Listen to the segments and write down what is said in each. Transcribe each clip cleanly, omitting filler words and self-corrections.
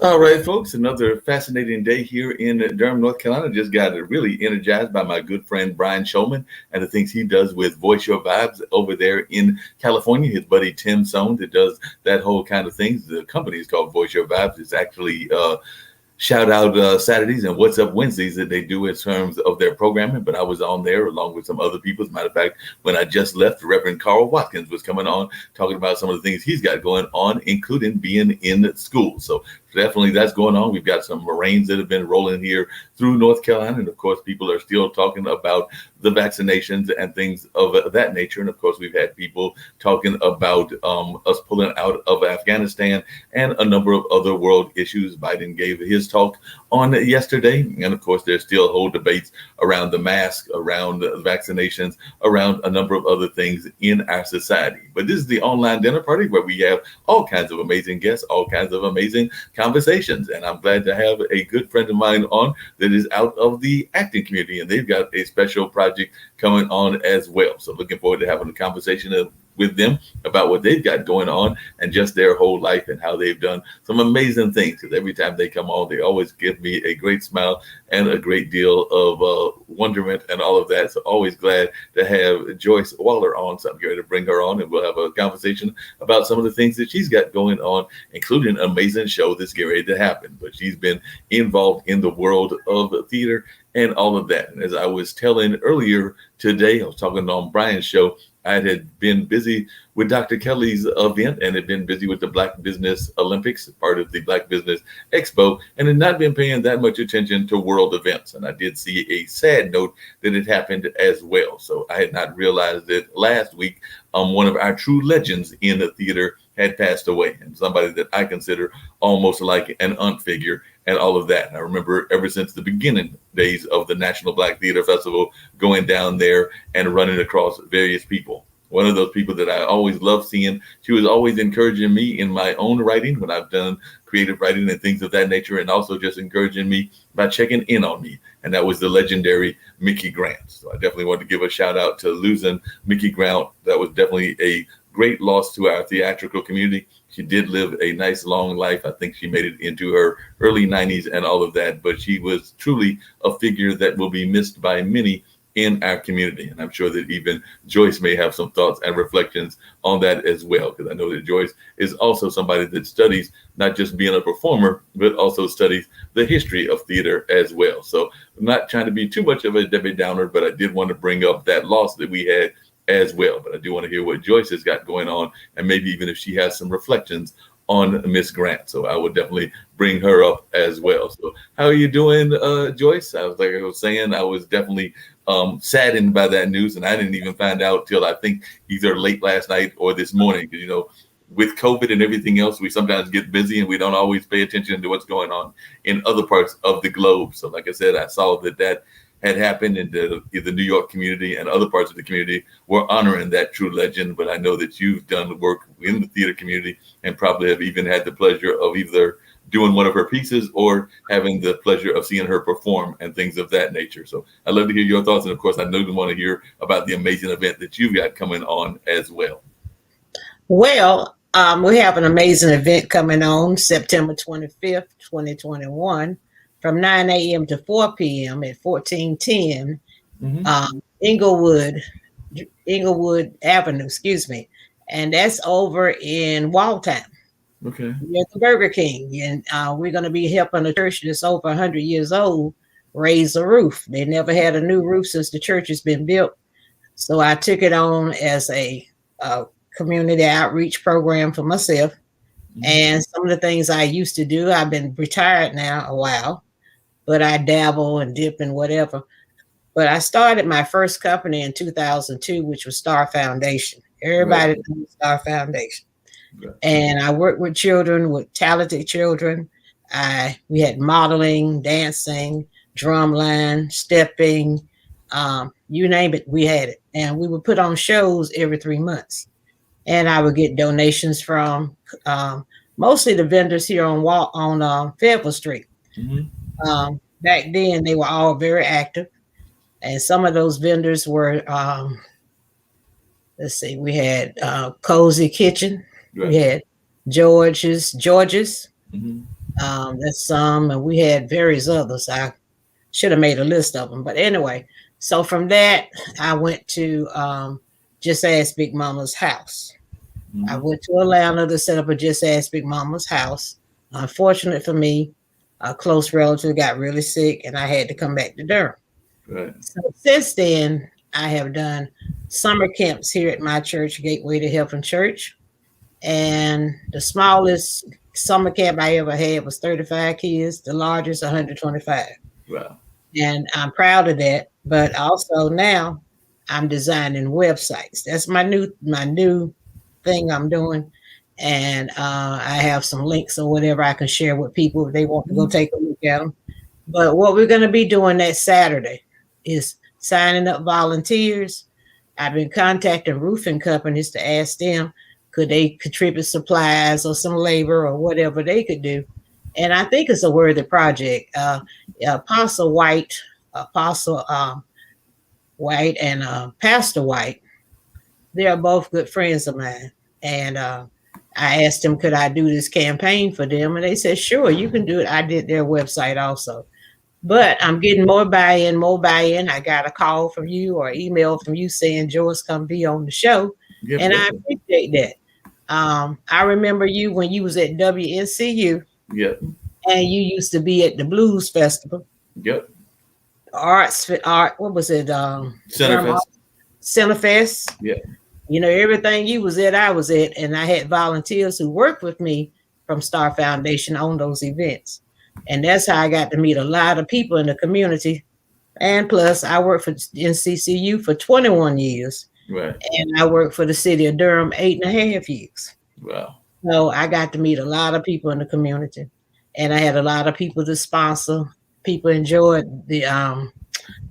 All right, folks, another fascinating day here in Durham, North Carolina. Just got really energized by my good friend Brian Shulman and the things he does with Voice Your Vibes over there in California. His buddy Tim Sohn that does that whole kind of things. The company is called Voice Your Vibes. It's actually shout out Saturdays and What's Up Wednesdays that they do in terms of their programming. But I was on there along with some other people. As a matter of fact, when I just left, Reverend Carl Watkins was coming on talking about some of the things he's got going on, including being in school. So definitely that's going on. We've got some Marines that have been rolling here through North Carolina. And of course, people are still talking about the vaccinations and things of that nature. And of course, we've had people talking about us pulling out of Afghanistan and a number of other world issues. Biden gave his talk on yesterday. And of course, there's still whole debates around the mask, around the vaccinations, around a number of other things in our society. But this is the online dinner party where we have all kinds of amazing guests, all kinds of amazing conversations. And I'm glad to have a good friend of mine on that is out of the acting community, and they've got a special project coming on as well. So looking forward to having a conversation with them about what they've got going on and just their whole life and how they've done some amazing things. Because every time they come on, they always give me a great smile and a great deal of wonderment and all of that. So always glad to have Joyce Waller on. So I'm going to bring her on and we'll have a conversation about some of the things that she's got going on, including an amazing show that's getting ready to happen. But she's been involved in the world of theater and all of that. And as I was telling earlier today, I was talking on Brian's show, I had been busy with Dr. Kelly's event and had been busy with the Black Business Olympics, part of the Black Business Expo, and had not been paying that much attention to world events. And I did see a sad note that it happened as well. So I had not realized that last week, one of our true legends in the theater had passed away, and somebody that I consider almost like an aunt figure and all of that. And I remember ever since the beginning days of the National Black Theater Festival, going down there and running across various people. One of those people that I always loved seeing, she was always encouraging me in my own writing when I've done creative writing and things of that nature, and also just encouraging me by checking in on me. And that was the legendary Mickey Grant. So I definitely want to give a shout out to losing Mickey Grant. That was definitely a great loss to our theatrical community. She did live a nice long life. I think she made it into her early 90s and all of that, but she was truly a figure that will be missed by many in our community. And I'm sure that even Joyce may have some thoughts and reflections on that as well, because I know that Joyce is also somebody that studies not just being a performer, but also studies the history of theater as well. So I'm not trying to be too much of a Debbie Downer, but I did want to bring up that loss that we had as well. But I do want to hear what Joyce has got going on, and maybe even if she has some reflections on Miss Grant. So I would definitely bring her up as well. So how are you doing, Joyce? I was saying, I was definitely saddened by that news, and I didn't even find out till I think either late last night or this morning, because with COVID and everything else, we sometimes get busy and we don't always pay attention to what's going on in other parts of the globe. So like I said, I saw that had happened in the New York community, and other parts of the community were honoring that true legend. But I know that you've done the work in the theater community and probably have even had the pleasure of either doing one of her pieces or having the pleasure of seeing her perform and things of that nature. So I'd love to hear your thoughts. And of course, I know you want to hear about the amazing event that you've got coming on as well. Well, we have an amazing event coming on September 25th, 2021. From 9 a.m. to 4 p.m. at 1410 Inglewood Avenue, and that's over in Waltown. Okay. We're at the Burger King, and we're going to be helping a church that's over 100 years old raise a roof. They never had a new roof since the church has been built, so I took it on as a community outreach program for myself. And some of the things I used to do, I've been retired now a while, but I dabble and dip and whatever. But I started my first company in 2002, which was Star Foundation. Everybody knows Star Foundation. Right. And I worked with children, with talented children. We had modeling, dancing, drumline, stepping, you name it, we had it. And we would put on shows every 3 months. And I would get donations from mostly the vendors here on Fayetteville Street. Back then, they were all very active, and some of those vendors were, we had Cozy Kitchen, we had George's, That's some, and we had various others. I should have made a list of them, but anyway. So from that, I went to Just Ask Big Mama's house. I Mm-hmm. went to Atlanta to set up a Just Ask Big Mama's house. Unfortunate for me, a close relative got really sick, and I had to come back to Durham. Right. So since then, I have done summer camps here at my church, Gateway to Heaven Church. And the smallest summer camp I ever had was 35 kids, the largest 125. Wow. And I'm proud of that. But also now I'm designing websites. That's my new thing I'm doing. And I have some links or whatever I can share with people if they want to go take a look at them. But what we're going to be doing that Saturday is signing up volunteers. I've been contacting roofing companies to ask them could they contribute supplies or some labor or whatever they could do. And I think it's a worthy project. Apostle White, Apostle White, and Pastor White, they are both good friends of mine. And I asked them, could I do this campaign for them? And they said, sure, you can do it. I did their website also. But I'm getting more buy-in, more buy-in. I got a call from you or email from you saying, Joyce, come be on the show. Yep, And I definitely. appreciate that. I remember you when you was at WNCU Yep. and you used to be at the Blues Festival, Yep. Art, what was it? Durham Centerfest. Center Fest. Yeah. You know, everything you was at, I was at, and I had volunteers who worked with me from Star Foundation on those events. And that's how I got to meet a lot of people in the community. And plus, I worked for NCCU for 21 years, Right. and I worked for the city of Durham 8.5 years. Wow. So I got to meet a lot of people in the community, and I had a lot of people to sponsor. People enjoyed the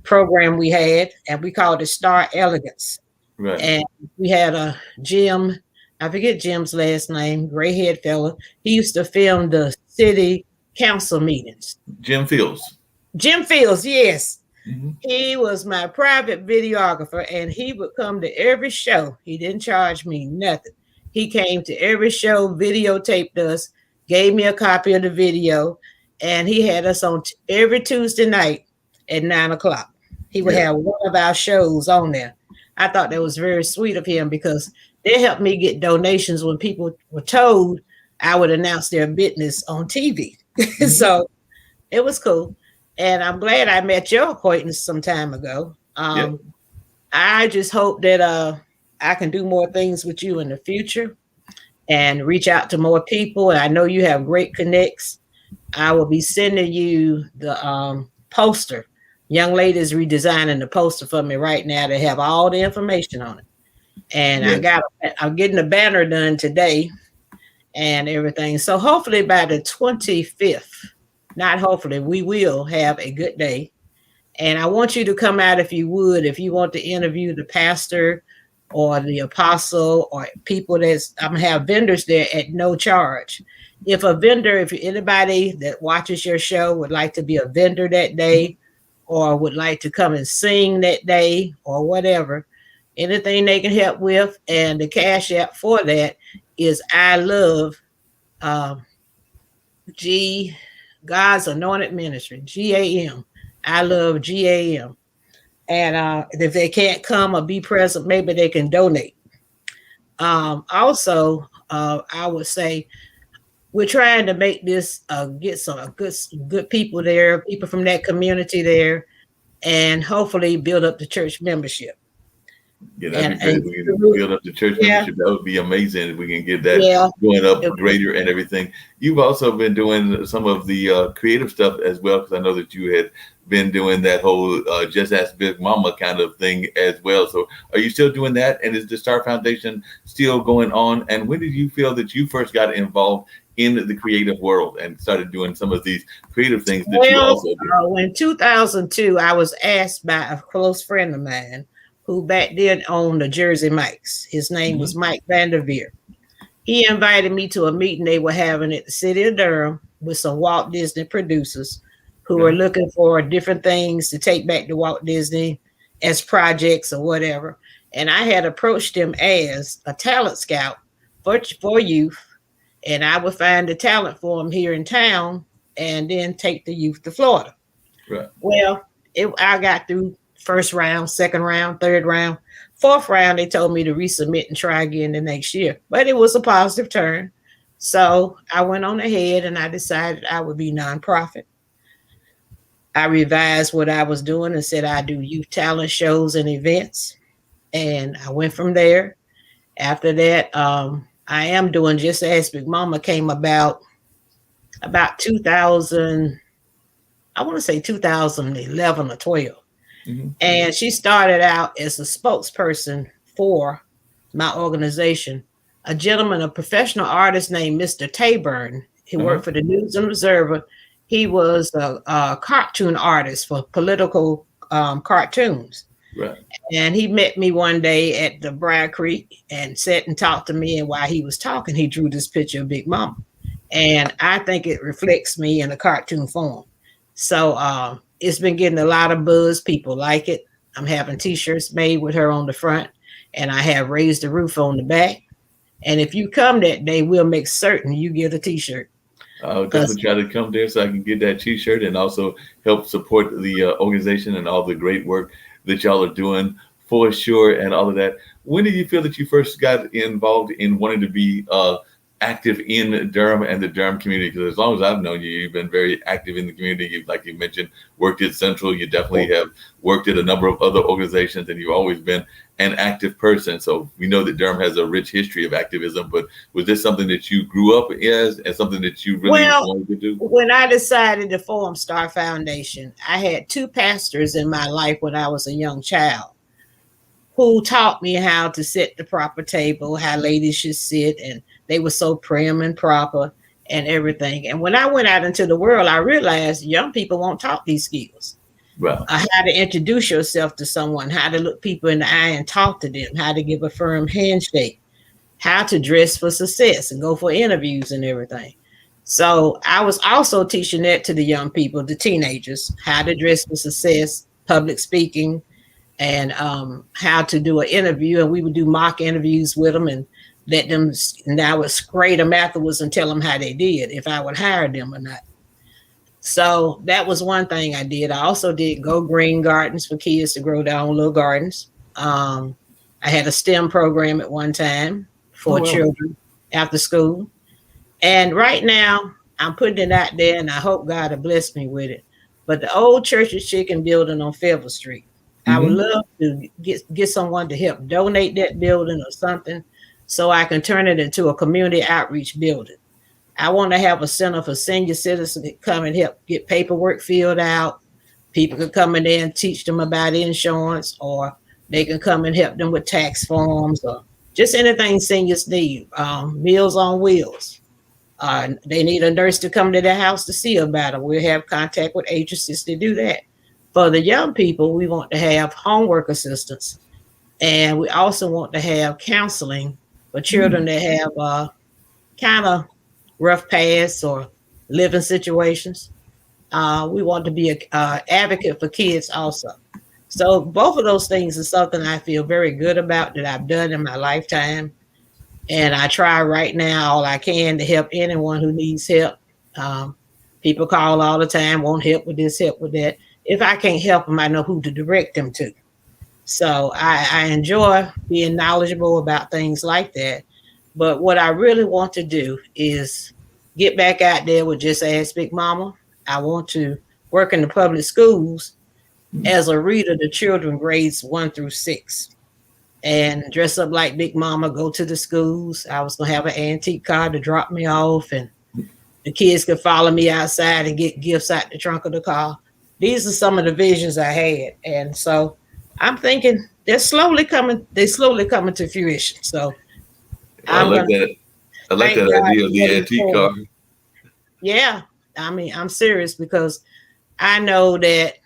program we had, and we called it Star Elegance. Right. And we had a Jim, I forget Jim's last name, gray haired fella. He used to film the city council meetings. Jim Fields. Jim Fields, yes. Mm-hmm. He was my private videographer, and he would come to every show. He didn't charge me nothing. He came to every show, videotaped us, gave me a copy of the video, and he had us on every Tuesday night at 9 o'clock. He would have one of our shows on there. I thought that was very sweet of him because they helped me get donations when people were told I would announce their business on TV. Mm-hmm. So it was cool. And I'm glad I met your acquaintance some time ago. Yep. I just hope that I can do more things with you in the future and reach out to more people. And I know you have great connects. I will be sending you the poster. Young lady is redesigning the poster for me right now to have all the information on it. And Yes. I'm getting the banner done today and everything. So hopefully by the 25th, not hopefully, we will have a good day. And I want you to come out if you would, if you want to interview the pastor or the apostle or people that's I'm gonna have vendors there at no charge. If anybody that watches your show would like to be a vendor that day or would like to come and sing that day or whatever, anything they can help with, and the cash app for that is I love G God's Anointed Ministry, GAM. I love GAM. And if they can't come or be present, maybe they can donate. Also, I would say we're trying to make this get some good people there, people from that community there, and hopefully build up the church membership. Yeah, that'd And, be great. and If we can build up the church membership. That would be amazing if we can get that yeah, going up greater and everything. You've also been doing some of the creative stuff as well, because I know that you had been doing that whole Just Ask Big Mama kind of thing as well. So are you still doing that? And is the Star Foundation still going on? And when did you feel that you first got involved in the creative world and started doing some of these creative things that you also do? In 2002, I was asked by a close friend of mine who back then owned the Jersey Mikes. His name was Mike Vanderveer. He invited me to a meeting they were having at the city of Durham with some Walt Disney producers who were looking for different things to take back to Walt Disney as projects or whatever. And I had approached him as a talent scout for youth. and I would find the talent for them here in town, and then take the youth to Florida. Right. Well, I got through first round, second round, third round, fourth round. They told me to resubmit and try again the next year, but it was a positive turn. So I went on ahead and I decided I would be nonprofit. I revised what I was doing and said I do youth talent shows and events, and I went from there. After that, I am doing Just Ask Big Mama came about 2000. I want to say 2011 or 12. Mm-hmm. And she started out as a spokesperson for my organization. A gentleman, a professional artist named Mr. Tayburn, he worked for the News and Observer. He was a cartoon artist for political cartoons. Right. And he met me one day at the Briar Creek and sat and talked to me. And while he was talking, he drew this picture of Big Mama. And I think it reflects me in a cartoon form. So it's been getting a lot of buzz. People like it. I'm having T-shirts made with her on the front, and I have Raised the Roof on the back. And if you come that day, we'll make certain you get a T-shirt. I'll definitely try to come there so I can get that T-shirt and also help support the organization and all the great work that y'all are doing for sure and all of that. When did you feel that you first got involved in wanting to be active in Durham and the Durham community? Because as long as I've known you, you've been very active in the community. You, like you mentioned, worked at Central. You definitely have worked at a number of other organizations, and you've always been an active person. So we know that Durham has a rich history of activism, but was this something that you grew up as and something that you really wanted to do? When I decided to form Star Foundation, I had two pastors in my life when I was a young child who taught me how to set the proper table, how ladies should sit, and they were so prim and proper and everything. And when I went out into the world, I realized young people won't talk these skills. Wow. How to introduce yourself to someone, how to look people in the eye and talk to them, how to give a firm handshake, how to dress for success and go for interviews and everything. So I was also teaching that to the young people, the teenagers, how to dress for success, public speaking, and how to do an interview. And we would do mock interviews with them and let them, and I would grade them afterwards and tell them how they did, if I would hire them or not. So that was one thing I did. I also did Go Green Gardens for kids to grow their own little gardens. I had a STEM program at one time for children after school. And right now I'm putting it out there and I hope God will bless me with it. But the old Church's Chicken building on Fayetteville Street, I would love to get someone to help donate that building or something so I can turn it into a community outreach building. I want to have a center for senior citizens to come and help get paperwork filled out. People can come in there and teach them about insurance, or they can come and help them with tax forms or just anything seniors need. Meals on Wheels. They need a nurse to come to their house to see about them. We'll have contact with agencies to do that. For the young people, we want to have homework assistance. And we also want to have counseling for children that have kind of rough pasts or living situations. We want to be an advocate for kids also. So both of those things is something I feel very good about that I've done in my lifetime. And I try right now all I can to help anyone who needs help. People call all the time, want help with this, help with that. If I can't help them, I know who to direct them to. So I enjoy being knowledgeable about things like that. But what I really want to do is get back out there with Just Ask Big Mama. I want to work in the public schools as a reader to children grades 1 through 6 and dress up like Big Mama, go to the schools. I was going to have an antique car to drop me off, and the kids could follow me outside and get gifts out the trunk of the car. These are some of the visions I had. And so I'm thinking they're slowly coming to fruition. So I like that. I like that idea of the antique car. Yeah. I mean, I'm serious because I know that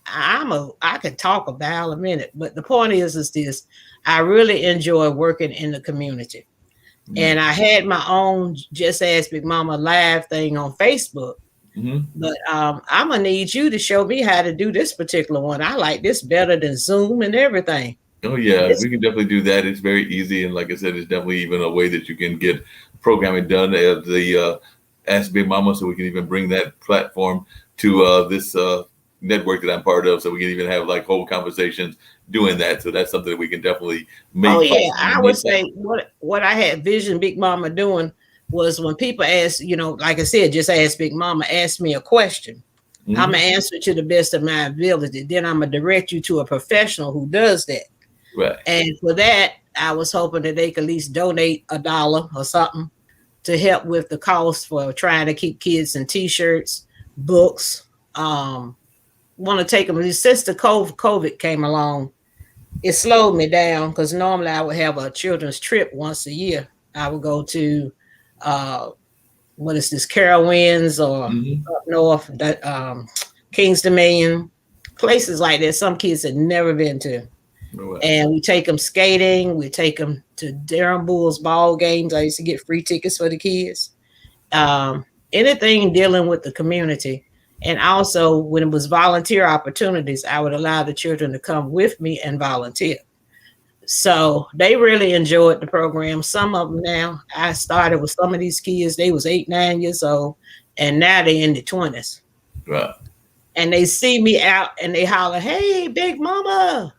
I can talk about a minute, but the point is this: I really enjoy working in the community. And I had my own Just Ask Big Mama live thing on Facebook. But I'm gonna need you to show me how to do this particular one. I like this better than Zoom and everything. Oh yeah, we can definitely do that. It's very easy, and like I said, it's definitely even a way that you can get programming done at the Ask Big Mama, so we can even bring that platform to this network that I'm part of, so we can even have like whole conversations doing that. So that's something that we can definitely Oh make yeah, possible. I would say what I had vision Big Mama doing was when people ask, like I said, just ask Big Mama, ask me a question. I'm gonna answer to the best of my ability. Then I'm gonna direct you to a professional who does that. Right. And for that, I was hoping that they could at least donate $1 or something to help with the cost for trying to keep kids in t-shirts, books. Want to take them since the COVID came along. It slowed me down because normally I would have a children's trip once a year. I would go to what is this, Carowinds or up north, Kings Dominion, places like that. Some kids had never been to. Right. And we take them skating. We take them to Durham Bulls ball games. I used to get free tickets for the kids. Anything dealing with the community. And also when it was volunteer opportunities, I would allow the children to come with me and volunteer. So they really enjoyed the program. Some of them now, I started with some of these kids, they was 8, 9 years old, and now they're in the 20s. Right. And they see me out and they holler, "Hey, Big Mama."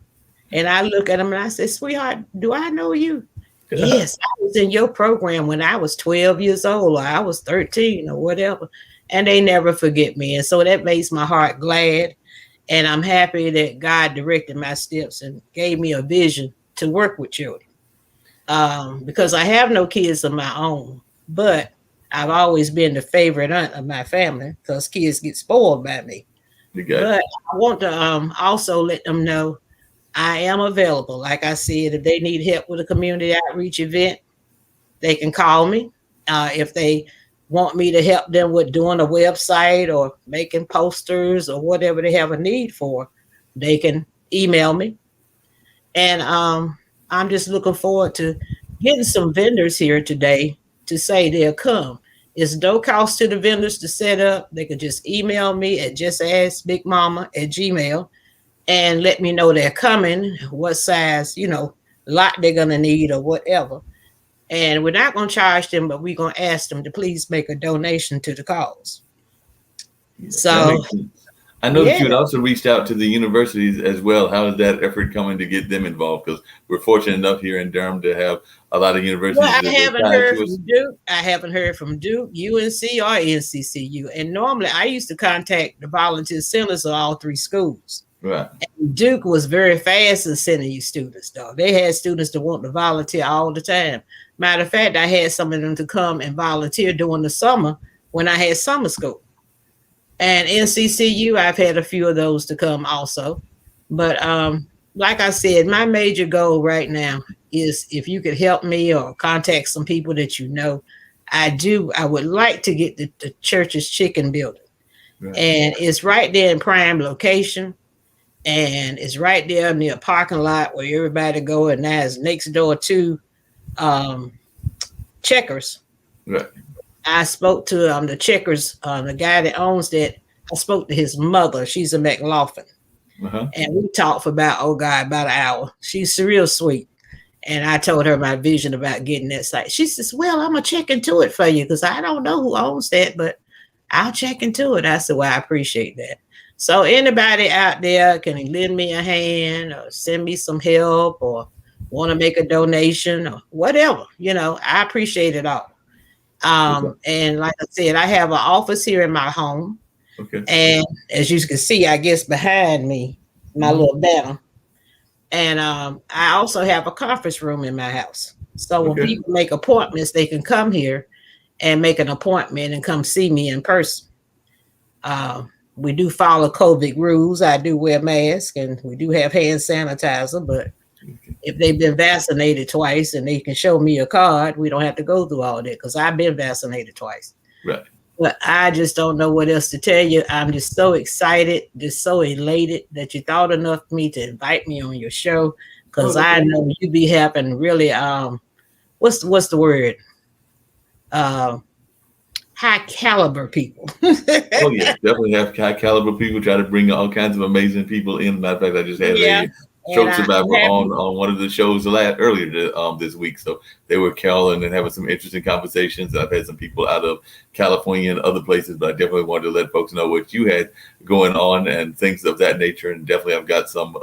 And I look at them and I say, "Sweetheart, do I know you?" "Yes, I was in your program when I was 12 years old, or I was 13 or whatever." And they never forget me. And so that makes my heart glad. And I'm happy that God directed my steps and gave me a vision to work with children. Because I have no kids of my own, but I've always been the favorite aunt of my family because kids get spoiled by me. But I want to also let them know I am available. Like I said, if they need help with a community outreach event, they can call me. If they want me to help them with doing a website or making posters or whatever they have a need for, they can email me. And I'm just looking forward to getting some vendors here today to say they'll come. It's no cost to the vendors to set up. They can just email me at justaskbigmama@gmail and let me know they're coming, what size, lot they're going to need or whatever. And we're not going to charge them, but we're going to ask them to please make a donation to the cause. So I know that you had also reached out to the universities as well. How is that effort coming to get them involved? Because we're fortunate enough here in Durham to have a lot of universities. Well, I haven't heard from Duke. I haven't heard from Duke, UNC, or NCCU. And normally I used to contact the volunteer centers of all 3 schools. Right. And Duke was very fast in sending you students, though. They had students that want to volunteer all the time. Matter of fact, I had some of them to come and volunteer during the summer when I had summer school. And NCCU, I've had a few of those to come also. But like I said, my major goal right now is if you could help me or contact some people that you know, I would like to get the church's chicken building. Right. And it's right there in prime location. And it's right there near a parking lot where everybody go, and now it's next door to Checkers. Right. I spoke to the Checkers, the guy that owns that. I spoke to his mother. She's a McLaughlin. And we talked for about an hour. She's real sweet. And I told her my vision about getting that site. She says, "Well, I'm going to check into it for you because I don't know who owns that, but I'll check into it." I said, "Well, I appreciate that." So anybody out there can lend me a hand or send me some help or want to make a donation or whatever, I appreciate it all. And like I said, I have an office here in my home. Okay. And as you can see, I guess behind me, my little banner. And I also have a conference room in my house. So when people make appointments, they can come here and make an appointment and come see me in person. We do follow COVID rules. I do wear masks and we do have hand sanitizer, but if they've been vaccinated twice and they can show me a card, we don't have to go through all that because I've been vaccinated twice. Right. But I just don't know what else to tell you. I'm just so excited, just so elated that you thought enough of me to invite me on your show because I know you be having really, what's the word? High caliber people. Oh yeah, definitely have high caliber people. Try to bring all kinds of amazing people in. Matter of fact, I just had And stroke I'm survivor happy. on one of the shows earlier this week. So they were calling and having some interesting conversations. I've had some people out of California and other places, but I definitely wanted to let folks know what you had going on and things of that nature. And definitely, I've got some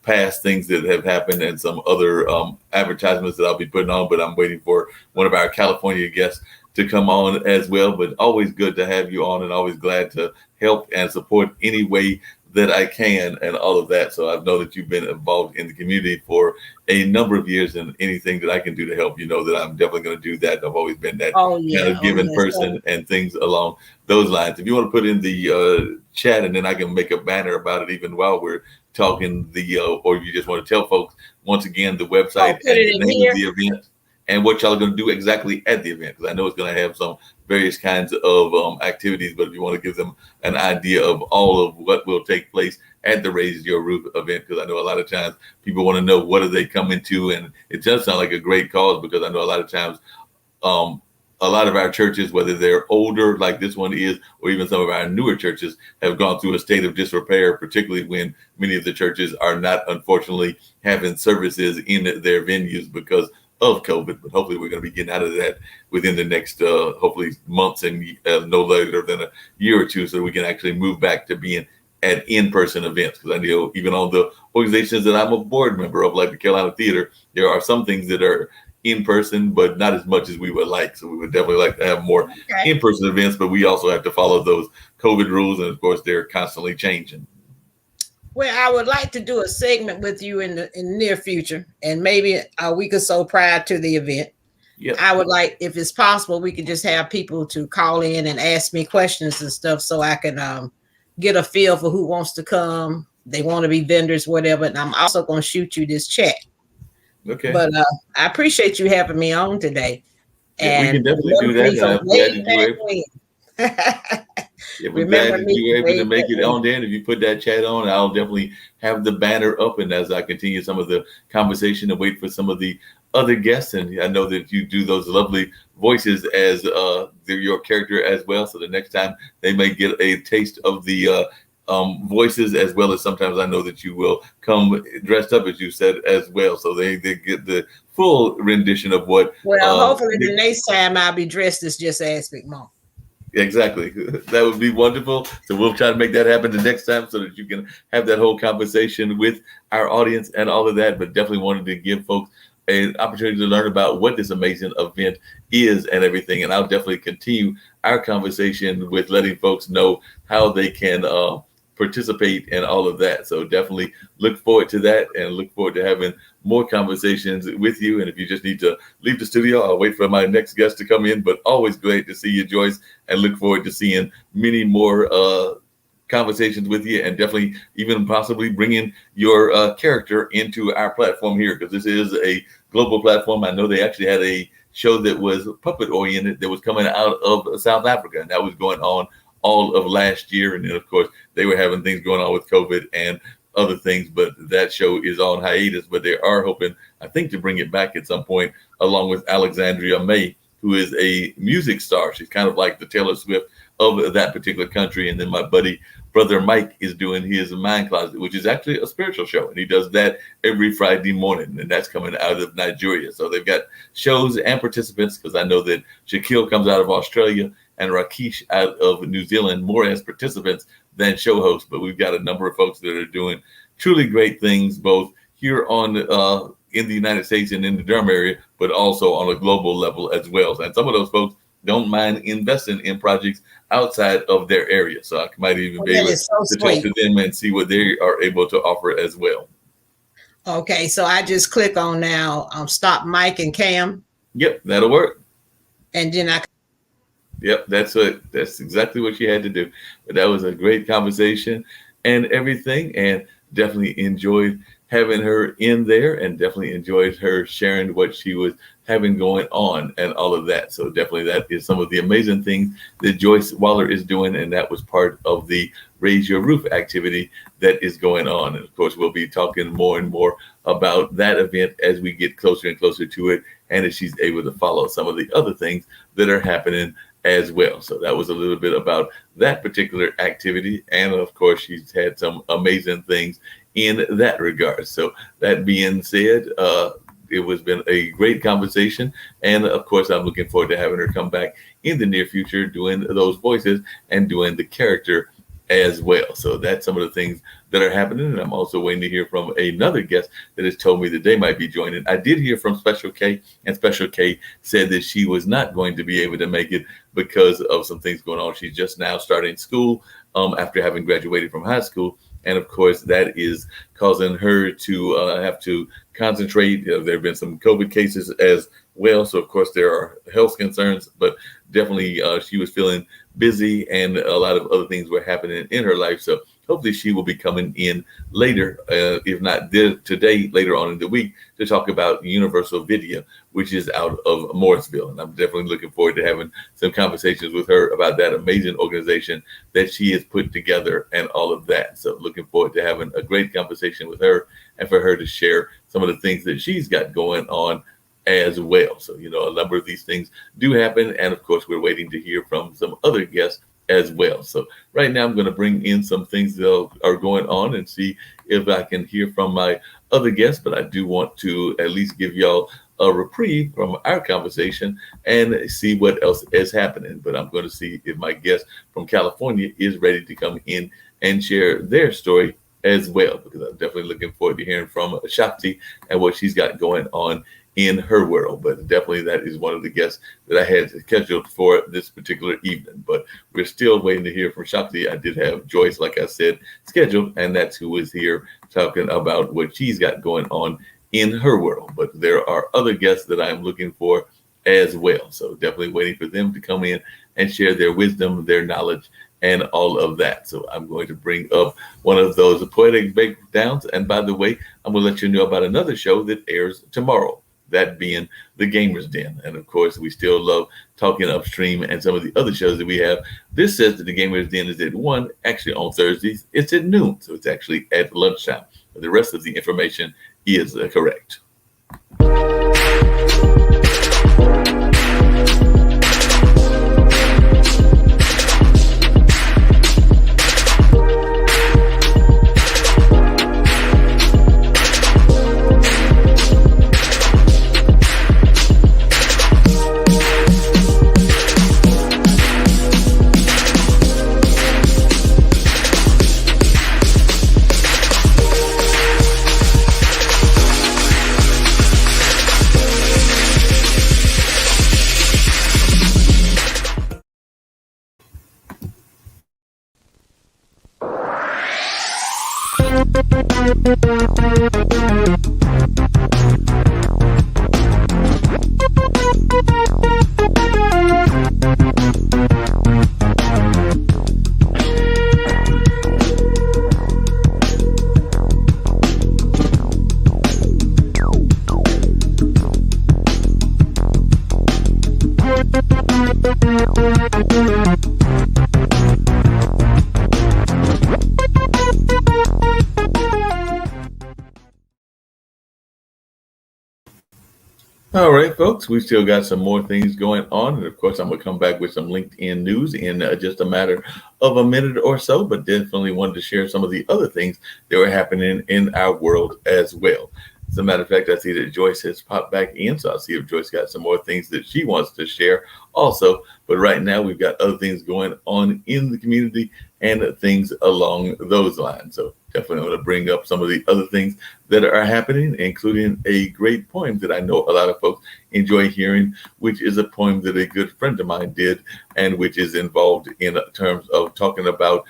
past things that have happened and some other advertisements that I'll be putting on. But I'm waiting for one of our California guests to come on as well. But always good to have you on, and always glad to help and support any way that I can and all of that. So I know that you've been involved in the community for a number of years, and anything that I can do to help, you know that I'm definitely going to do that. I've always been that Oh kind yeah, of oh given yes. person and things along those lines. If you want to put in the chat, and then I can make a banner about it even while we're talking or if you just want to tell folks once again the Oh, website put and it the in name of here. the event and what y'all are going to do exactly at the event, because I know it's going to have some various kinds of activities. But if you want to give them an idea of all of what will take place at the Raise Your Roof event, because I know a lot of times people want to know what are they coming to, and it does sound like a great cause, because I know a lot of times um, a lot of our churches, whether they're older like this one is, or even some of our newer churches, have gone through a state of disrepair, particularly when many of the churches are not, unfortunately, having services in their venues because of COVID. But hopefully, we're going to be getting out of that within the next, hopefully, months and no later than a year or two, so we can actually move back to being at in-person events. Because I know even on the organizations that I'm a board member of, like the Carolina Theater, there are some things that are in person, but not as much as we would like. So we would definitely like to have more Okay. in person events, but we also have to follow those COVID rules. And of course, they're constantly changing. Well, I would like to do a segment with you in the near future, and maybe a week or so prior to the event. Yep. I would like, if it's possible, we could just have people to call in and ask me questions and stuff, so I can get a feel for who wants to come. They want to be vendors, whatever. And I'm also going to shoot you this chat. Okay. But I appreciate you having me on today. Yeah, we And can definitely do remember that. me And from I'm glad way that you were back able. when. Yeah, we're glad Remember that me you from were able way to make back it when. on there. And if you put that chat on, I'll definitely have the banner up. And as I continue some of the conversation and wait for some of the other guests, and I know that you do those lovely voices as your character as well. So the next time they may get a taste of the voices, as well as sometimes I know that you will come dressed up as you said as well. So they get the full rendition of what Well, hopefully the Nick. next time I'll be dressed as just Aspic Mom. Exactly. That would be wonderful. So we'll try to make that happen the next time so that you can have that whole conversation with our audience and all of that. But definitely wanted to give folks an opportunity to learn about what this amazing event is and everything. And I'll definitely continue our conversation with letting folks know how they can participate in all of that. So definitely look forward to that, and look forward to having more conversations with you. And if you just need to leave the studio, I'll wait for my next guest to come in. But always great to see you, Joyce, and look forward to seeing many more conversations with you, and definitely even possibly bringing your character into our platform here, because this is a global platform. I know they actually had a show that was puppet oriented that was coming out of South Africa, and that was going on all of last year. And then, of course, they were having things going on with COVID and other things, but that show is on hiatus. But they are hoping, I think, to bring it back at some point, along with Alexandria May, who is a music star. She's kind of like the Taylor Swift of that particular country. And then my buddy, brother Mike, is doing his Mind Closet, which is actually a spiritual show. And he does that every Friday morning. And that's coming out of Nigeria. So they've got shows and participants, because I know that Shaquille comes out of Australia and Rakesh out of New Zealand, more as participants than show hosts. But we've got a number of folks that are doing truly great things, both here on in the United States and in the Durham area, but also on a global level as well. And some of those folks don't mind investing in projects outside of their area. So I might even Well, be that able is so to talk to sweet. them and see what they are able to offer as well. Okay, so I just click on now stop Mike and Cam, Yep, that'll work. and then I. Yep, that's it. That's exactly what you had to do. But that was a great conversation and everything, and definitely enjoyed having her in there, and definitely enjoyed her sharing what she was having going on and all of that. So definitely that is some of the amazing things that Joyce Waller is doing, and that was part of the Raise Your Roof activity that is going on. And of course, we'll be talking more and more about that event as we get closer and closer to it, and as she's able to follow some of the other things that are happening as well. So that was a little bit about that particular activity. And of course, she's had some amazing things in that regard. So that being said, it was been a great conversation, and of course, I'm looking forward to having her come back in the near future, doing those voices and doing the character as well. So that's some of the things that are happening, and I'm also waiting to hear from another guest that has told me that they might be joining. I did hear from Special K, and Special K said that she was not going to be able to make it because of some things going on. She's just now starting school after having graduated from high school. And of course, that is causing her to have to concentrate. There have been some COVID cases as well. So, of course, there are health concerns, but definitely she was feeling busy and a lot of other things were happening in her life. So, hopefully, she will be coming in later, if not today, later on in the week, to talk about Universal Video, which is out of Morrisville. And I'm definitely looking forward to having some conversations with her about that amazing organization that she has put together and all of that. So looking forward to having a great conversation with her and for her to share some of the things that she's got going on as well. So, a number of these things do happen. And of course, we're waiting to hear from some other guests as well. So right now I'm going to bring in some things that are going on and see if I can hear from my other guests. But I do want to at least give y'all a reprieve from our conversation and see what else is happening. But I'm going to see if my guest from California is ready to come in and share their story as well, because I'm definitely looking forward to hearing from Shakti and what she's got going on in her world. But definitely that is one of the guests that I had scheduled for this particular evening. But we're still waiting to hear from Shakti. I did have Joyce, like I said, scheduled, and that's who is here talking about what she's got going on in her world. But there are other guests that I'm looking for as well. So definitely waiting for them to come in and share their wisdom, their knowledge, and all of that. So I'm going to bring up one of those poetic breakdowns. And by the way, I'm going to let you know about another show that airs tomorrow, that being The Gamer's Den. And of course, we still love talking upstream and some of the other shows that we have. This says that The Gamer's Den is at 1, actually on Thursdays, it's at noon. So it's actually at lunchtime. But the rest of the information is correct. All right, folks, we still got some more things going on. And of course, I'm going to come back with some LinkedIn news in just a matter of a minute or so, but definitely wanted to share some of the other things that were happening in our world as well. As a matter of fact, I see that Joyce has popped back in, so I'll see if Joyce got some more things that she wants to share also. But right now, we've got other things going on in the community and things along those lines. So definitely want to bring up some of the other things that are happening, including a great poem that I know a lot of folks enjoy hearing, which is a poem that a good friend of mine did, and which is involved in terms of talking about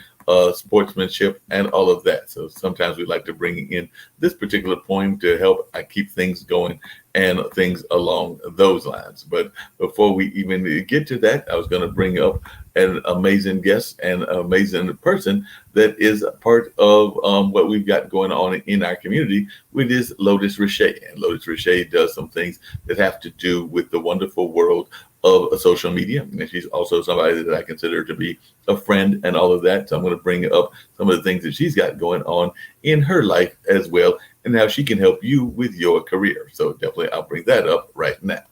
sportsmanship and all of that. So sometimes we like to bring in this particular poem to help keep things going and things along those lines. But before we even get to that, I was going to bring up an amazing guest and amazing person that is a part of what we've got going on in our community, which is Lotus Richey. And Lotus Richey does some things that have to do with the wonderful world of social media. And she's also somebody that I consider to be a friend and all of that. So I'm going to bring up some of the things that she's got going on in her life as well, and how she can help you with your career. So definitely I'll bring that up right now.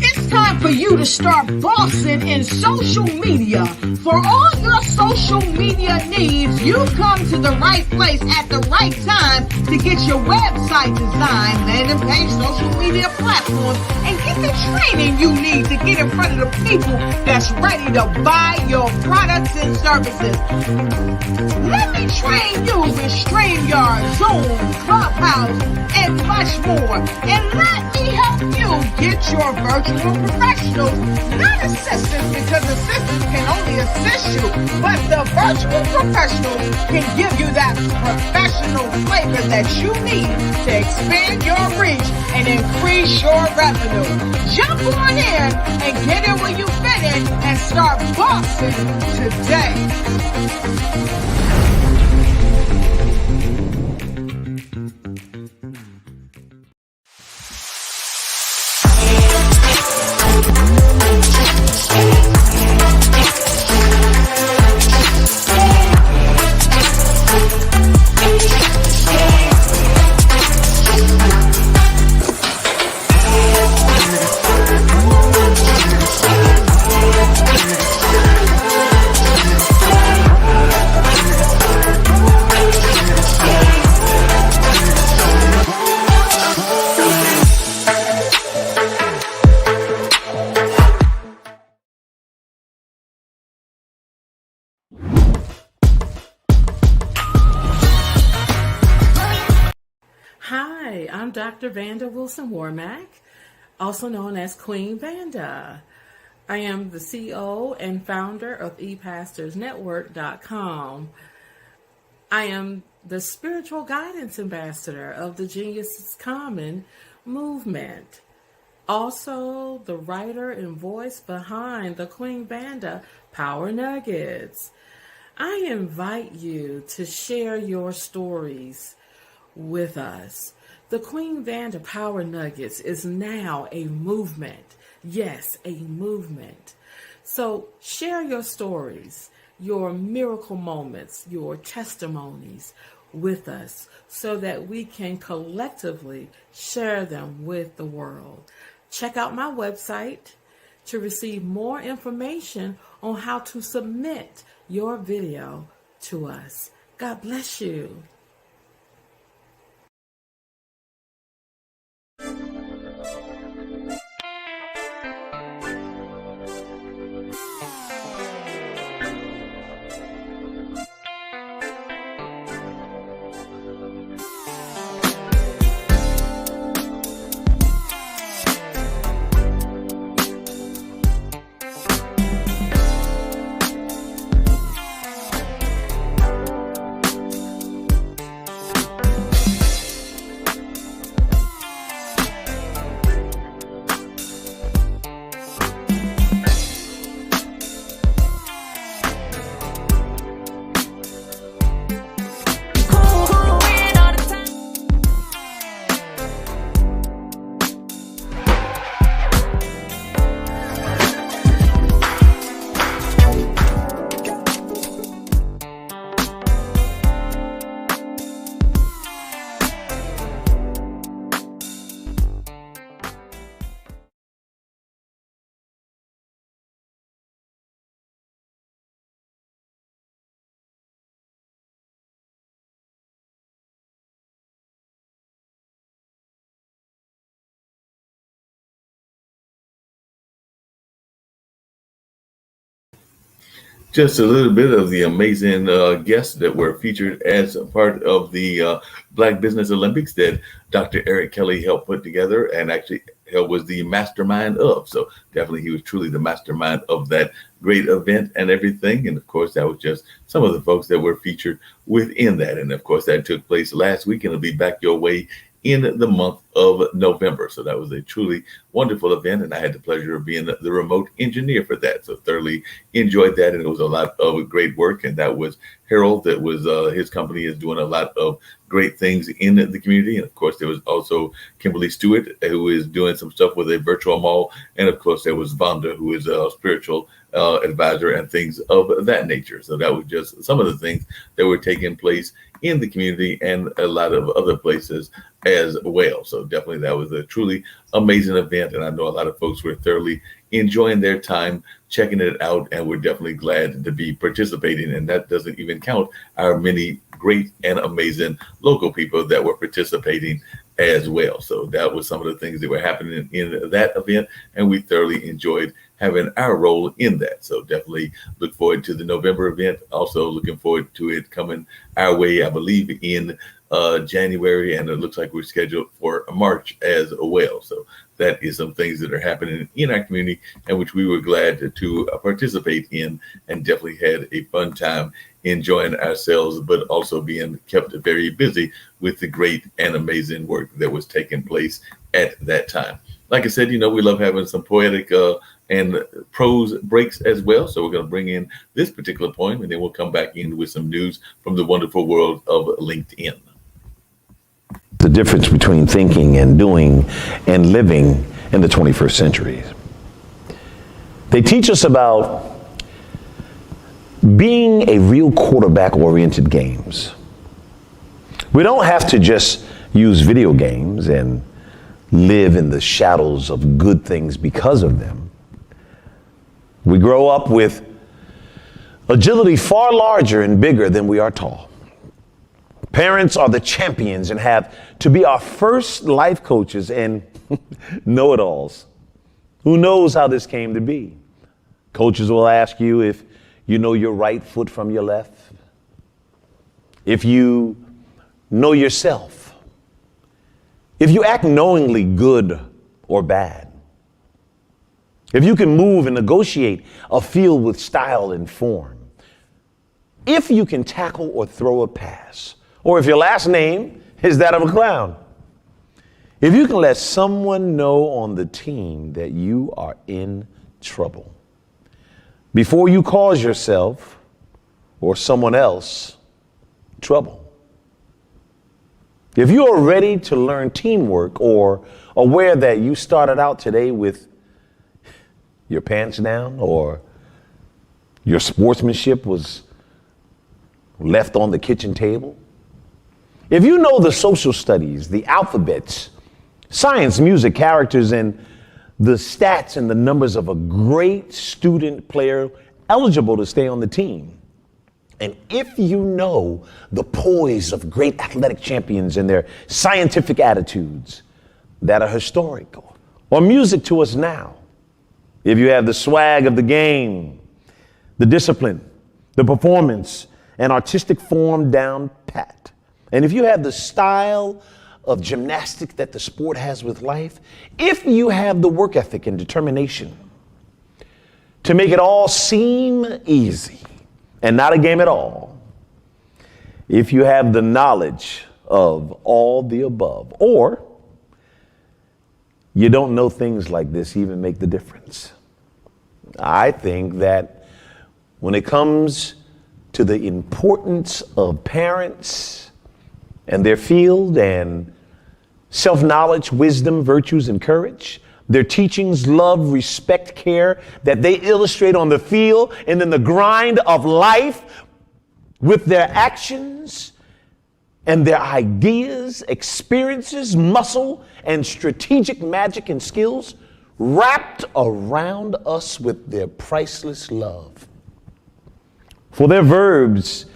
It's time for you to to start bossing in social media. For all your social media needs, you've come to the right place at the right time to get your website designed, landing page, social media platforms, and get the training you need to get in front of the people that's ready to buy your products and services. Let me train you with StreamYard, Zoom, Clubhouse, and much more. And let me help you get your virtual professionals, not assistants, because assistants can only assist you, but the virtual professionals can give you that professional flavor that you need to expand your reach and increase your revenue. Jump on in and get in where you fit in and start bossing today. Hi, I'm Dr. Vanda Wilson Warmack, also known as Queen Vanda. I am the CEO and founder of ePastorsNetwork.com. I am the spiritual guidance ambassador of the Genius is Common movement. Also, the writer and voice behind the Queen Vanda Power Nuggets. I invite you to share your stories with us. The Queen Vanda Power Nuggets is now a movement. Yes, a movement. So share your stories, your miracle moments, your testimonies with us so that we can collectively share them with the world. Check out my website to receive more information on how to submit your video to us. God bless you. Just a little bit of the amazing guests that were featured as a part of the Black Business Olympics that Dr. Eric Kelly helped put together and actually was the mastermind of. So definitely he was truly the mastermind of that great event and everything. And of course, that was just some of the folks that were featured within that. And of course, that took place last week and it'll be back your way in the month of November. So that was a truly wonderful event. And I had the pleasure of being the remote engineer for that. So thoroughly enjoyed that. And it was a lot of great work. And that was Harold. That was his company is doing a lot of great things in the community. And of course, there was also Kimberly Stewart, who is doing some stuff with a virtual mall. And of course, there was Vonda, who is a spiritual advisor and things of that nature. So that was just some of the things that were taking place in the community and a lot of other places as well. So definitely that was a truly amazing event. And I know a lot of folks were thoroughly enjoying their time checking it out. And we're definitely glad to be participating. And that doesn't even count our many great and amazing local people that were participating as well. So that was some of the things that were happening in that event. And we thoroughly enjoyed having our role in that. So definitely look forward to the November event. Also looking forward to it coming our way, I believe, in January, and it looks like we're scheduled for March as well. So that is some things that are happening in our community and which we were glad to participate in, and definitely had a fun time enjoying ourselves, but also being kept very busy with the great and amazing work that was taking place at that time. Like I said, we love having some poetic and prose breaks as well. So we're going to bring in this particular poem, and then we'll come back in with some news from the wonderful world of LinkedIn. The difference between thinking and doing and living in the 21st century. They teach us about being a real quarterback-oriented games. We don't have to just use video games and live in the shadows of good things because of them. We grow up with agility far larger and bigger than we are tall. Parents are the champions and have to be our first life coaches and know-it-alls. Who knows how this came to be? Coaches will ask you if you know your right foot from your left, if you know yourself, if you act knowingly good or bad, if you can move and negotiate a field with style and form, if you can tackle or throw a pass, or if your last name is that of a clown, if you can let someone know on the team that you are in trouble before you cause yourself or someone else trouble. If you are ready to learn teamwork or aware that you started out today with your pants down or your sportsmanship was left on the kitchen table, if you know the social studies, the alphabets, science, music, characters, and the stats and the numbers of a great student player eligible to stay on the team, and if you know the poise of great athletic champions and their scientific attitudes that are historical or music to us now, if you have the swag of the game, the discipline, the performance, and artistic form down pat, and if you have the style of gymnastics that the sport has with life, if you have the work ethic and determination to make it all seem easy and not a game at all, if you have the knowledge of all the above, or you don't know things like this even make the difference. I think that when it comes to the importance of parents and their field and self-knowledge, wisdom, virtues, and courage, their teachings, love, respect, care that they illustrate on the field and in the grind of life with their actions and their ideas, experiences, muscle, and strategic magic and skills wrapped around us with their priceless love. For their verbs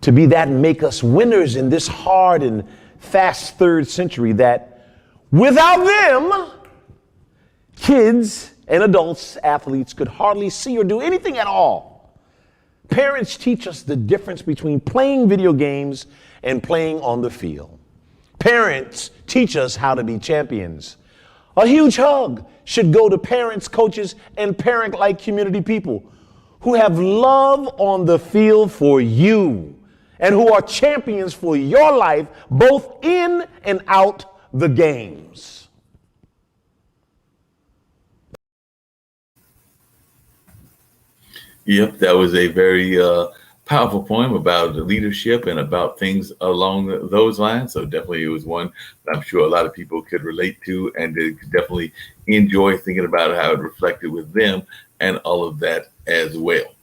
to be that make us winners in this hard and fast third century, that without them, kids and adults, athletes could hardly see or do anything at all. Parents teach us the difference between playing video games and playing on the field. Parents teach us how to be champions. A huge hug should go to parents, coaches, and parent-like community people who have love on the field for you and who are champions for your life, both in and out the games. Yep, that was a very powerful poem about leadership and about things along those lines. So definitely it was one that I'm sure a lot of people could relate to, and they could definitely enjoy thinking about how it reflected with them and all of that as well.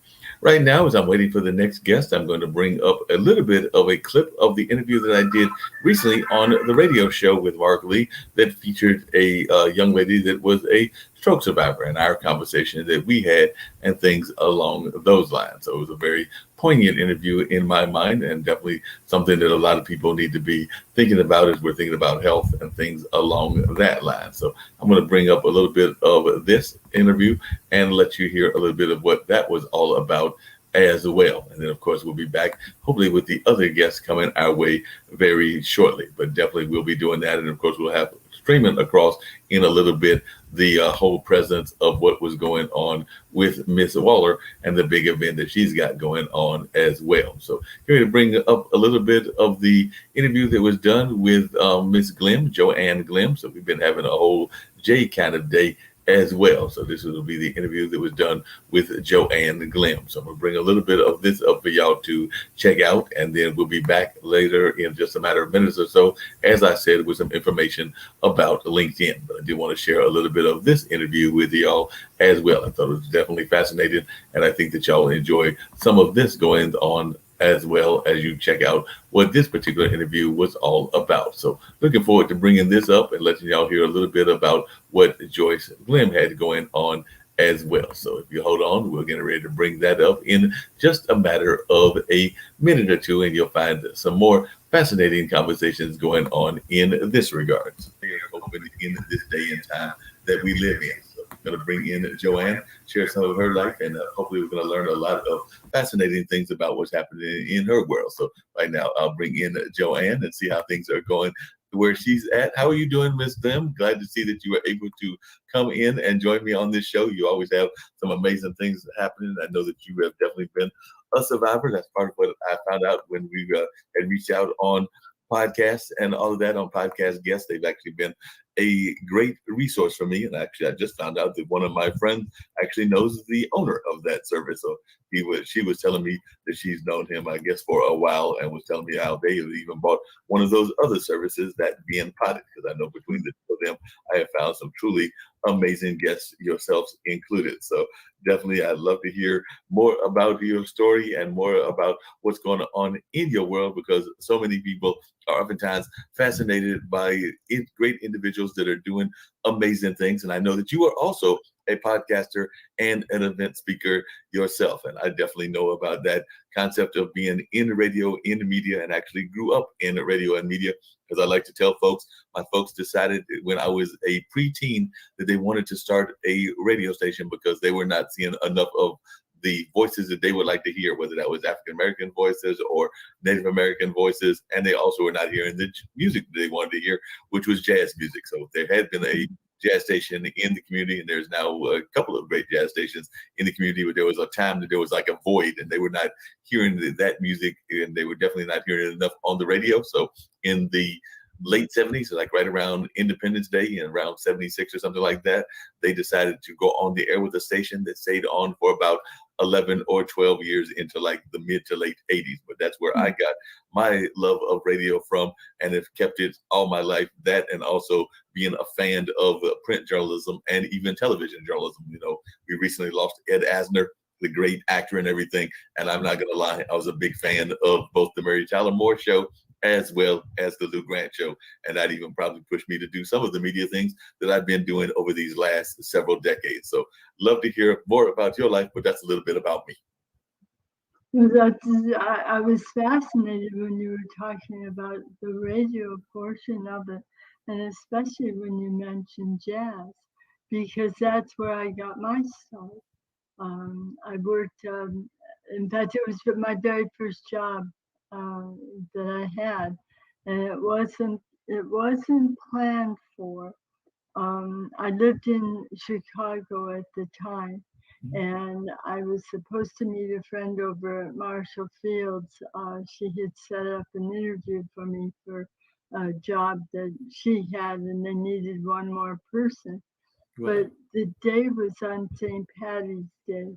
Right now, as I'm waiting for the next guest, I'm going to bring up a little bit of a clip of the interview that I did recently on the radio show with Mark Lee that featured a young lady that was a stroke survivor and our conversation that we had and things along those lines. So it was a very poignant interview in my mind, and definitely something that a lot of people need to be thinking about as we're thinking about health and things along that line. So I'm going to bring up a little bit of this interview and let you hear a little bit of what that was all about as well. And then, of course, we'll be back hopefully with the other guests coming our way very shortly. But definitely we'll be doing that. And of course, we'll have streaming across in a little bit the whole presence of what was going on with Miss Waller and the big event that she's got going on as well. So here to bring up a little bit of the interview that was done with Miss Glim, Joanne Glim. So we've been having a whole J kind of day as well. So this will be the interview that was done with Joanne Glim. So I'm going to bring a little bit of this up for y'all to check out, and then we'll be back later in just a matter of minutes or so, as I said, with some information about LinkedIn. But I do want to share a little bit of this interview with y'all as well. I thought it was definitely fascinating, and I think that y'all enjoy some of this going on as well as you check out what this particular interview was all about. So looking forward to bringing this up and letting y'all hear a little bit about what Joyce Glim had going on as well. So if you hold on, we're getting ready to bring that up in just a matter of a minute or two, and you'll find some more fascinating conversations going on in this regard. So hoping in this day and time that we live in. So I'm going to bring in Joanne, share some of her life, and hopefully we're going to learn a lot of fascinating things about what's happening in her world. So right now, I'll bring in Joanne and see how things are going where she's at. How are you doing, Miss Glim? Glad to see that you were able to come in and join me on this show. You always have some amazing things happening. I know that you have definitely been a survivor. That's part of what I found out when we had reached out on podcasts and all of that on podcast guests. They've actually been a great resource for me. And actually, I just found out that one of my friends actually knows the owner of that service. So she was telling me that she's known him, I guess, for a while, and was telling me how they have even bought one of those other services, that being Potted, because I know between the two of them, I have found some truly amazing guests, yourselves included. So definitely, I'd love to hear more about your story and more about what's going on in your world, because so many people are oftentimes fascinated by great individuals that are doing amazing things. And I know that you are also a podcaster and an event speaker yourself. And I definitely know about that concept of being in radio, in the media, and actually grew up in radio and media. Because I like to tell folks, my folks decided when I was a preteen that they wanted to start a radio station because they were not seeing enough of the voices that they would like to hear, whether that was African American voices or Native American voices. And they also were not hearing the music that they wanted to hear, which was jazz music. So there had been a jazz station in the community, and there's now a couple of great jazz stations in the community, but there was a time that there was like a void and they were not hearing that music, and they were definitely not hearing it enough on the radio. So in the late 70s, so like right around Independence Day and around 76 or something like that, they decided to go on the air with a station that stayed on for about 11 or 12 years into like the mid to late 80s. But that's where I got my love of radio from, and have kept it all my life. That, and also being a fan of print journalism and even television journalism. You know, we recently lost Ed Asner, the great actor and everything. And I'm not going to lie, I was a big fan of both the Mary Tyler Moore Show as well as the Lou Grant Show. And that even probably pushed me to do some of the media things that I've been doing over these last several decades. So love to hear more about your life, but that's a little bit about me. I was fascinated when you were talking about the radio portion of it, and especially when you mentioned jazz, because that's where I got my start. I worked, in fact, it was my very first job that I had, and it wasn't planned for. I lived in Chicago at the time, and I was supposed to meet a friend over at Marshall Fields. She had set up an interview for me for a job that she had, and they needed one more person. Right. But the day was on St. Patty's Day,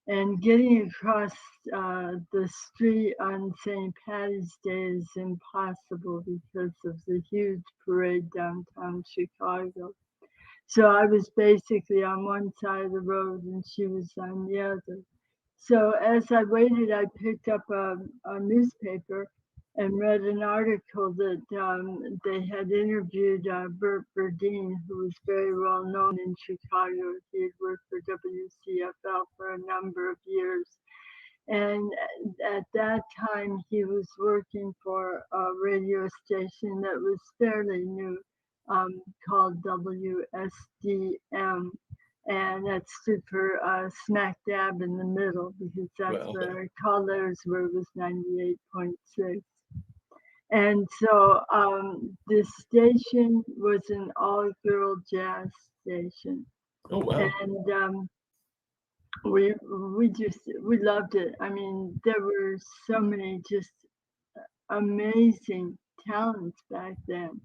and getting across the street on St. Patty's Day is impossible because of the huge parade downtown Chicago. So I was basically on one side of the road and she was on the other. So as I waited, I picked up a newspaper and read an article that they had interviewed Bert Burdine, who was very well known in Chicago. He had worked for WCFL for a number of years. And at that time, he was working for a radio station that was fairly new, called WSDM. And that stood for smack dab in the middle, because that's Well, where call letters were, was 98.6. And so the station was an all-girl jazz station. oh wow. And we loved it. I mean, there were so many just amazing talents back then.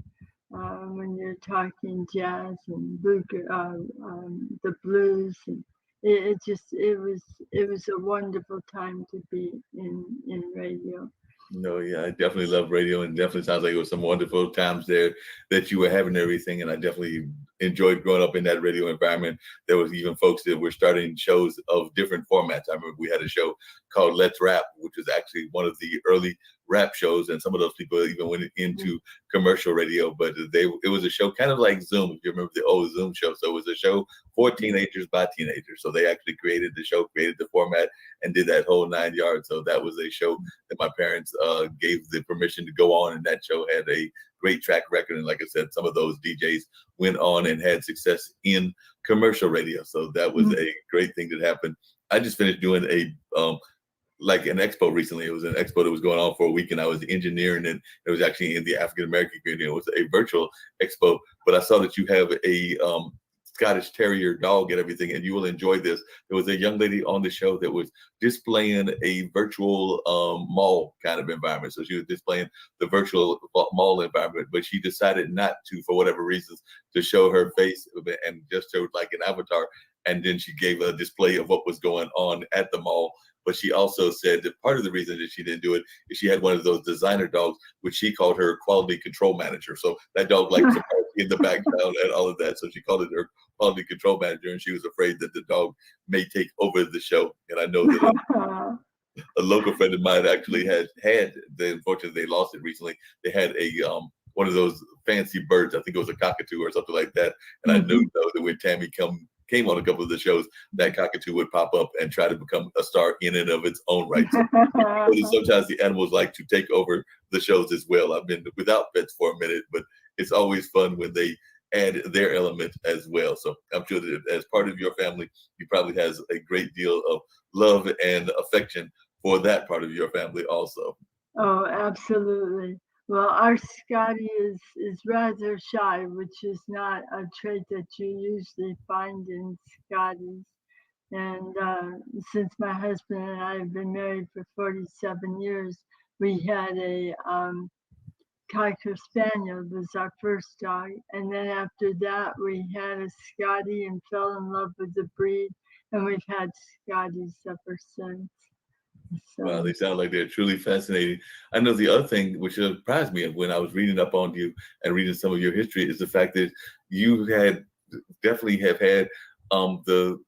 When you're talking jazz and the blues, and it was a wonderful time to be in radio. No, yeah, I definitely love radio, and definitely sounds like it was some wonderful times there that you were having everything. And I definitely enjoyed growing up in that radio environment. There was even folks that were starting shows of different formats. I remember we had a show called Let's Rap, which was actually one of the early rap shows, and some of those people even went into commercial radio. But it was a show kind of like Zoom, if you remember the old Zoom show. So it was a show for teenagers by teenagers. So they actually created the show, created the format, and did that whole 9 yards. So that was a show that my parents gave the permission to go on, and that show had a great track record. And like I said, some of those DJs went on and had success in commercial radio. So that was a great thing that happened. I just finished doing like an expo recently. It was an expo that was going on for a week, and I was engineering it. It was actually in the African American community. It was a virtual expo, but I saw that you have a Scottish Terrier dog and everything, and you will enjoy this. There was a young lady on the show that was displaying a virtual mall kind of environment. So she was displaying the virtual mall environment, but she decided not to, for whatever reasons, to show her face and just showed like an avatar. And then she gave a display of what was going on at the mall. But she also said that part of the reason that she didn't do it is she had one of those designer dogs, which she called her quality control manager. So that dog liked to in the background and all of that. So she called it her quality control manager, and she was afraid that the dog may take over the show. And I know that a local friend of mine actually unfortunately they lost it recently. They had a one of those fancy birds. I think it was a cockatoo or something like that. And I knew though that when Tammy came on a couple of the shows, that cockatoo would pop up and try to become a star in and of its own right. So, sometimes the animals like to take over the shows as well. I've been without pets for a minute, but it's always fun when they add their element as well. So I'm sure that as part of your family, you probably has a great deal of love and affection for that part of your family also. Oh, absolutely. Well, our Scotty is rather shy, which is not a trait that you usually find in Scotties. And since my husband and I have been married for 47 years, we had a Cocker Spaniel was our first dog. And then after that, we had a Scotty and fell in love with the breed. And we've had Scotties ever since. So. Wow, they sound like they're truly fascinating. I know the other thing which surprised me when I was reading up on you and reading some of your history is the fact that you definitely have had the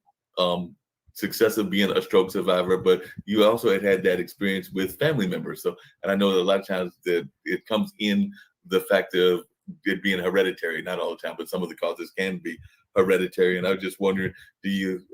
success of being a stroke survivor, but you also had that experience with family members. So, and I know that a lot of times that it comes in the fact of it being hereditary, not all the time, but some of the causes can be hereditary. And I was just wondering,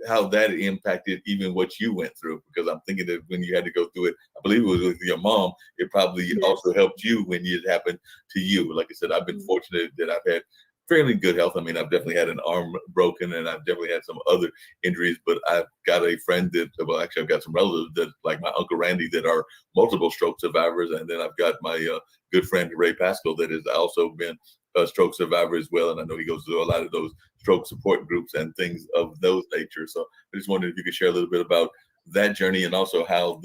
how that impacted even what you went through? Because I'm thinking that when you had to go through it, I believe it was with your mom, it probably also helped you when it happened to you. Like I said, I've been fortunate that I've had fairly good health. I mean, I've definitely had an arm broken, and I've definitely had some other injuries, but I've got a friend I've got some relatives that, like my Uncle Randy, that are multiple stroke survivors. And then I've got my good friend Ray Pascal that has also been a stroke survivor as well. And I know he goes through a lot of those stroke support groups and things of those nature. So I just wondered if you could share a little bit about that journey, and also how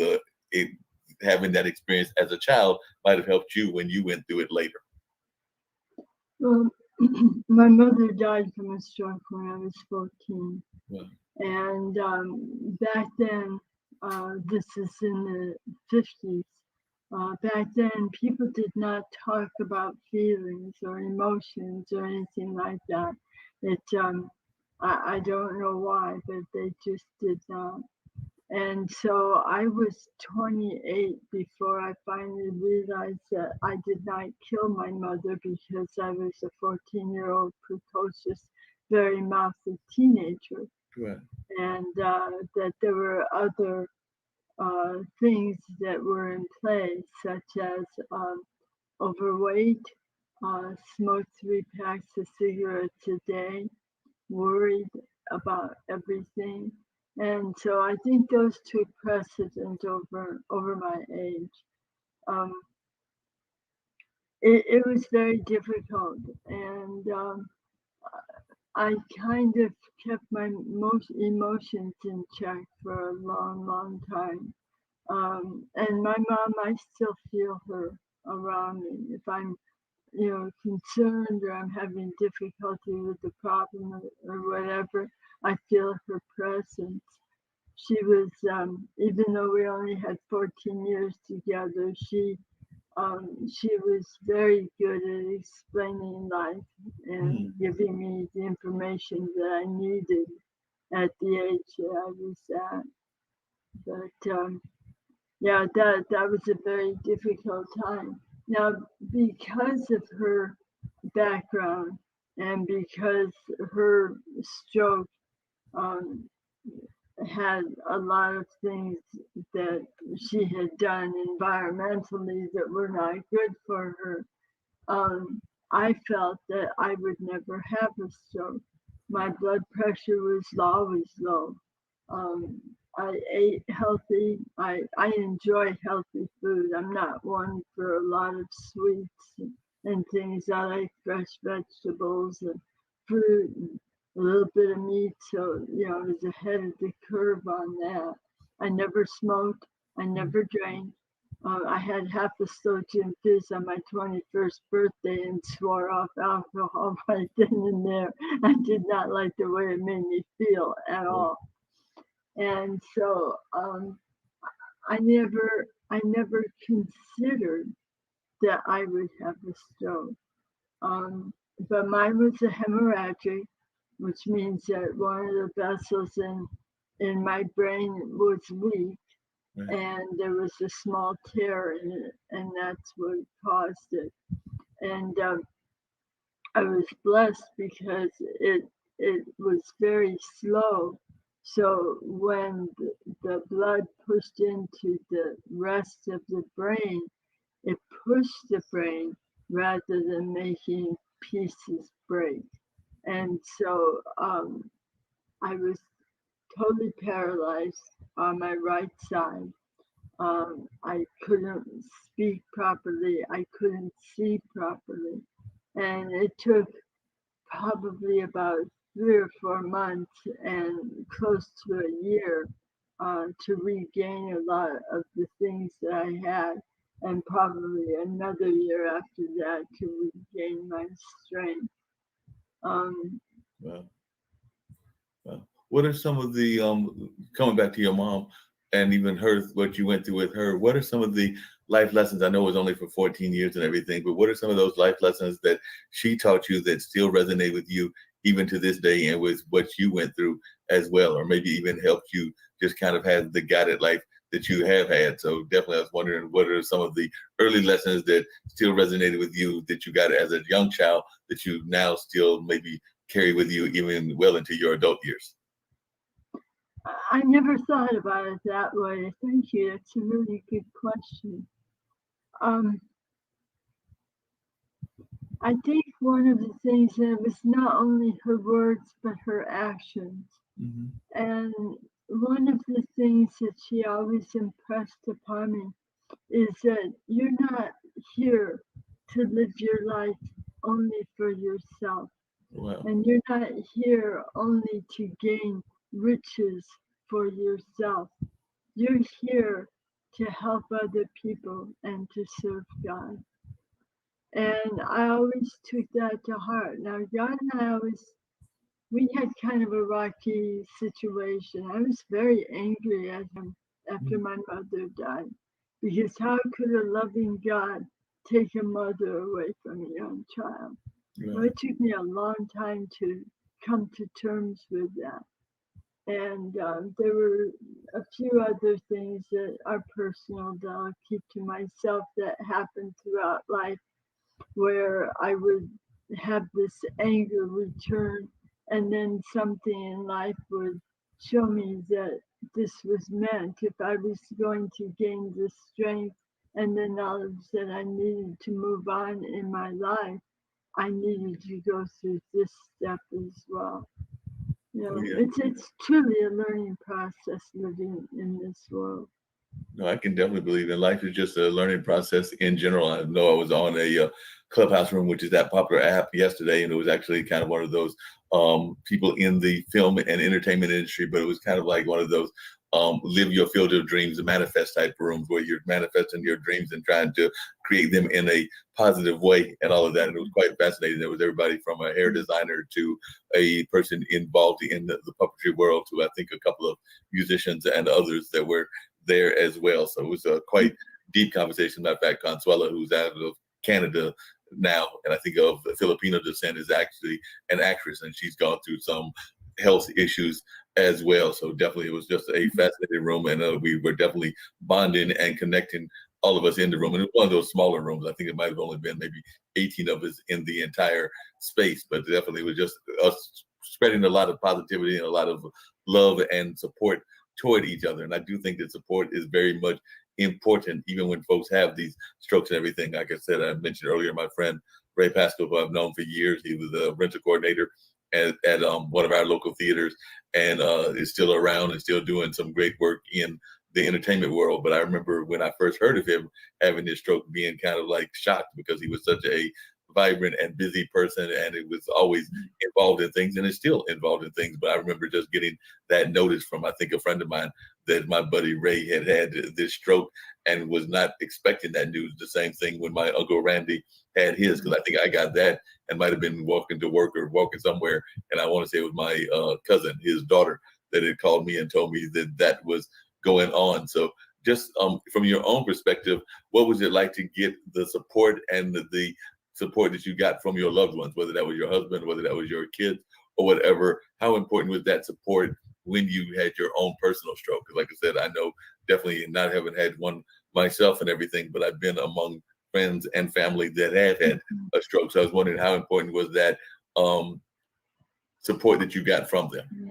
having that experience as a child might have helped you when you went through it later. Well, my mother died from a stroke when I was 14. Wow. And back then, this is in the 50s, back then people did not talk about feelings or emotions or anything like that. I don't know why, but they just did not. And so I was 28 before I finally realized that I did not kill my mother because I was a 14-year-old precocious, very mouthy teenager, Right. and that there were other things that were in play, such as overweight, smoked 3 packs of cigarettes a day, worried about everything. And so I think those took precedent over my age. Um, it was very difficult, and I kind of kept my most emotions in check for a long, long time. And my mom, I still feel her around me. If I'm, concerned or I'm having difficulty with the problem or whatever, I feel her presence. She was, even though we only had 14 years together, she was very good at explaining life and giving me the information that I needed at the age that I was at. But yeah, that was a very difficult time. Now, because of her background and because her stroke um, had a lot of things that she had done environmentally that were not good for her, um, I felt that I would never have a stroke. My blood pressure was always low. Um, I ate healthy. I enjoy healthy food. I'm not one for a lot of sweets and things. I like fresh vegetables and fruit and a little bit of meat. So, I was ahead of the curve on that. I never smoked. I never drank. I had half a Stogian fizz on my 21st birthday and swore off alcohol right then and there. I did not like the way it made me feel at all. And so I never considered that I would have a stroke. But mine was a hemorrhagic, which means that one of the vessels in my brain was weak, Right. and there was a small tear in it, and that's what caused it. And I was blessed because it was very slow. So when the blood pushed into the rest of the brain, it pushed the brain rather than making pieces break. And so I was totally paralyzed on my right side. I couldn't speak properly. I couldn't see properly. And it took probably about 3 or 4 months and close to a year to regain a lot of the things that I had, and probably another year after that to regain my strength. Um, Wow. Wow. What are some of the coming back to your mom and even her, what you went through with her? What are some of the life lessons? I know it was only for 14 years and everything, but what are some of those life lessons that she taught you that still resonate with you even to this day and with what you went through as well, or maybe even helped you just kind of have the guided life that you have had? So definitely, I was wondering what are some of the early lessons that still resonated with you that you got as a young child that you now still maybe carry with you even well into your adult years? I never thought about it that way. Thank you. That's a really good question. Um, I think one of the things that was not only her words, but her actions. Mm-hmm. And one of the things that she always impressed upon me is that you're not here to live your life only for yourself. Wow. And you're not here only to gain riches for yourself. You're here to help other people and to serve God. And I always took that to heart. Now, God and I we had kind of a rocky situation. I was very angry at him after my mother died, because how could a loving God take a mother away from a young child? Well, Right. it took me a long time to come to terms with that. And there were a few other things that are personal that I'll keep to myself that happened throughout life where I would have this anger return, and then something in life would show me that this was meant. If I was going to gain this strength and the knowledge that I needed to move on in my life, I needed to go through this step as well. You Oh, know, yeah. it's truly a learning process living in this world. No, I can definitely believe that life is just a learning process in general. I know I was on a Clubhouse Room, which is that popular app, yesterday, and it was actually kind of one of those people in the film and entertainment industry, but it was kind of like one of those live your field of dreams and manifest type rooms where you're manifesting your dreams and trying to create them in a positive way and all of that. And it was quite fascinating. There was everybody from a hair designer to a person involved in the puppetry world to, I think, a couple of musicians and others that were there as well. So it was a quite deep conversation. Matter of fact, Consuela, who's out of Canada now, and I think of Filipino descent, is actually an actress, and she's gone through some health issues as well. So definitely, it was just a fascinating room, and we were definitely bonding and connecting, all of us in the room. And it was one of those smaller rooms. I think it might have only been maybe 18 of us in the entire space, but definitely it was just us spreading a lot of positivity and a lot of love and support toward each other. And I do think that support is very much important, even when folks have these strokes and everything. Like I said, I mentioned earlier, my friend Ray Pascal, who I've known for years, he was a rental coordinator at one of our local theaters, and is still around and still doing some great work in the entertainment world. But I remember when I first heard of him having this stroke, being kind of like shocked, because he was such a vibrant and busy person, and it was always involved in things, and is still involved in things. But I remember just getting that notice from, I think, a friend of mine, that my buddy Ray had this stroke and was not expecting that news. The same thing when my uncle Randy had his, because I think I got that and might have been walking to work or walking somewhere, and I want to say it was my cousin, his daughter, that had called me and told me that that was going on. So just from your own perspective, what was it like to get the support and the support that you got from your loved ones, whether that was your husband, whether that was your kids or whatever? How important was that support when you had your own personal stroke? Because like I said, I know definitely, not having had one myself and everything, but I've been among friends and family that have had a stroke. So I was wondering, how important was that support that you got from them?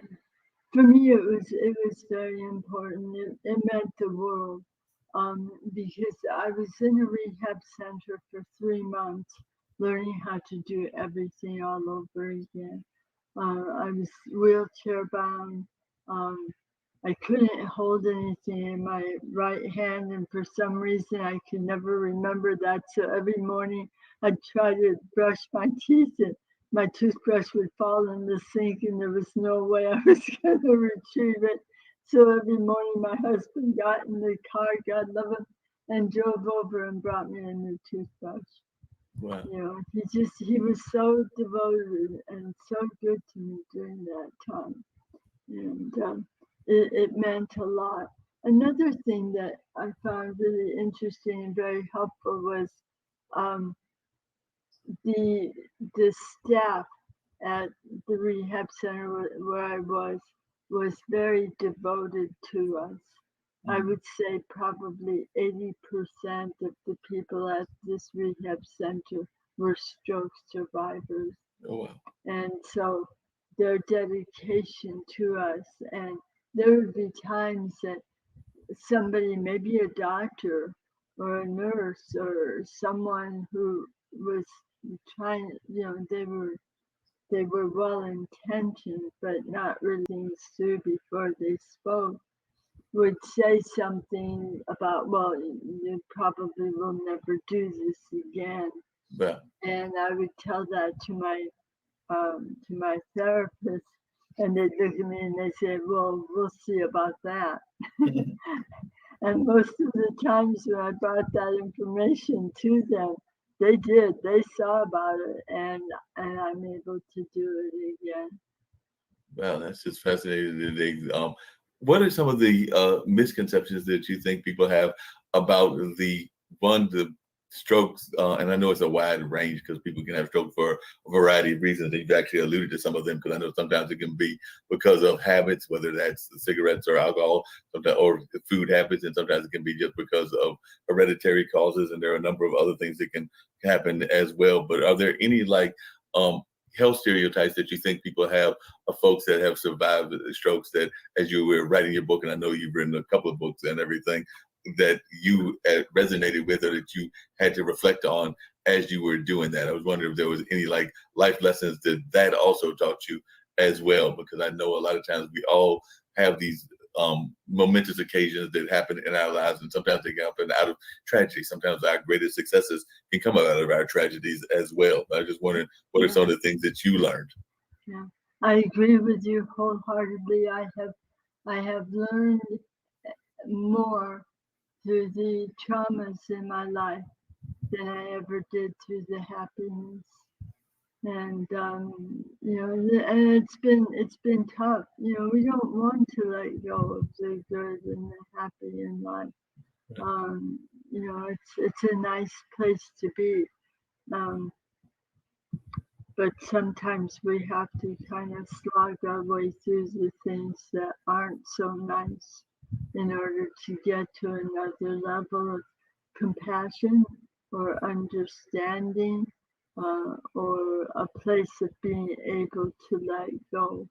For me, it was very important. It meant the world, because I was in a rehab center for 3 months, learning how to do everything all over again. I was wheelchair bound. Um, I couldn't hold anything in my right hand, and for some reason, I could never remember that. So every morning, I'd try to brush my teeth, and my toothbrush would fall in the sink, and there was no way I was going to retrieve it. So every morning, my husband got in the car, God love him, and drove over and brought me a new toothbrush. Wow. You know, he was so devoted and so good to me during that time, and it meant a lot. Another thing that I found really interesting and very helpful was um, the the staff at the rehab center where I was very devoted to us. I would say probably 80% of the people at this rehab center were stroke survivors. Oh, wow. And so their dedication to us, and there would be times that somebody, maybe a doctor or a nurse or someone who was trying, they were well intentioned but not really things through before they spoke, would say something about, well, you probably will never do this again. Yeah. And I would tell that to my therapist, and they'd look at me and they say, well, we'll see about that. And most of the times when I brought that information to them, they did. They saw about it, and I'm able to do it again. Wow, that's just fascinating. What are some of the misconceptions that you think people have about the strokes, and I know it's a wide range because people can have stroke for a variety of reasons. And you've actually alluded to some of them because I know sometimes it can be because of habits, whether that's cigarettes or alcohol, sometimes or food habits, and sometimes it can be just because of hereditary causes. And there are a number of other things that can happen as well. But are there any like um, health stereotypes that you think people have of folks that have survived strokes that, as you were writing your book, and I know you've written a couple of books and everything, that you resonated with or that you had to reflect on as you were doing that? I was wondering if there was any like life lessons that also taught you as well, because I know a lot of times we all have these momentous occasions that happen in our lives, and sometimes they happen out of tragedy. Sometimes our greatest successes can come out of our tragedies as well. But I was just wondering, what are some of the things that you learned? Yeah, I agree with you wholeheartedly. I have learned more through the traumas in my life than I ever did through the happiness. And and it's been tough. We don't want to let go of the good and the happy in life. It's a nice place to be. Um, but sometimes we have to kind of slog our way through the things that aren't so nice in order to get to another level of compassion or understanding, or a place of being able to let go.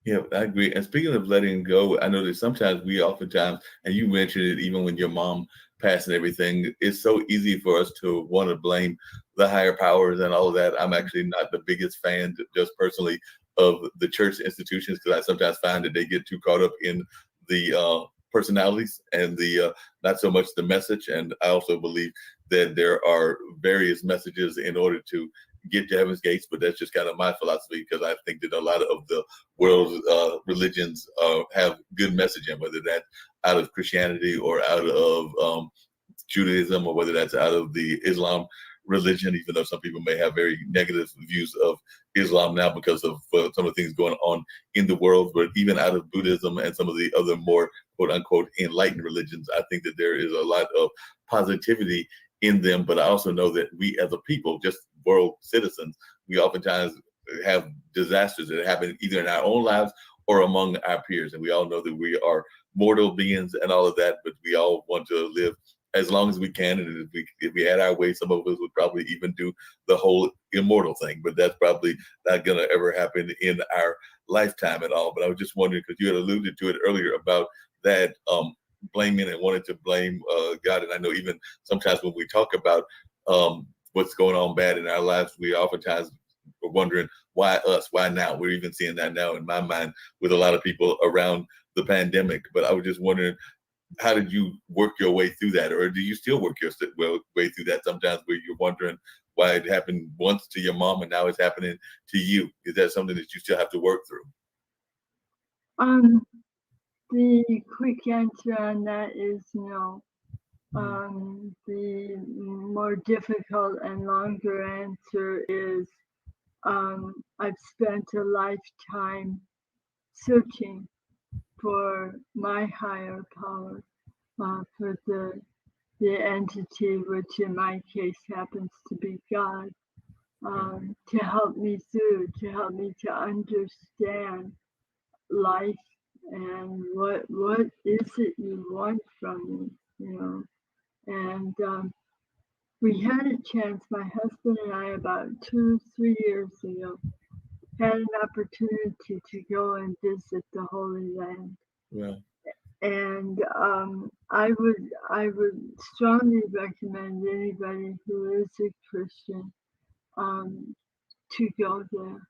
Yeah, I agree. And speaking of letting go, I know that sometimes we oftentimes, and you mentioned it even when your mom passed and everything, it's so easy for us to want to blame the higher powers and all of that. I'm actually not the biggest fan, just personally, of the church institutions because I sometimes find that they get too caught up in the personalities and the not so much the message. And I also believe that there are various messages in order to get to heaven's gates, but that's just kind of my philosophy because I think that a lot of the world's religions have good messaging, whether that's out of Christianity or out of Judaism or whether that's out of the Islam religion, even though some people may have very negative views of Islam now because of some of the things going on in the world. But even out of Buddhism and some of the other more quote unquote enlightened religions, I think that there is a lot of positivity in them. But I also know that we as a people, just world citizens, we oftentimes have disasters that happen either in our own lives or among our peers. And we all know that we are mortal beings and all of that, but we all want to live as long as we can. And if we had our way, some of us would probably even do the whole immortal thing, but that's probably not going to ever happen in our lifetime at all. But I was just wondering, because you had alluded to it earlier about that blaming and wanting to blame God. And I know even sometimes when we talk about what's going on bad in our lives, we oftentimes are wondering why us, why now? We're even seeing that now in my mind with a lot of people around the pandemic. But I was just wondering, how did you work your way through that, or do you still work your way through that sometimes where you're wondering why it happened once to your mom and now it's happening to you? Is that something that you still have to work through? The quick answer on that is no. The more difficult and longer answer is I've spent a lifetime searching for my higher power, for the entity, which in my case happens to be God, to help me through, to help me to understand life and what is it you want from me. And we had a chance, my husband and I, about 2-3 years ago, had an opportunity to go and visit the Holy Land. Yeah. And I would strongly recommend anybody who is a Christian to go there,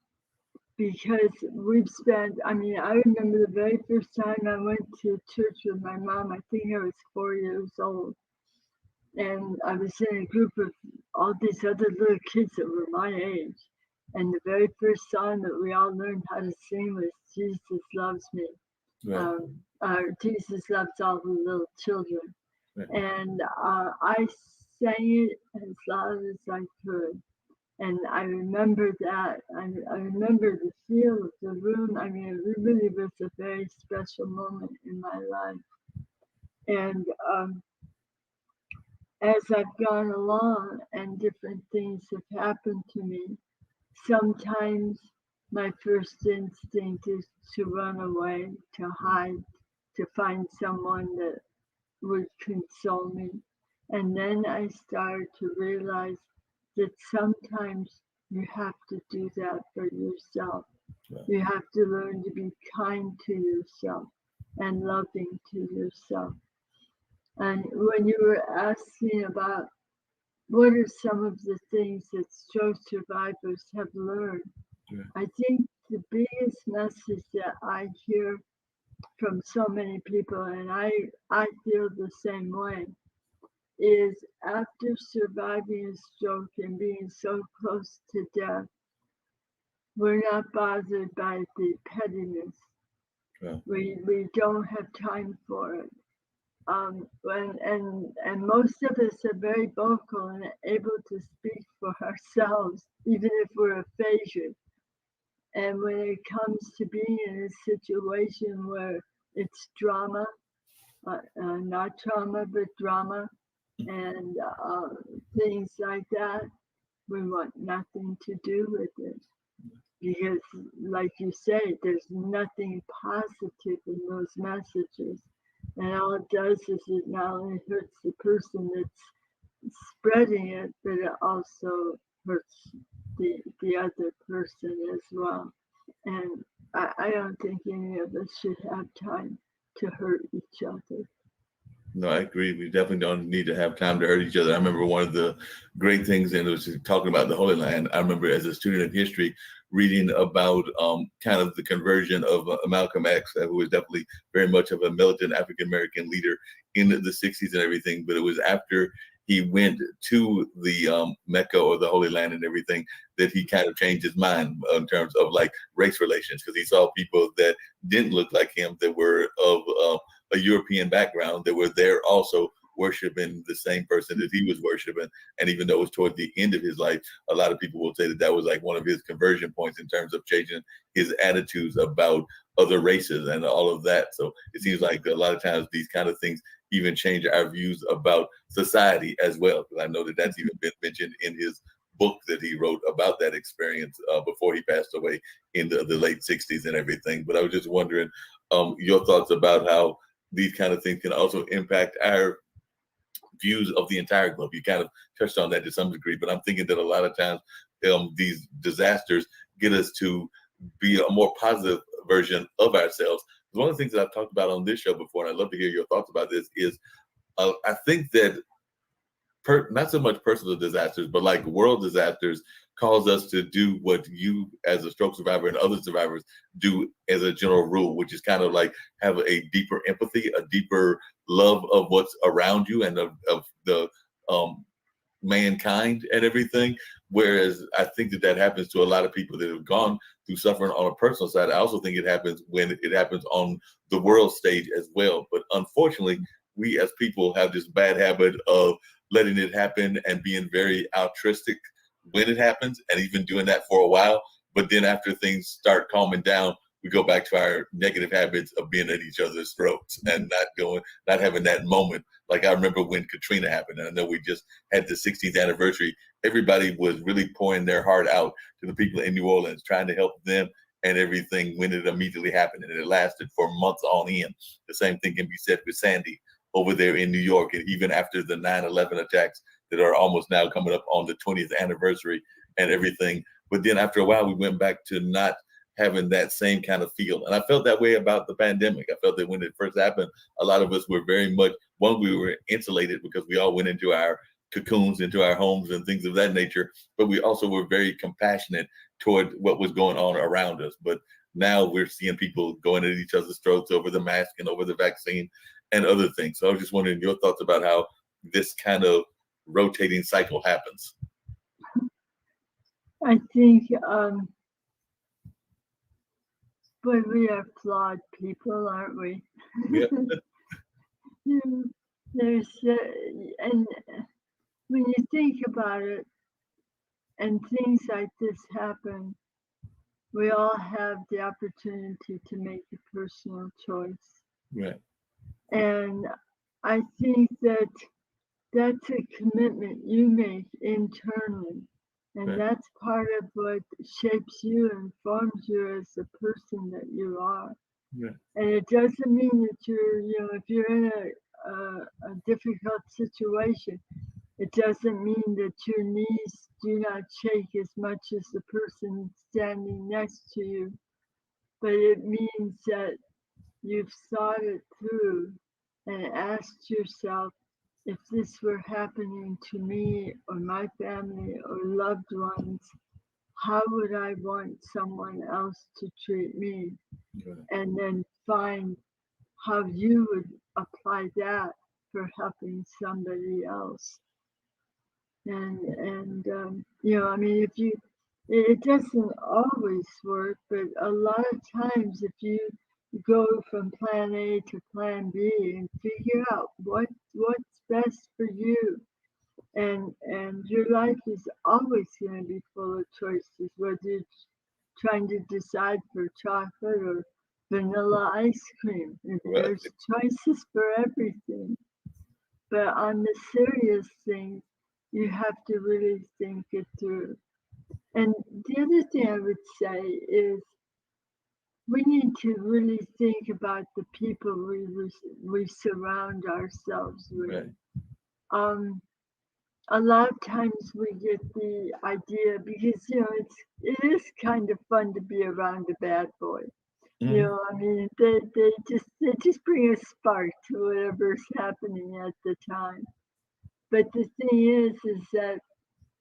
because we've spent, I remember the very first time I went to church with my mom, I think I was 4 years old. And I was in a group of all these other little kids that were my age. And the very first song that we all learned how to sing was Jesus Loves Me. Right. Jesus Loves All the Little Children. Right. And I sang it as loud as I could. And I remember that. I remember the feel of the room. It really was a very special moment in my life. And as I've gone along and different things have happened to me, sometimes my first instinct is to run away, to hide, to find someone that would console me. And then I started to realize that sometimes you have to do that for yourself. Right. You have to learn to be kind to yourself and loving to yourself. And when you were asking about what are some of the things that stroke survivors have learned, Yeah. I think the biggest message that I hear from so many people, and I feel the same way, is after surviving a stroke and being so close to death, we're not bothered by the pettiness. Yeah. We don't have time for it. And most of us are very vocal and able to speak for ourselves, even if we're aphasia. And when it comes to being in a situation where it's drama, not trauma, but drama, and things like that, we want nothing to do with it. Because, like you say, there's nothing positive in those messages. And all it does is it not only hurts the person that's spreading it, but it also hurts the other person as well. And I don't think any of us should have time to hurt each other. No, I agree. We definitely don't need to have time to hurt each other. I remember one of the great things, and it was talking about the Holy Land. I remember as a student of history reading about kind of the conversion of Malcolm X, who was definitely very much of a militant African American leader in the 60s and everything. But it was after he went to the Mecca or the Holy Land and everything that he kind of changed his mind in terms of like race relations, because he saw people that didn't look like him, that were of a European background, that were there also worshiping the same person that he was worshiping. And even though it was toward the end of his life, a lot of people will say that that was like one of his conversion points in terms of changing his attitudes about other races and all of that. So it seems like a lot of times these kind of things even change our views about society as well. Because I know that that's even been mentioned in his book that he wrote about that experience before he passed away in the late 60s and everything. But I was just wondering your thoughts about how these kind of things can also impact our views of the entire globe. You kind of touched on that to some degree, but I'm thinking that a lot of times these disasters get us to be a more positive version of ourselves. One of the things that I've talked about on this show before, and I'd love to hear your thoughts about this, is I think that not so much personal disasters, but like world disasters cause us to do what you as a stroke survivor and other survivors do as a general rule, which is kind of like have a deeper empathy, a deeper love of what's around you and of the mankind and everything. Whereas I think that that happens to a lot of people that have gone through suffering on a personal side. I also think it happens when it happens on the world stage as well. But unfortunately, we as people have this bad habit of letting it happen and being very altruistic when it happens, and even doing that for a while. But then after things start calming down, we go back to our negative habits of being at each other's throats and not having that moment. Like I remember when Katrina happened, and I know we just had the 60th anniversary. Everybody was really pouring their heart out to the people in New Orleans, trying to help them and everything when it immediately happened. And it lasted for months on end. The same thing can be said with Sandy over there in New York, and even after the 9/11 attacks that are almost now coming up on the 20th anniversary and everything. But then after a while, we went back to not having that same kind of feel. And I felt that way about the pandemic. I felt that when it first happened, a lot of us were very much, one, we were insulated because we all went into our cocoons, into our homes and things of that nature. But we also were very compassionate toward what was going on around us. But now we're seeing people going at each other's throats over the mask and over the vaccine and other things. So I was just wondering your thoughts about how this kind of rotating cycle happens. I think, but we are flawed people, aren't we? Yeah. There's, and when you think about it, and things like this happen, we all have the opportunity to make a personal choice. Right. And I think that that's a commitment you make internally. And Right. that's part of what shapes you and forms you as the person that you are. Right. And it doesn't mean that if you're in a difficult situation, it doesn't mean that your knees do not shake as much as the person standing next to you, but it means that you've thought it through and asked yourself, if this were happening to me or my family or loved ones, how would I want someone else to treat me? Right. And then find how you would apply that for helping somebody else. I mean, if you, it doesn't always work, but a lot of times if you go from plan A to plan B and figure out what's best for you, and your life is always going to be full of choices, whether you're trying to decide for chocolate or vanilla ice cream. Right. There's choices for everything. But on the serious things, you have to really think it through. And the other thing I would say is we need to really think about the people we surround ourselves with. Right. Um, a lot of times we get the idea because it is kind of fun to be around a bad boy. Mhm. I mean they just bring a spark to whatever's happening at the time. But the thing is that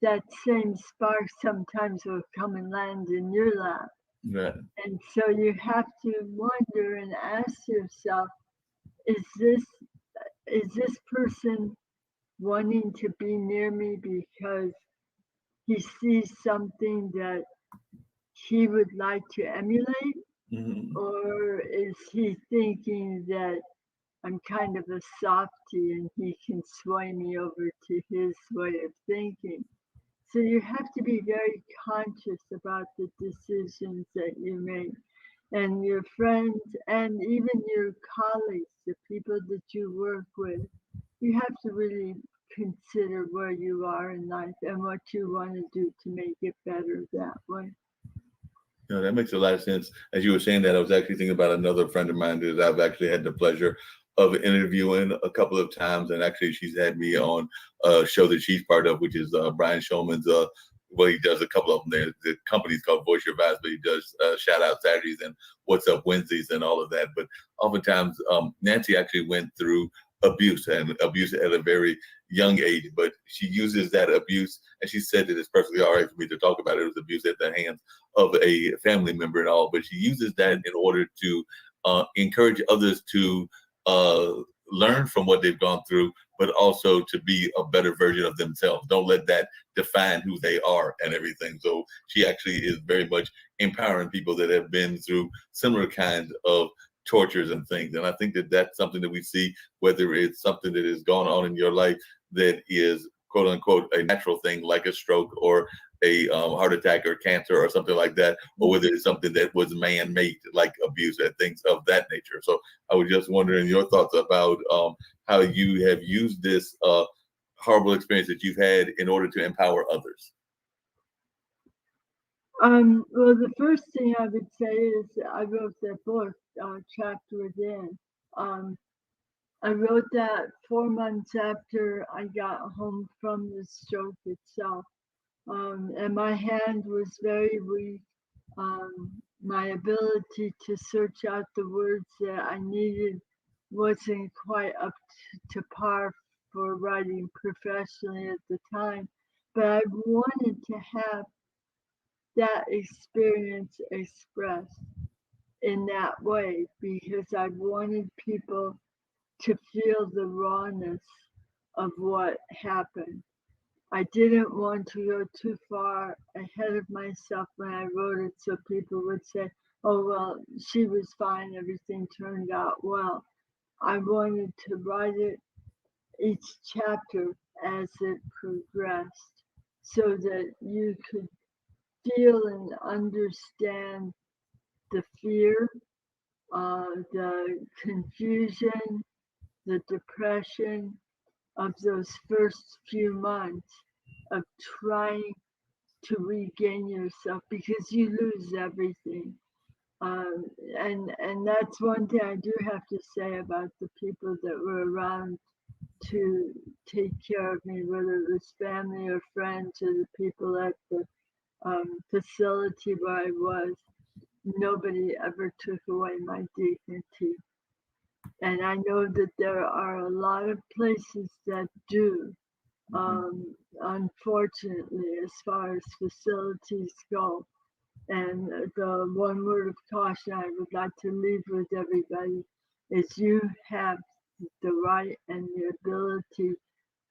that same spark sometimes will come and land in your lap. Right. And so you have to wonder and ask yourself, is this is this person wanting to be near me because he sees something that he would like to emulate? Mhm. Or is he thinking that I'm kind of a softie and he can sway me over to his way of thinking? So you have to be very conscious about the decisions that you make, and your friends and even your colleagues, the people that you work with. You have to really consider where you are in life and what you want to do to make it better that way. That makes a lot of sense. As you were saying that, I was actually thinking about another friend of mine that I've actually had the pleasure of interviewing a couple of times, and actually she's had me on a show that she's part of, which is Brian Showman's. Well, he does a couple of them. There, the company's called Voice Your Vibes, but he does Shout Out Saturdays and What's Up Wednesdays and all of that. But oftentimes, Nancy actually went through abuse and abuse at a very young age, but she uses that abuse, and she said that it's perfectly all right for me to talk about it. It was abuse at the hands of a family member and all, but she uses that in order to encourage others to uh, learn from what they've gone through, but also to be a better version of themselves. Don't let that define who they are and everything. So she actually is very much empowering people that have been through similar kinds of tortures and things. And I think that that's something that we see, whether it's something that has gone on in your life that is quote unquote a natural thing like a stroke or a heart attack or cancer or something like that, or whether it's something that was man-made like abuse and things of that nature. So I was just wondering your thoughts about how you have used this horrible experience that you've had in order to empower others. Well, the first thing I would say is I wrote that book, Trapped Within. Um, I wrote that 4 months after I got home from the stroke itself. And my hand was very weak. My ability to search out the words that I needed wasn't quite up to par for writing professionally at the time. But I wanted to have that experience expressed in that way because I wanted people to feel the rawness of what happened. I didn't want to go too far ahead of myself when I wrote it so people would say, oh, well, she was fine, everything turned out well. I wanted to write it each chapter as it progressed so that you could feel and understand the fear, the confusion, the depression, of those first few months of trying to regain yourself because you lose everything. And that's one thing I do have to say about the people that were around to take care of me, whether it was family or friends or the people at the facility where I was. Nobody ever took away my dignity. And I know that there are a lot of places that do. Unfortunately, as far as facilities go. And the one word of caution I would like to leave with everybody is you have the right and the ability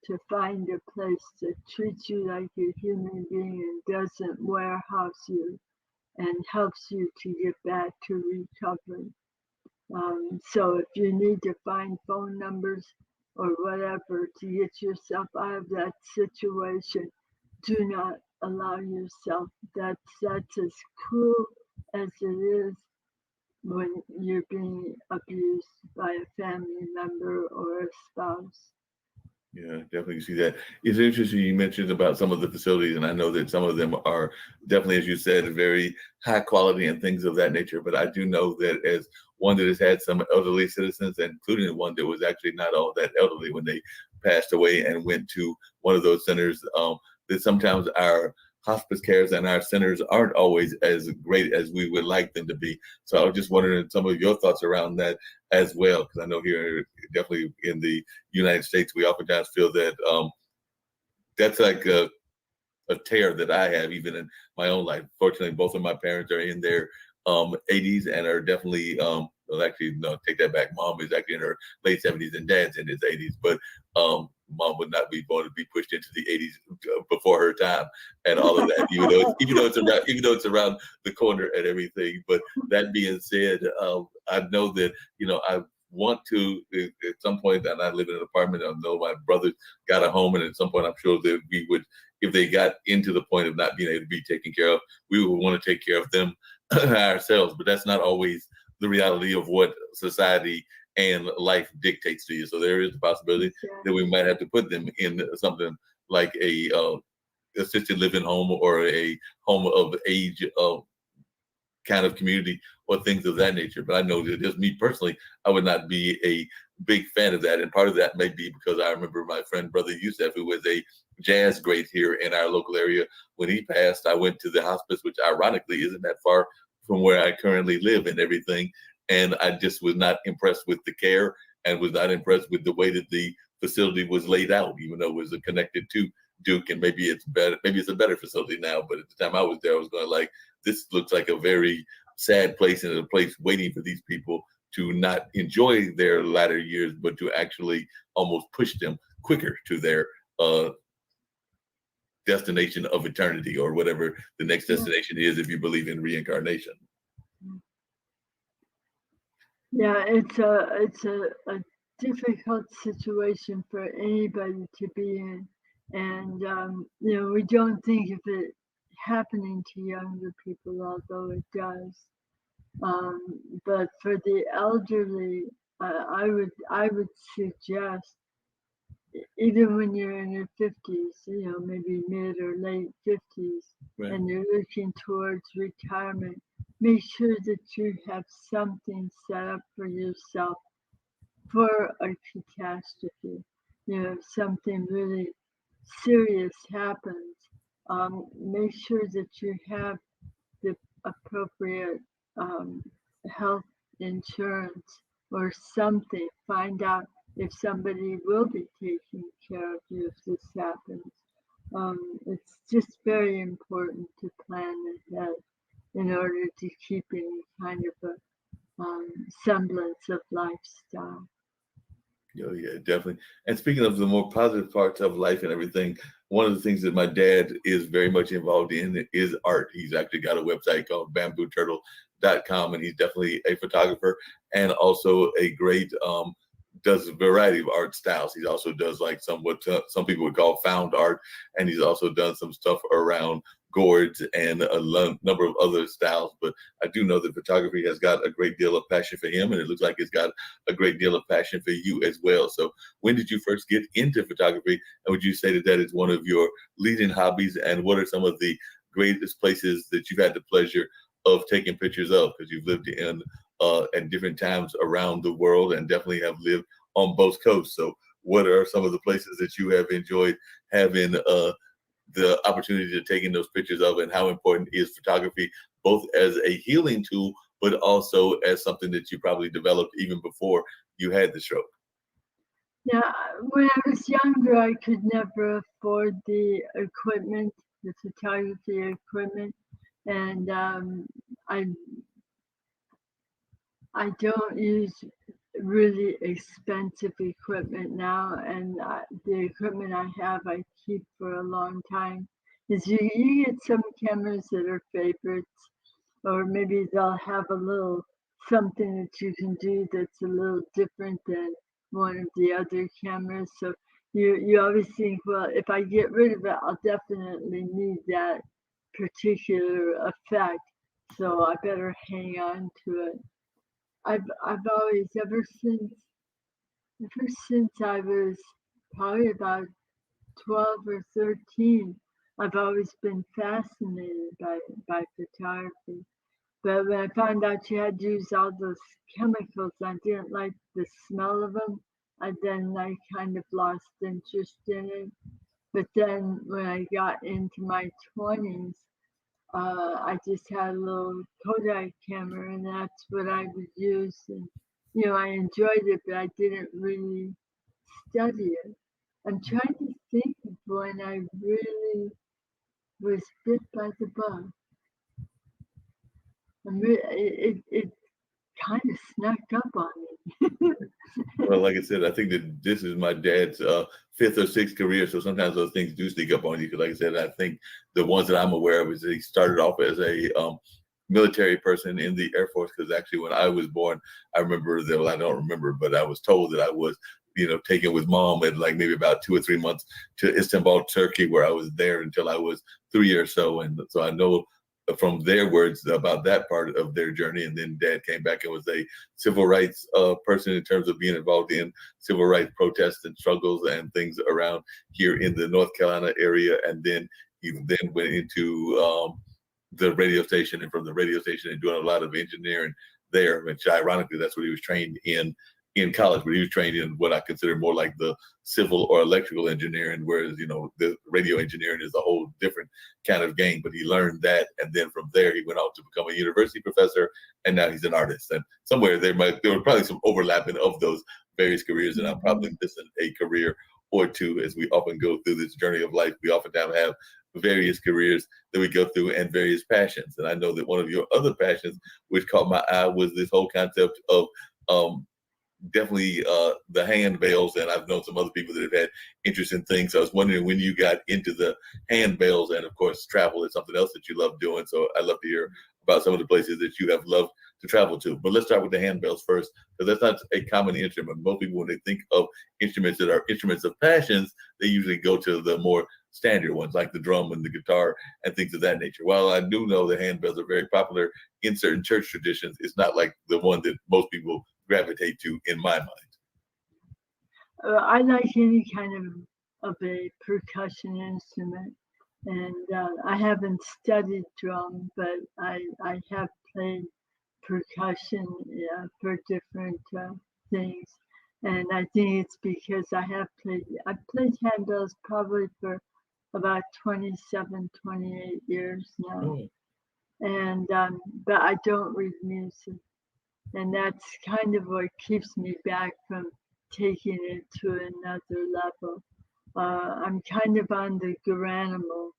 to find a place that treats you like a human being and doesn't warehouse you and helps you to get back to recovery. So if you need to find phone numbers or whatever to get yourself out of that situation, do not allow yourself. That's as cruel as it is when you're being abused by a family member or a spouse. Yeah, definitely see that. It's interesting you mentioned about some of the facilities, and I know that some of them are definitely, as you said, very high quality and things of that nature. But I do know that as one that has had some elderly citizens, including one that was actually not all that elderly when they passed away and went to one of those centers, that sometimes our hospice cares and our centers aren't always as great as we would like them to be. So I was just wondering some of your thoughts around that as well, because I know here, definitely in the United States, we oftentimes feel that that's like a tear that I have even in my own life. Fortunately, both of my parents are in their 80s and are definitely, well, actually, no, take that back. Mom is actually in her late 70s and dad's in his 80s, but mom would not be going to be pushed into the 80s before her time and all of that, even though it's around the corner and everything. But that being said, I know that, I want to at some point, and I live in an apartment. I know my brothers got a home, and at some point, I'm sure that we would, if they got into the point of not being able to be taken care of, we would want to take care of them ourselves. But that's not always the reality of what society and life dictates to you. So there is the possibility that we might have to put them in something like a assisted living home or a home of age kind of community or things of that nature. But I know that just me personally, I would not be a big fan of that. And part of that may be because I remember my friend, Brother Youssef, who was a jazz great here in our local area. When he passed, I went to the hospice, which ironically isn't that far from where I currently live and everything. And I just was not impressed with the care and was not impressed with the way that the facility was laid out, even though it was connected to Duke, and maybe it's better, maybe it's a better facility now. But at the time I was there, I was going like, this looks like a very sad place and a place waiting for these people to not enjoy their latter years, but to actually almost push them quicker to their destination of eternity or whatever the next destination is, if you believe in reincarnation. Yeah, it's a difficult situation for anybody to be in, and we don't think of it happening to younger people, although it does. But for the elderly, I would suggest, even when you're in your 50s, maybe mid or late 50s, Right. and you're looking towards retirement, make sure that you have something set up for yourself for a catastrophe. If something really serious happens, make sure that you have the appropriate health insurance or something. Find out if somebody will be taking care of you if this happens. It's just very important to plan ahead in order to keep any kind of a semblance of lifestyle. Oh, yeah, definitely. And speaking of the more positive parts of life and everything, one of the things that my dad is very much involved in is art. He's actually got a website called bambooturtle.com, and he's definitely a photographer and also a great, does a variety of art styles. He also does like some people would call found art, and he's also done some stuff around gourds and a number of other styles. But I do know that photography has got a great deal of passion for him, and it looks like it's got a great deal of passion for you as well. So when did you first get into photography? And would you say that that is one of your leading hobbies? And what are some of the greatest places that you've had the pleasure of taking pictures of? Because you've lived in at different times around the world and definitely have lived on both coasts. So what are some of the places that you have enjoyed having the opportunity to taking those pictures of, and how important is photography both as a healing tool, but also as something that you probably developed even before you had the stroke? Yeah, when I was younger, I could never afford the equipment, the photography equipment, and I don't use really expensive equipment now, and the equipment I have, I keep for a long time. Is you get some cameras that are favorites, or maybe they'll have a little something that you can do that's a little different than one of the other cameras. So you always think, well, if I get rid of it, I'll definitely need that particular effect. So I better hang on to it. I've always ever since I was probably about 12 or 13, I've always been fascinated by photography. But when I found out you had to use all those chemicals, I didn't like the smell of them. I kind of lost interest in it. But then when I got into my 20s, I just had a little Kodak camera, and that's what I would use. And I enjoyed it, but I didn't really study it. I'm trying to think of when I really was bit by the bug. It kind of snuck up on me. Well, like I said, I think that this is my dad's fifth or sixth career, so sometimes those things do sneak up on you. Because, like I said, I think the ones that I'm aware of is that he started off as a military person in the Air Force. Because actually, when I was born, I remember that. Well, I don't remember, but I was told that I was, taken with mom at like maybe about 2 or 3 months to Istanbul, Turkey, where I was there until I was 3 or so, and so I know from their words about that part of their journey. And then dad came back and was a civil rights person in terms of being involved in civil rights protests and struggles and things around here in the North Carolina area. And then he then went into the radio station, and from the radio station and doing a lot of engineering there, which ironically, that's what he was trained in college, but he was trained in what I consider more like the civil or electrical engineering, whereas, the radio engineering is a whole different kind of game. But he learned that. And then from there, he went on to become a university professor, and now he's an artist. And somewhere there were probably some overlapping of those various careers, and I'm probably missing a career or two. As we often go through this journey of life, we oftentimes have various careers that we go through and various passions. And I know that one of your other passions, which caught my eye, was this whole concept of definitely the handbells, and I've known some other people that have had interesting things. So I was wondering when you got into the handbells, and of course travel is something else that you love doing. So I'd love to hear about some of the places that you have loved to travel to. But let's start with the handbells first, because that's not a common instrument. Most people, when they think of instruments that are instruments of passions, they usually go to the more standard ones like the drum and the guitar and things of that nature. While I do know the handbells are very popular in certain church traditions, it's not like the one that most people gravitate to in my mind. I like any kind of a percussion instrument, and I haven't studied drum, but I have played percussion, yeah, for different things. And I think it's because I've played handbells probably for about 27, 28 years now. Oh. And but I don't read music. And that's kind of what keeps me back from taking it to another level. I'm kind of on the Garanimal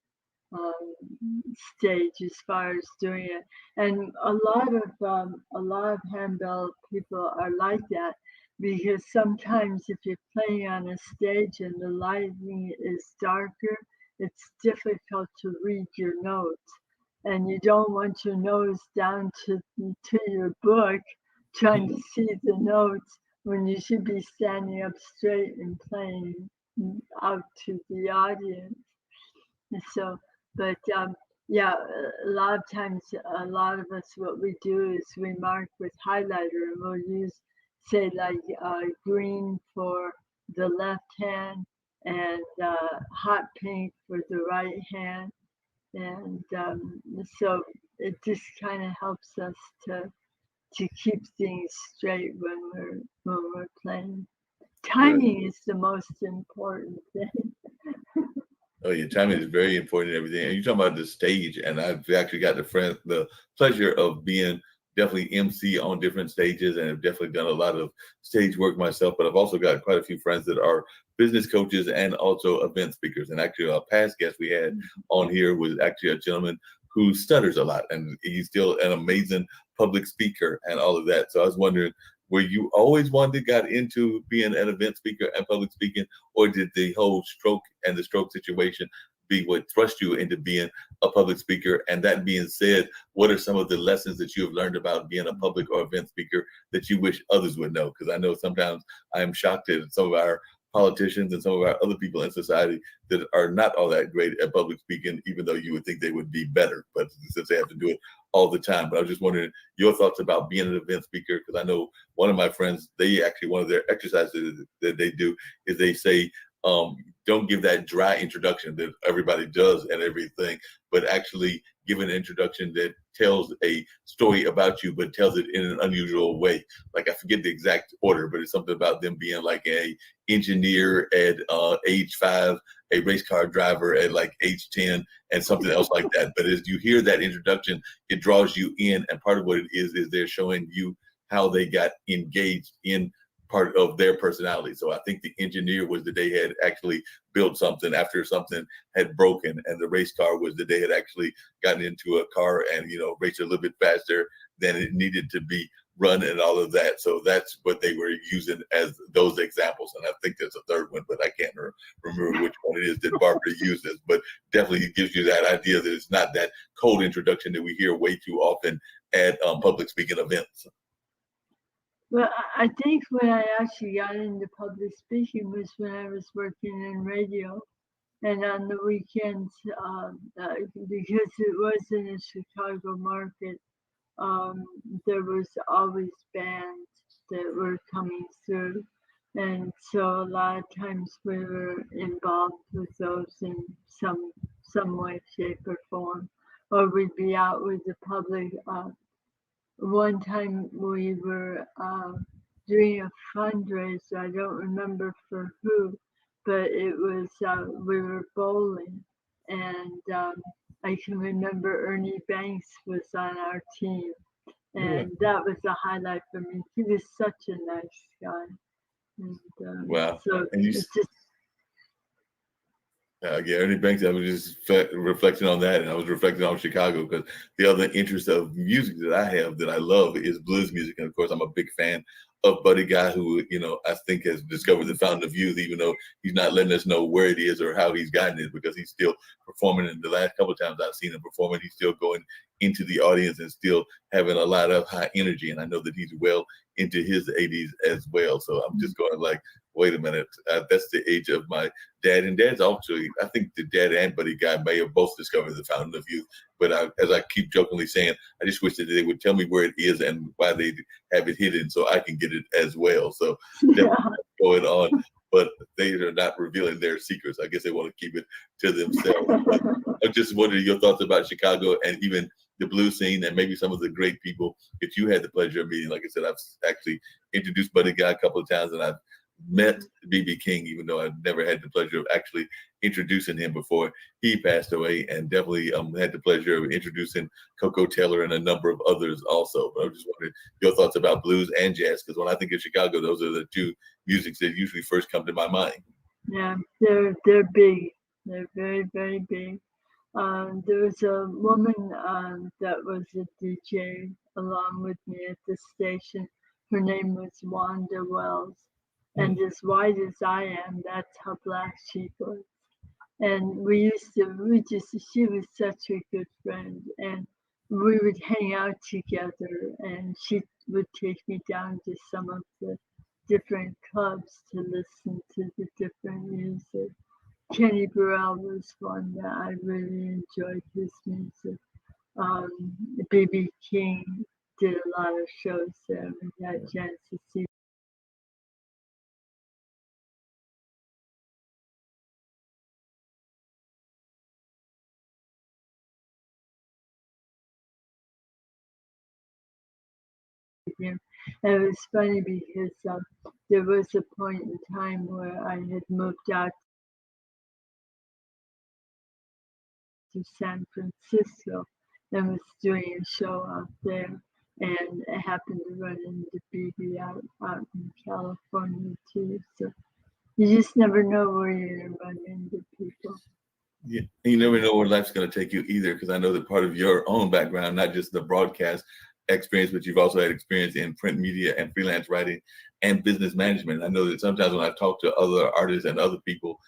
stage as far as doing it, and a lot of handbell people are like that, because sometimes if you're playing on a stage and the lighting is darker, it's difficult to read your notes, and you don't want your nose down to your book trying to see the notes when you should be standing up straight and playing out to the audience. And so, but Yeah, a lot of times, a lot of us, what we do is we mark with highlighter, and we'll use, say, like green for the left hand and hot pink for the right hand. And so it just kind of helps us to keep things straight when we're playing. Good. Timing is the most important thing. Oh yeah, timing is very important in everything. And you're talking about the stage, and I've actually got the pleasure of being definitely MC on different stages, and have definitely done a lot of stage work myself. But I've also got quite a few friends that are business coaches and also event speakers. And actually, a past guest we had on here was actually a gentleman who stutters a lot, and he's still an amazing public speaker and all of that. So I was wondering, were you always one that got into being an event speaker and public speaking, or did the whole stroke and the stroke situation be what thrust you into being a public speaker? And that being said, what are some of the lessons that you have learned about being a public or event speaker that you wish others would know? Because I know sometimes I am shocked at some of our politicians and some of our other people in society that are not all that great at public speaking, even though you would think they would be better, but since they have to do it all the time. But I was just wondering your thoughts about being an event speaker, because I know one of my friends, they actually, one of their exercises that they do is they say, don't give that dry introduction that everybody does and everything, but actually give an introduction that tells a story about you, but tells it in an unusual way. Like, I forget the exact order, but it's something about them being like a engineer at age 5, a race car driver at like age 10, and something else like that. But as you hear that introduction, it draws you in, and part of what it is they're showing you how they got engaged in part of their personality. So I think the engineer was that they had actually built something after something had broken, and the race car was that they had actually gotten into a car and, you know, raced a little bit faster than it needed to be run and all of that. So that's what they were using as those examples. And I think there's a third one, but I can't remember which one it is that Barbara uses. But definitely it gives you that idea that it's not that cold introduction that we hear way too often at public speaking events. Well, I think when I actually got into public speaking was when I was working in radio, and on the weekends, because it was in the Chicago market, um, there was always bands that were coming through, and so a lot of times we were involved with those in some way, shape, or form, or we'd be out with the public. One time we were doing a fundraiser. I don't remember for who, but it was we were bowling, and I can remember Ernie Banks was on our team, Yeah. and that was a highlight for me. He was such a nice guy, and Wow. so And you it just Yeah, Ernie Banks. I was just reflecting on that, and I was reflecting on Chicago because the other interest of music that I have that I love is blues music, and of course, I'm a big fan of Buddy Guy, who, you know, I think has discovered the fountain of youth, even though he's not letting us know where it is or how he's gotten it, because he's still performing. And the last couple of times I've seen him performing, he's still going into the audience and still having a lot of high energy. And I know that he's well into his 80s as well. So I'm just going like, wait a minute, that's the age of my dad. And dad's also, I think the dad and Buddy Guy may have both discovered the fountain of youth. But as I keep jokingly saying, I just wish that they would tell me where it is and why they have it hidden so I can get it as well. So yeah. definitely going on, but they are not revealing their secrets. I guess they want to keep it to themselves. But I'm just wondering your thoughts about Chicago and even the blues scene, and maybe some of the great people that you had the pleasure of meeting. Like I said, I've actually introduced Buddy Guy a couple of times, and I've met BB King, even though I've never had the pleasure of actually introducing him before he passed away, and definitely had the pleasure of introducing Coco Taylor and a number of others also. But I'm just wondering your thoughts about blues and jazz, because when I think of Chicago, those are the two musics that usually first come to my mind. Yeah, they're big. They're very, very big. There was a woman that was a DJ along with me at the station. Her name was Wanda Wells. And as white as I am, that's how black she was. And she was such a good friend. And we would hang out together, and she would take me down to some of the different clubs to listen to the different music. Kenny Burrell was one that I really enjoyed his music. B.B. King did a lot of shows there. We had a chance to see him. And it was funny because there was a point in time where I had moved out to San Francisco and was doing a show out there. And I happened to run into BB out in California too. So you just never know where you're going to run into people. Yeah, you never know where life's going to take you either, because I know that part of your own background, not just the broadcast experience, but you've also had experience in print media and freelance writing and business management. I know that sometimes when I've talked to other artists and other people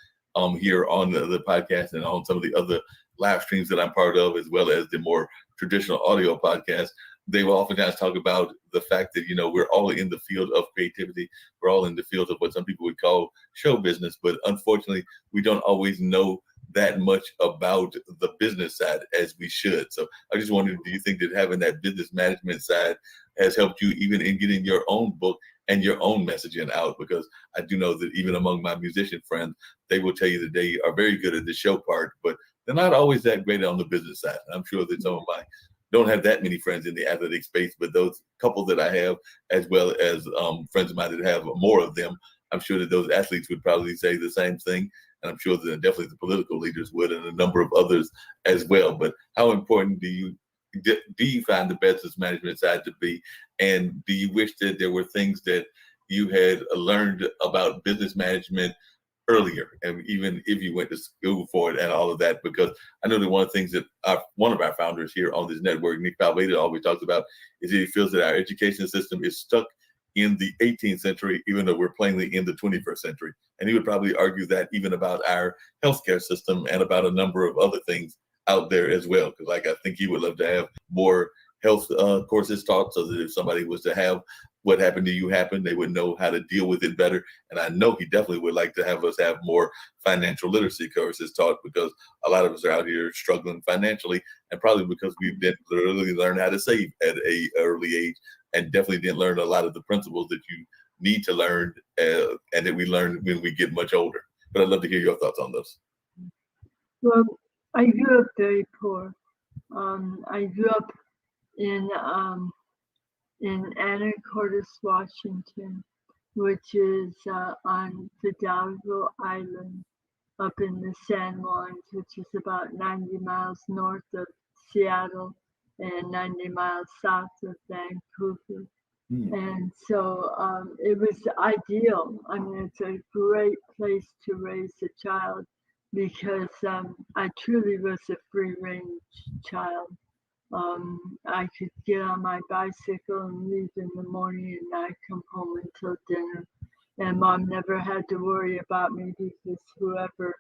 here on the podcast and on some of the other live streams that I'm part of, as well as the more traditional audio podcasts, they will oftentimes talk about the fact that, we're all in the field of creativity. We're all in the field of what some people would call show business, but unfortunately, we don't always know that much about the business side as we should. So I just wondered, do you think that having that business management side has helped you even in getting your own book and your own messaging out? Because I do know that even among my musician friends, they will tell you that they are very good at the show part, but they're not always that great on the business side. And I'm sure that some of my don't have that many friends in the athletic space, but those couple that I have, as well as friends of mine that have more of them, I'm sure that those athletes would probably say the same thing. And I'm sure that definitely the political leaders would, and a number of others as well. But how important do you find the business management side to be? And do you wish that there were things that you had learned about business management earlier, and even if you went to school for it and all of that? Because I know that one of the things that one of our founders here on this network, Nick Palveda, always talks about is that he feels that our education system is stuck in the 18th century, even though we're plainly in the 21st century. And he would probably argue that even about our healthcare system and about a number of other things out there as well. Because I think he would love to have more health courses taught, so that if somebody was to have what happened to you happen, they would know how to deal with it better. And I know he definitely would like to have us have more financial literacy courses taught, because a lot of us are out here struggling financially, and probably because we didn't literally learn how to save at a early age, and definitely didn't learn a lot of the principles that you need to learn and that we learn when we get much older. But I'd love to hear your thoughts on this. Well, I grew up very poor. I grew up in Anacortes, Washington, which is on Fidalgo Island up in the San Juans, which is about 90 miles north of Seattle and 90 miles south of Vancouver. And so it was ideal. I mean, it's a great place to raise a child, because I truly was a free range child. I could get on my bicycle and leave in the morning and not come home until dinner. And mom never had to worry about me, because whoever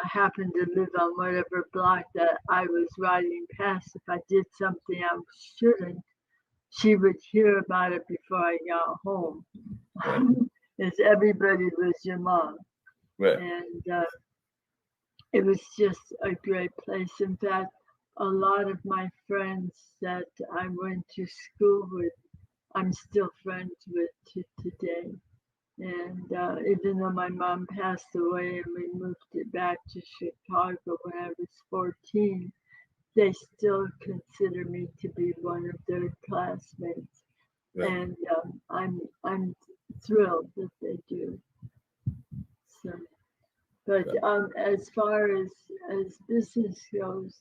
happened to live on whatever block that I was riding past, if I did something I shouldn't, she would hear about it before I got home. As everybody was your mom. Right. And it was just a great place. In fact, a lot of my friends that I went to school with, I'm still friends with to today. And even though my mom passed away and we moved it back to Chicago when I was 14, they still consider me to be one of their classmates. Right. And I'm thrilled that they do. So, but as far as business goes,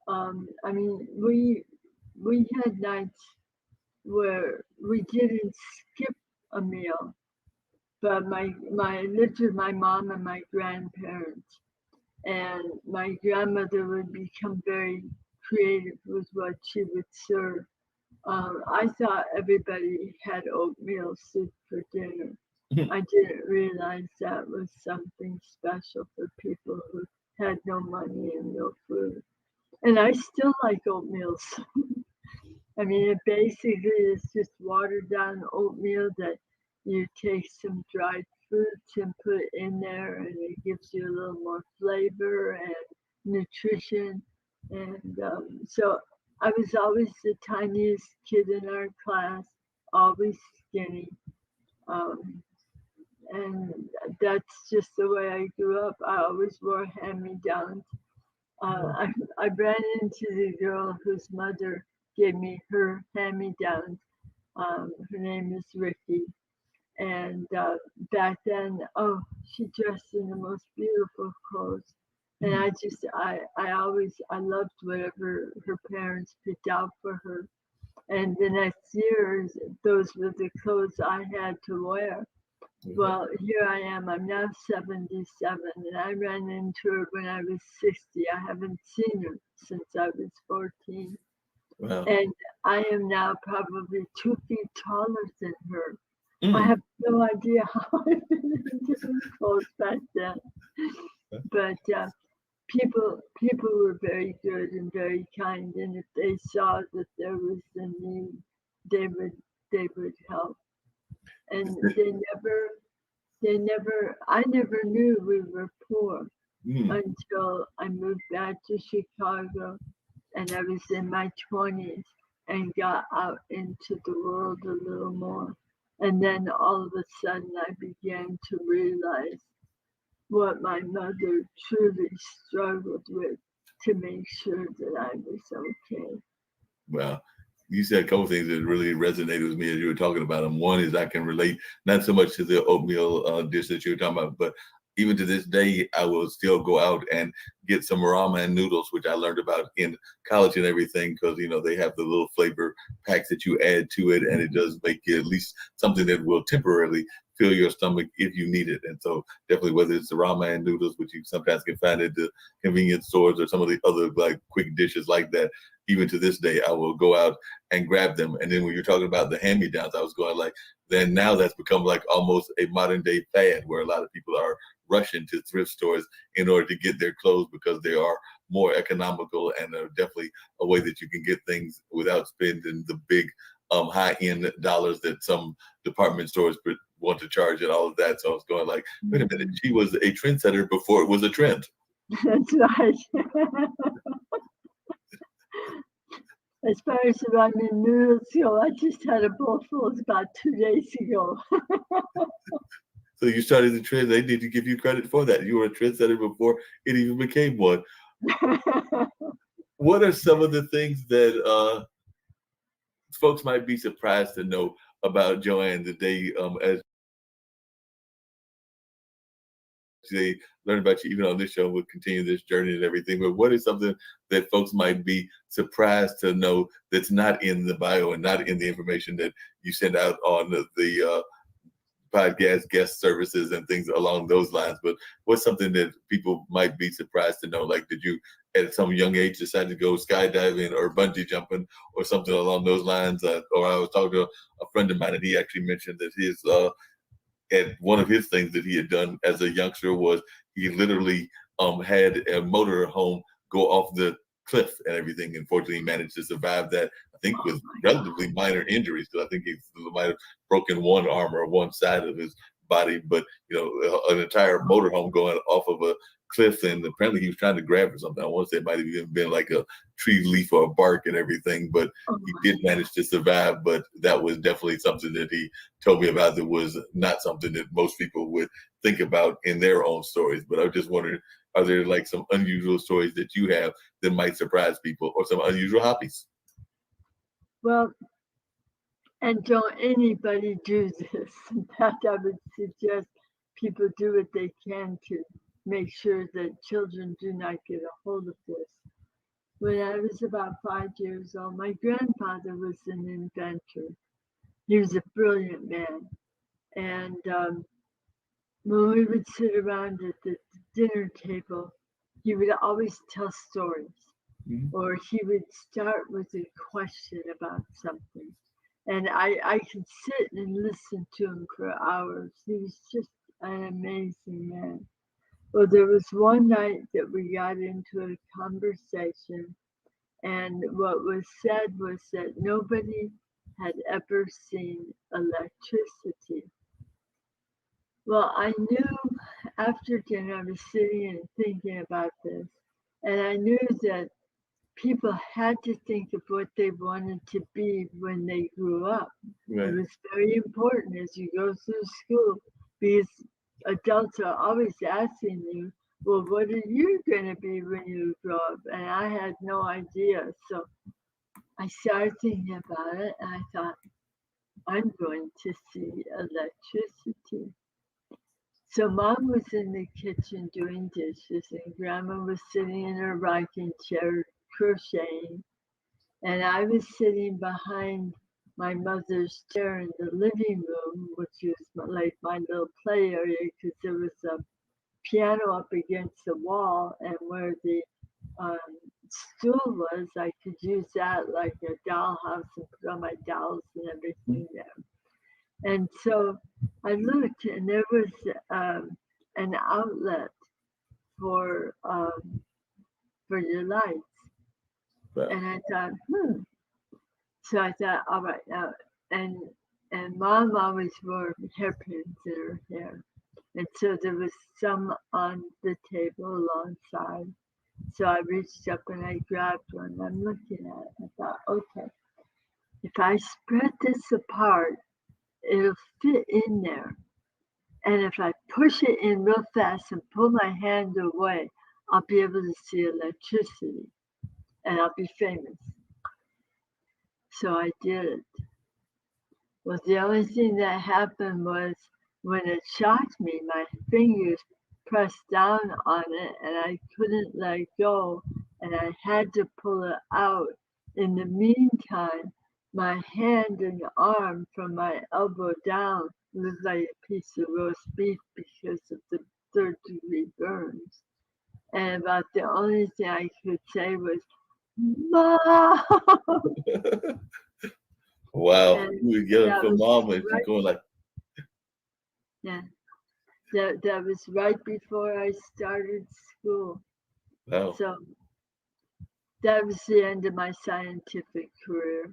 I mean, we had nights where we didn't skip a meal, but my lived with my mom and my grandparents, and my grandmother would become very creative with what she would serve. I thought everybody had oatmeal soup for dinner. I didn't realize that was something special for people who had no money and no food. And I still like oatmeal soup. I mean, it basically is just watered down oatmeal that you take some dried fruit fruits and put in there, and it gives you a little more flavor and nutrition. And so I was always the tiniest kid in our class, always skinny. Um, and that's just the way I grew up. I always wore hand-me-downs. I ran into the girl whose mother gave me her hand-me-downs. Her name is Ricky. And back then, oh, she dressed in the most beautiful clothes. And I loved whatever her parents picked out for her. And the next year, those were the clothes I had to wear. Well, here I am. I'm now 77, and I ran into her when I was 60. I haven't seen her since I was 14. Wow. And I am now probably 2 feet taller than her. I Mm. have no idea how I fit into those clothes back then. But people were very good and very kind, and if they saw that there was a need, they would help. And I never knew we were poor Mm. until I moved back to Chicago, and I was in my 20s and got out into the world a little more. And then all of a sudden, I began to realize what my mother truly struggled with to make sure that I was okay. Well, you said a couple things that really resonated with me as you were talking about them. One is I can relate not so much to the oatmeal dish that you were talking about, but even to this day, I will still go out and get some ramen noodles, which I learned about in college and everything, because they have the little flavor packs that you add to it, and it does make it at least something that will temporarily fill your stomach if you need it. And so definitely whether it's the ramen noodles, which you sometimes can find at the convenience stores, or some of the other like quick dishes like that, even to this day, I will go out and grab them. And then when you're talking about the hand-me-downs, I was going like, then now that's become like almost a modern day fad where a lot of people are rushing to thrift stores in order to get their clothes because they are more economical and are definitely a way that you can get things without spending the big high-end dollars that some department stores want to charge and all of that. So I was going like, wait a minute, she was a trendsetter before it was a trend. That's right. As far as ramen noodles go, I just had a bowl full about 2 days ago. So you started the trend. They need to give you credit for that. You were a trendsetter before it even became one. What are some of the things that folks might be surprised to know about Joanne that they, as they learn about you, even on this show, we'll continue this journey and everything. But what is something that folks might be surprised to know that's not in the bio and not in the information that you send out on the podcast guest services and things along those lines? But what's something that people might be surprised to know? Like, did you at some young age decide to go skydiving or bungee jumping or something along those lines? Or I was talking to a friend of mine, and he actually mentioned that his and one of his things that he had done as a youngster was he literally had a motor home go off the cliff and everything. And fortunately, he managed to survive that, I think, with relatively minor injuries, because I think he might have broken one arm or one side of his body. But, an entire motorhome going off of a cliff, and apparently he was trying to grab for something. I want to say it might have even been like a tree leaf or a bark and everything, but he did manage to survive. But that was definitely something that he told me about that was not something that most people would think about in their own stories. But I just wondering, are there like some unusual stories that you have that might surprise people, or some unusual hobbies? Well, and don't anybody do this. In fact, I would suggest people do what they can to make sure that children do not get a hold of this. When I was about 5 years old, my grandfather was an inventor. He was a brilliant man. And when we would sit around at the dinner table, he would always tell stories, or he would start with a question about something. And I could sit and listen to him for hours. He was just an amazing man. Well, there was one night that we got into a conversation, and what was said was that nobody had ever seen electricity. Well, I knew after dinner I was sitting and thinking about this, and I knew that people had to think of what they wanted to be when they grew up. It Right. was very important as you go through school because adults are always asking you, well, what are you going to be when you grow up? And I had no idea. So I started thinking about it and I thought, I'm going to see electricity. So mom was in the kitchen doing dishes and grandma was sitting in her rocking chair crocheting. And I was sitting behind my mother's chair in the living room, which was like my little play area because there was a piano up against the wall, and where the um, stool was, I could use that like a dollhouse and put all my dolls and everything there. And so I looked, and there was an outlet for um, for your lights, Well, and I thought, So I thought, all right, now, and and mom always wore hairpins in her hair, and so there was some on the table alongside. So I reached up and I grabbed one. I'm looking at it. I thought, okay, if I spread this apart, it'll fit in there. And if I push it in real fast and pull my hand away, I'll be able to see electricity and I'll be famous. So I did it. Well, the only thing that happened was when it shocked me, my fingers pressed down on it and I couldn't let go and I had to pull it out. In the meantime, my hand and arm from my elbow down looked like a piece of roast beef because of the third-degree burns. And about the only thing I could say was, Mom! wow. And You would get it that from was mom and she's right, going like, yeah. That was right before I started school. wow. So that was the end of my scientific career.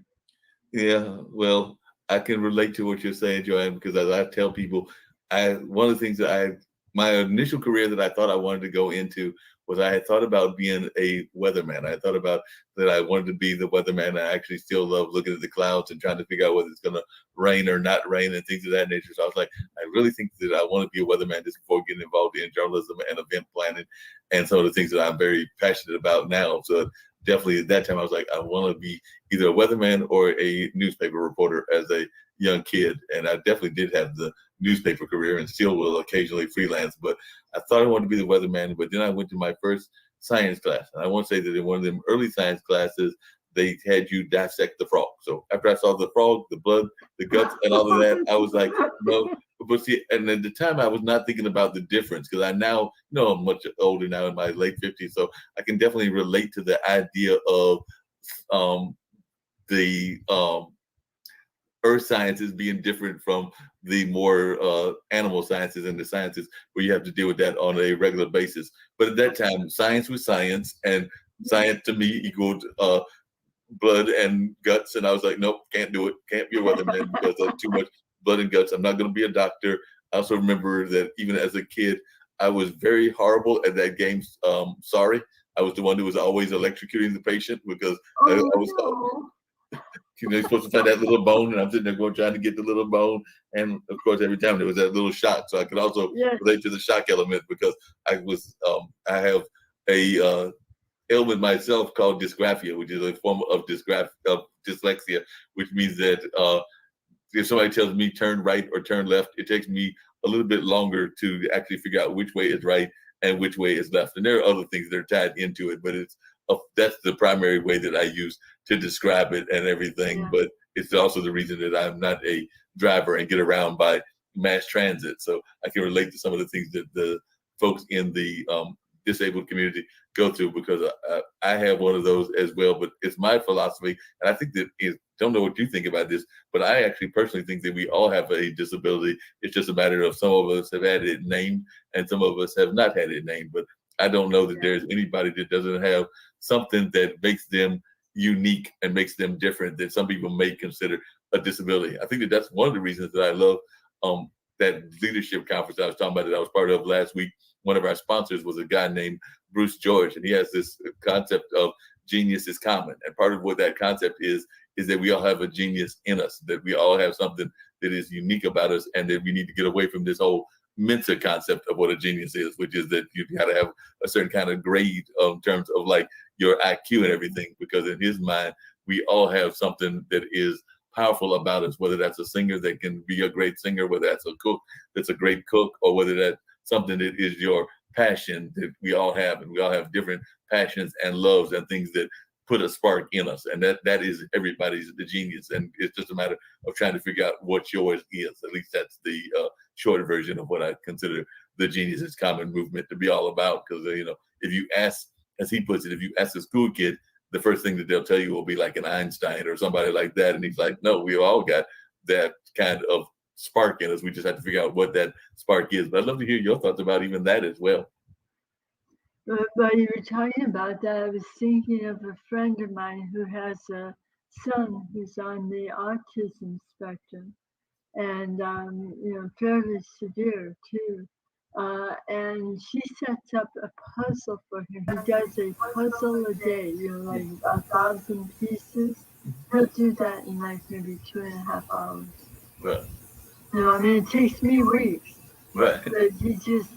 Yeah, well, I can relate to what you're saying, Joanne, because as I tell people, one of the things that my initial career that I thought I wanted to go into was I had thought about being a weatherman. I thought about that I wanted to be the weatherman. I actually still love looking at the clouds and trying to figure out whether it's going to rain or not rain and things of that nature. So I was like, I really think that I want to be a weatherman just before getting involved in journalism and event planning and some of the things that I'm very passionate about now. So definitely at that time, I was like, I want to be either a weatherman or a newspaper reporter as a young kid. And I definitely did have the newspaper career and still will occasionally freelance. But I thought I wanted to be the weatherman. But then I went to my first science class. And I want to say that in one of them early science classes, they had you dissect the frog. So after I saw the frog, the blood, the guts, and all of that, I was like, no. But see, and at the time I was not thinking about the difference because I now know I'm much older now in my late 50s. So I can definitely relate to the idea of um, the earth sciences being different from the more animal sciences and the sciences where you have to deal with that on a regular basis. But at that time, science was science, and science to me equaled blood and guts. And I was like, nope, can't do it. Can't be a weatherman because of too much blood and guts. I'm not going to be a doctor. I also remember that even as a kid, I was very horrible at that game. Sorry. I was the one who was always electrocuting the patient because I Oh was no. you're supposed to find that little bone, and I'm sitting there going trying to get the little bone. And of course, every time there was that little shock. So I could also Yes. relate to the shock element because I have a ailment myself called dysgraphia, which is a form of dyslexia, which means that if somebody tells me turn right or turn left, it takes me a little bit longer to actually figure out which way is right and which way is left. And there are other things that are tied into it, but that's the primary way that I use to describe it and everything. Yeah. But it's also the reason that I'm not a driver and get around by mass transit. So I can relate to some of the things that the folks in the disabled community go through because I have one of those as well. But it's my philosophy, and I think that don't know what you think about this, but I actually personally think that we all have a disability. It's just a matter of some of us have had it named and some of us have not had it named. But I don't know that there's anybody that doesn't have something that makes them unique and makes them different that some people may consider a disability. I think that that's one of the reasons that I love that leadership conference I was talking about that I was part of last week, one of our sponsors was a guy named Bruce George, and he has this concept of genius is common. And part of what that concept is that we all have a genius in us, that we all have something that is unique about us, and that we need to get away from this whole Mensa concept of what a genius is, which is that you got to have a certain kind of grade in terms of like your IQ and everything, because in his mind, we all have something that is powerful about us, whether that's a singer that can be a great singer, whether that's a cook that's a great cook, or whether that's something that is your passion that we all have. And we all have different passions and loves and things that put a spark in us. And that is everybody's the genius. And it's just a matter of trying to figure out what yours is. At least that's the shorter version of what I consider the Genius is Common movement to be all about. Because, if you ask, as he puts it, if you ask a school kid, the first thing that they'll tell you will be like an Einstein or somebody like that. And he's like, no, we all got that kind of spark in us. We just have to figure out what that spark is. But I'd love to hear your thoughts about even that as well. But while you were talking about that, I was thinking of a friend of mine who has a son who's on the autism spectrum, and fairly severe too. And she sets up a puzzle for him. He does a puzzle a day, like 1,000 pieces. He'll do that in like maybe 2.5 hours. Right. It takes me weeks. Right. But he just,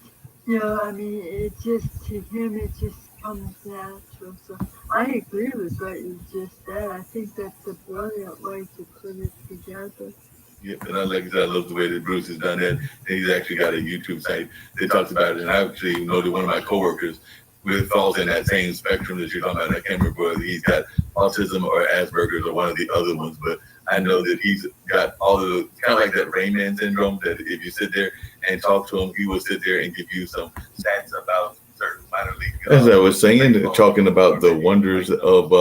it just, to him, it just comes natural. So I agree with what you just said. I think that's a brilliant way to put it together. Yeah, and I love the way that Bruce has done that. And he's actually got a YouTube site that talks about it. And I actually know that one of my coworkers falls in that same spectrum that you're talking about. I can't remember whether he's got autism or Asperger's or one of the other ones, but I know that he's got all of the kind of like that Rain Man syndrome, that if you sit there and talk to him, he will sit there and give you some stats about certain minor league. As I was saying, talking about the wonders of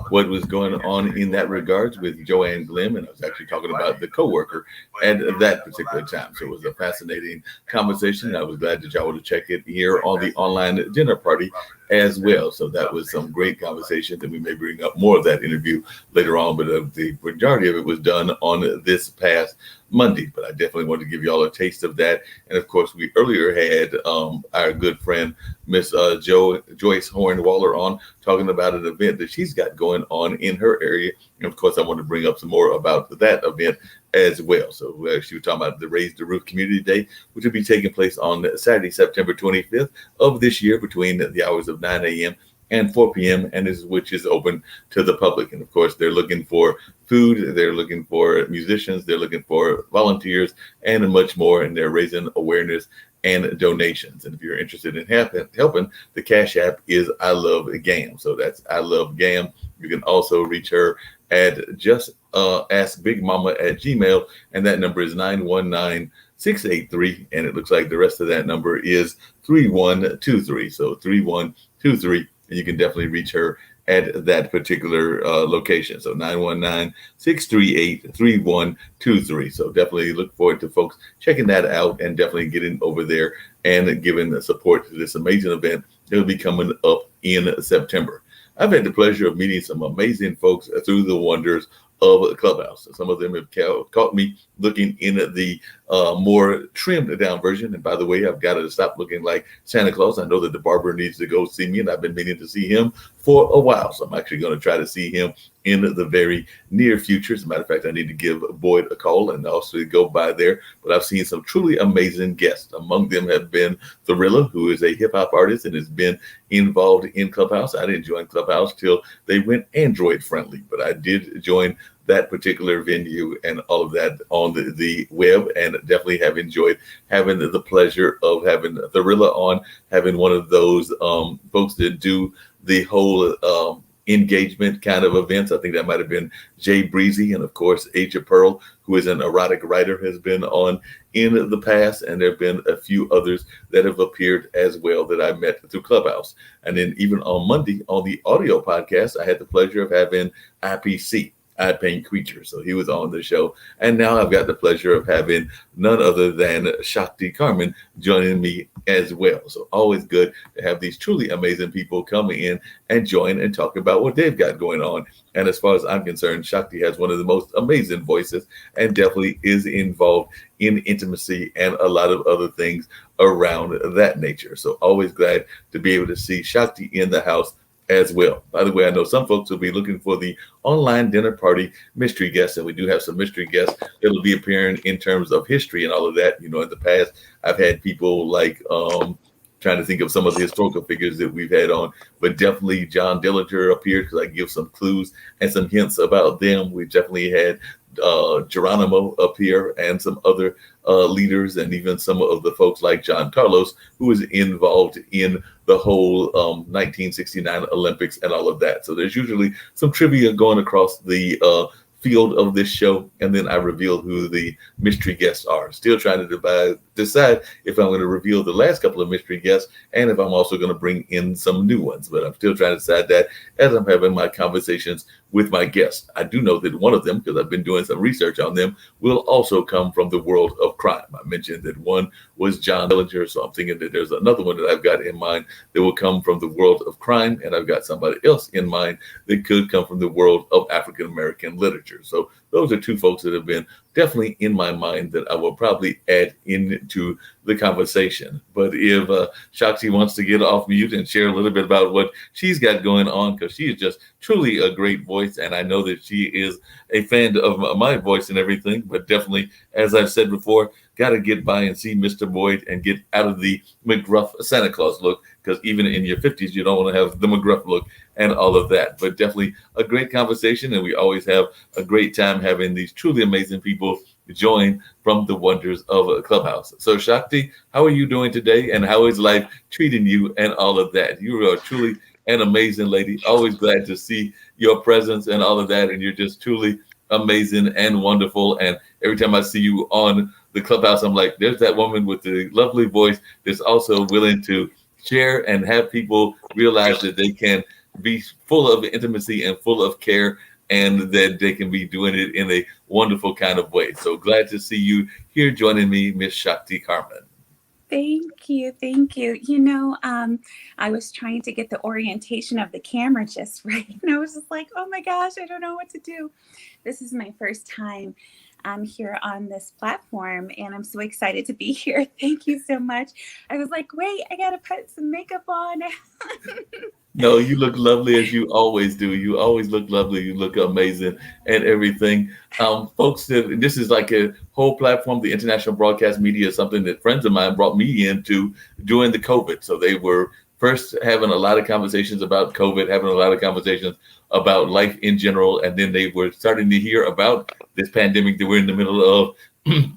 what was going on in that regards with Joanne Glim, and I was actually talking about the coworker at that particular time. So it was a fascinating conversation. I was glad that y'all would check it here on the online dinner party as well. So that was some great conversation, and we may bring up more of that interview later on, but the majority of it was done on this past Monday. But I definitely wanted to give you all a taste of that. And of course, we earlier had our good friend Miss Joyce Horn Waller on, talking about an event that she's got going on in her area. And of course, I want to bring up some more about that event as well. So she was talking about the Raise the Roof Community Day, which will be taking place on Saturday, September 25th of this year, between the hours of 9 a.m. and 4 p.m. and which is open to the public. And of course, they're looking for food, they're looking for musicians, they're looking for volunteers, and much more. And they're raising awareness and donations. And if you're interested in helping, the Cash App is I Love GAM. So that's I Love GAM. You can also reach her at just ask Big Mama at Gmail, and that number is 919-683, and it looks like the rest of that number is 3123. So 3123, and you can definitely reach her at that particular location. So 919-638-3123. So definitely look forward to folks checking that out and definitely getting over there and giving the support to this amazing event that will be coming up in September. I've had the pleasure of meeting some amazing folks through the wonders of Clubhouse. Some of them have caught me looking in at the more trimmed down version. And by the way, I've got to stop looking like Santa Claus. I know that the barber needs to go see me, and I've been meaning to see him for a while. So I'm actually going to try to see him in the very near future. As a matter of fact, I need to give Boyd a call and also go by there. But I've seen some truly amazing guests. Among them have been Thrilla, who is a hip hop artist and has been involved in Clubhouse. I didn't join Clubhouse till they went Android friendly, but I did join that particular venue and all of that on the web, and definitely have enjoyed having the pleasure of having Thrilla on, having one of those folks that do the whole engagement kind of events. I think that might have been Jay Breezy, and of course Aja Pearl, who is an erotic writer, has been on in the past, and there have been a few others that have appeared as well that I met through Clubhouse. And then even on Monday on the audio podcast, I had the pleasure of having IPC. I Paint Creatures. So he was on the show. And now I've got the pleasure of having none other than Shakti Carmen joining me as well. So always good to have these truly amazing people come in and join and talk about what they've got going on. And as far as I'm concerned, Shakti has one of the most amazing voices and definitely is involved in intimacy and a lot of other things around that nature. So always glad to be able to see Shakti in the house as well. By the way, I know some folks will be looking for the online dinner party mystery guests, and we do have some mystery guests that'll be appearing in terms of history and all of that. You know, in the past, I've had people like trying to think of some of the historical figures that we've had on, but definitely John Dillinger appeared because I give some clues and some hints about them. We definitely had Geronimo up here and some other leaders, and even some of the folks like John Carlos, who is involved in the whole 1969 Olympics and all of that. So there's usually some trivia going across the field of this show, and then I reveal who the mystery guests are. Still trying to decide if I'm going to reveal the last couple of mystery guests and if I'm also going to bring in some new ones, but I'm still trying to decide that as I'm having my conversations with my guests. I do know that one of them, because I've been doing some research on them, will also come from the world of crime. I mentioned that one was John Dillinger, so I'm thinking that there's another one that I've got in mind that will come from the world of crime, and I've got somebody else in mind that could come from the world of African American literature. So those are two folks that have been definitely in my mind that I will probably add into the conversation. But if Shakti wants to get off mute and share a little bit about what she's got going on, because she is just truly a great voice, and I know that she is a fan of my voice and everything, but definitely, as I've said before, got to get by and see Mr. Boyd and get out of the McGruff Santa Claus look, because even in your 50s, you don't want to have the McGruff look and all of that. But definitely a great conversation, and we always have a great time having these truly amazing people join from the wonders of a Clubhouse. So Shakti, how are you doing today, and how is life treating you and all of that? You are truly an amazing lady. Always glad to see your presence and all of that, and you're just truly amazing and wonderful. And every time I see you on the Clubhouse, I'm like, there's that woman with the lovely voice that's also willing to share and have people realize that they can be full of intimacy and full of care, and that they can be doing it in a wonderful kind of way. So glad to see you here joining me, Miss Shakti Carmen. Thank you. Thank you. You know, I was trying to get the orientation of the camera just right. And I was just like, oh my gosh, I don't know what to do. This is my first time here on this platform, and I'm so excited to be here. Thank you so much. I was like, wait, I got to put some makeup on. No, you look lovely as you always do. You always look lovely. You look amazing and everything. Folks, this is like a whole platform. The international broadcast media is something that friends of mine brought me into during the COVID. So they were first having a lot of conversations about COVID, having a lot of conversations about life in general. And then they were starting to hear about this pandemic that we're in the middle of,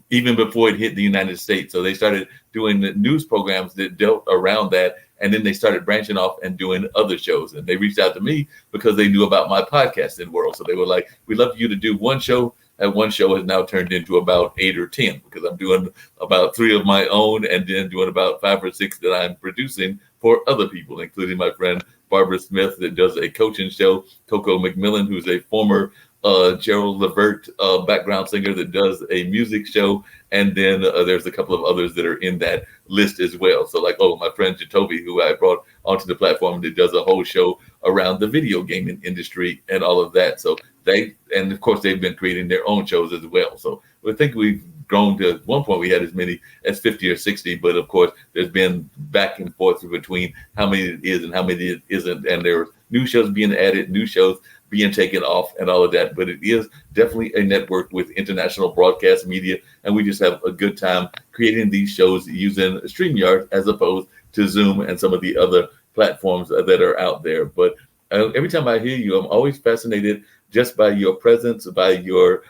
even before it hit the United States. So they started doing the news programs that dealt around that. And then they started branching off and doing other shows. And they reached out to me because they knew about my podcasting world. So they were like, we'd love you to do one show. And one show has now turned into about 8 or 10, because I'm doing about 3 of my own and then doing about 5 or 6 that I'm producing for other people, including my friend Barbara Smith that does a coaching show, Coco McMillan, who's a former Gerald Levert background singer that does a music show. And then there's a couple of others that are in that list as well. So like, my friend Jacoby, who I brought onto the platform, that does a whole show around the video gaming industry and all of that. So and of course, they've been creating their own shows as well. So I think we've grown to, at one point we had as many as 50 or 60, but of course, there's been back and forth between how many it is and how many it isn't. And there are new shows being added, new shows being taken off and all of that. But it is definitely a network with international broadcast media. And we just have a good time creating these shows using StreamYard as opposed to Zoom and some of the other platforms that are out there. But every time I hear you, I'm always fascinated just by your presence, by your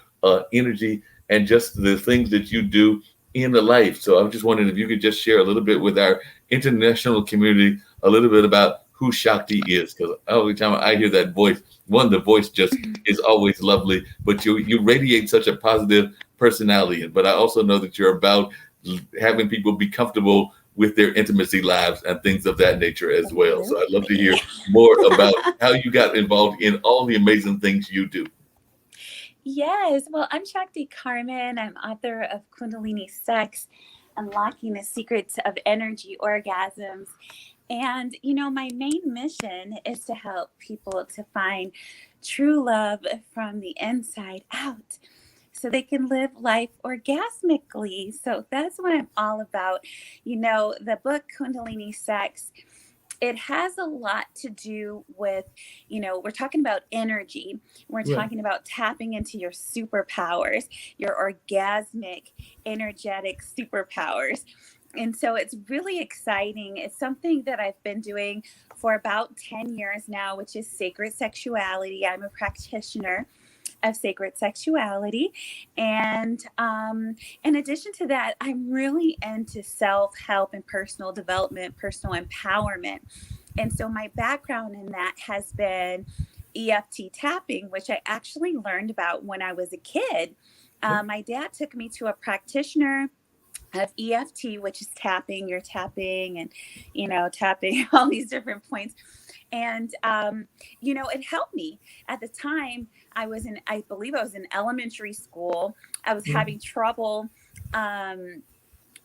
energy, and just the things that you do in the life. So I'm just wondering if you could just share a little bit with our international community, a little bit about who Shakti is, because every time I hear that voice, the voice just is always lovely, but you radiate such a positive personality. But I also know that you're about having people be comfortable with their intimacy lives and things of that nature as well. So I'd love to hear more about how you got involved in all the amazing things you do. Yes. Well, I'm Shakti Carmen. I'm author of Kundalini Sex, Unlocking the Secrets of Energy Orgasms. And, my main mission is to help people to find true love from the inside out so they can live life orgasmically. So that's what I'm all about. The book Kundalini Sex, it has a lot to do with, we're talking about energy. We're Right. talking about tapping into your superpowers, your orgasmic, energetic superpowers. And so it's really exciting. It's something that I've been doing for about 10 years now, which is sacred sexuality. I'm a practitioner of sacred sexuality. And in addition to that, I'm really into self help and personal development, personal empowerment. And so my background in that has been EFT tapping, which I actually learned about when I was a kid. My dad took me to a practitioner of EFT, which is tapping, you're tapping and, tapping all these different points. And, it helped me at the time. I believe I was in elementary school. I was having trouble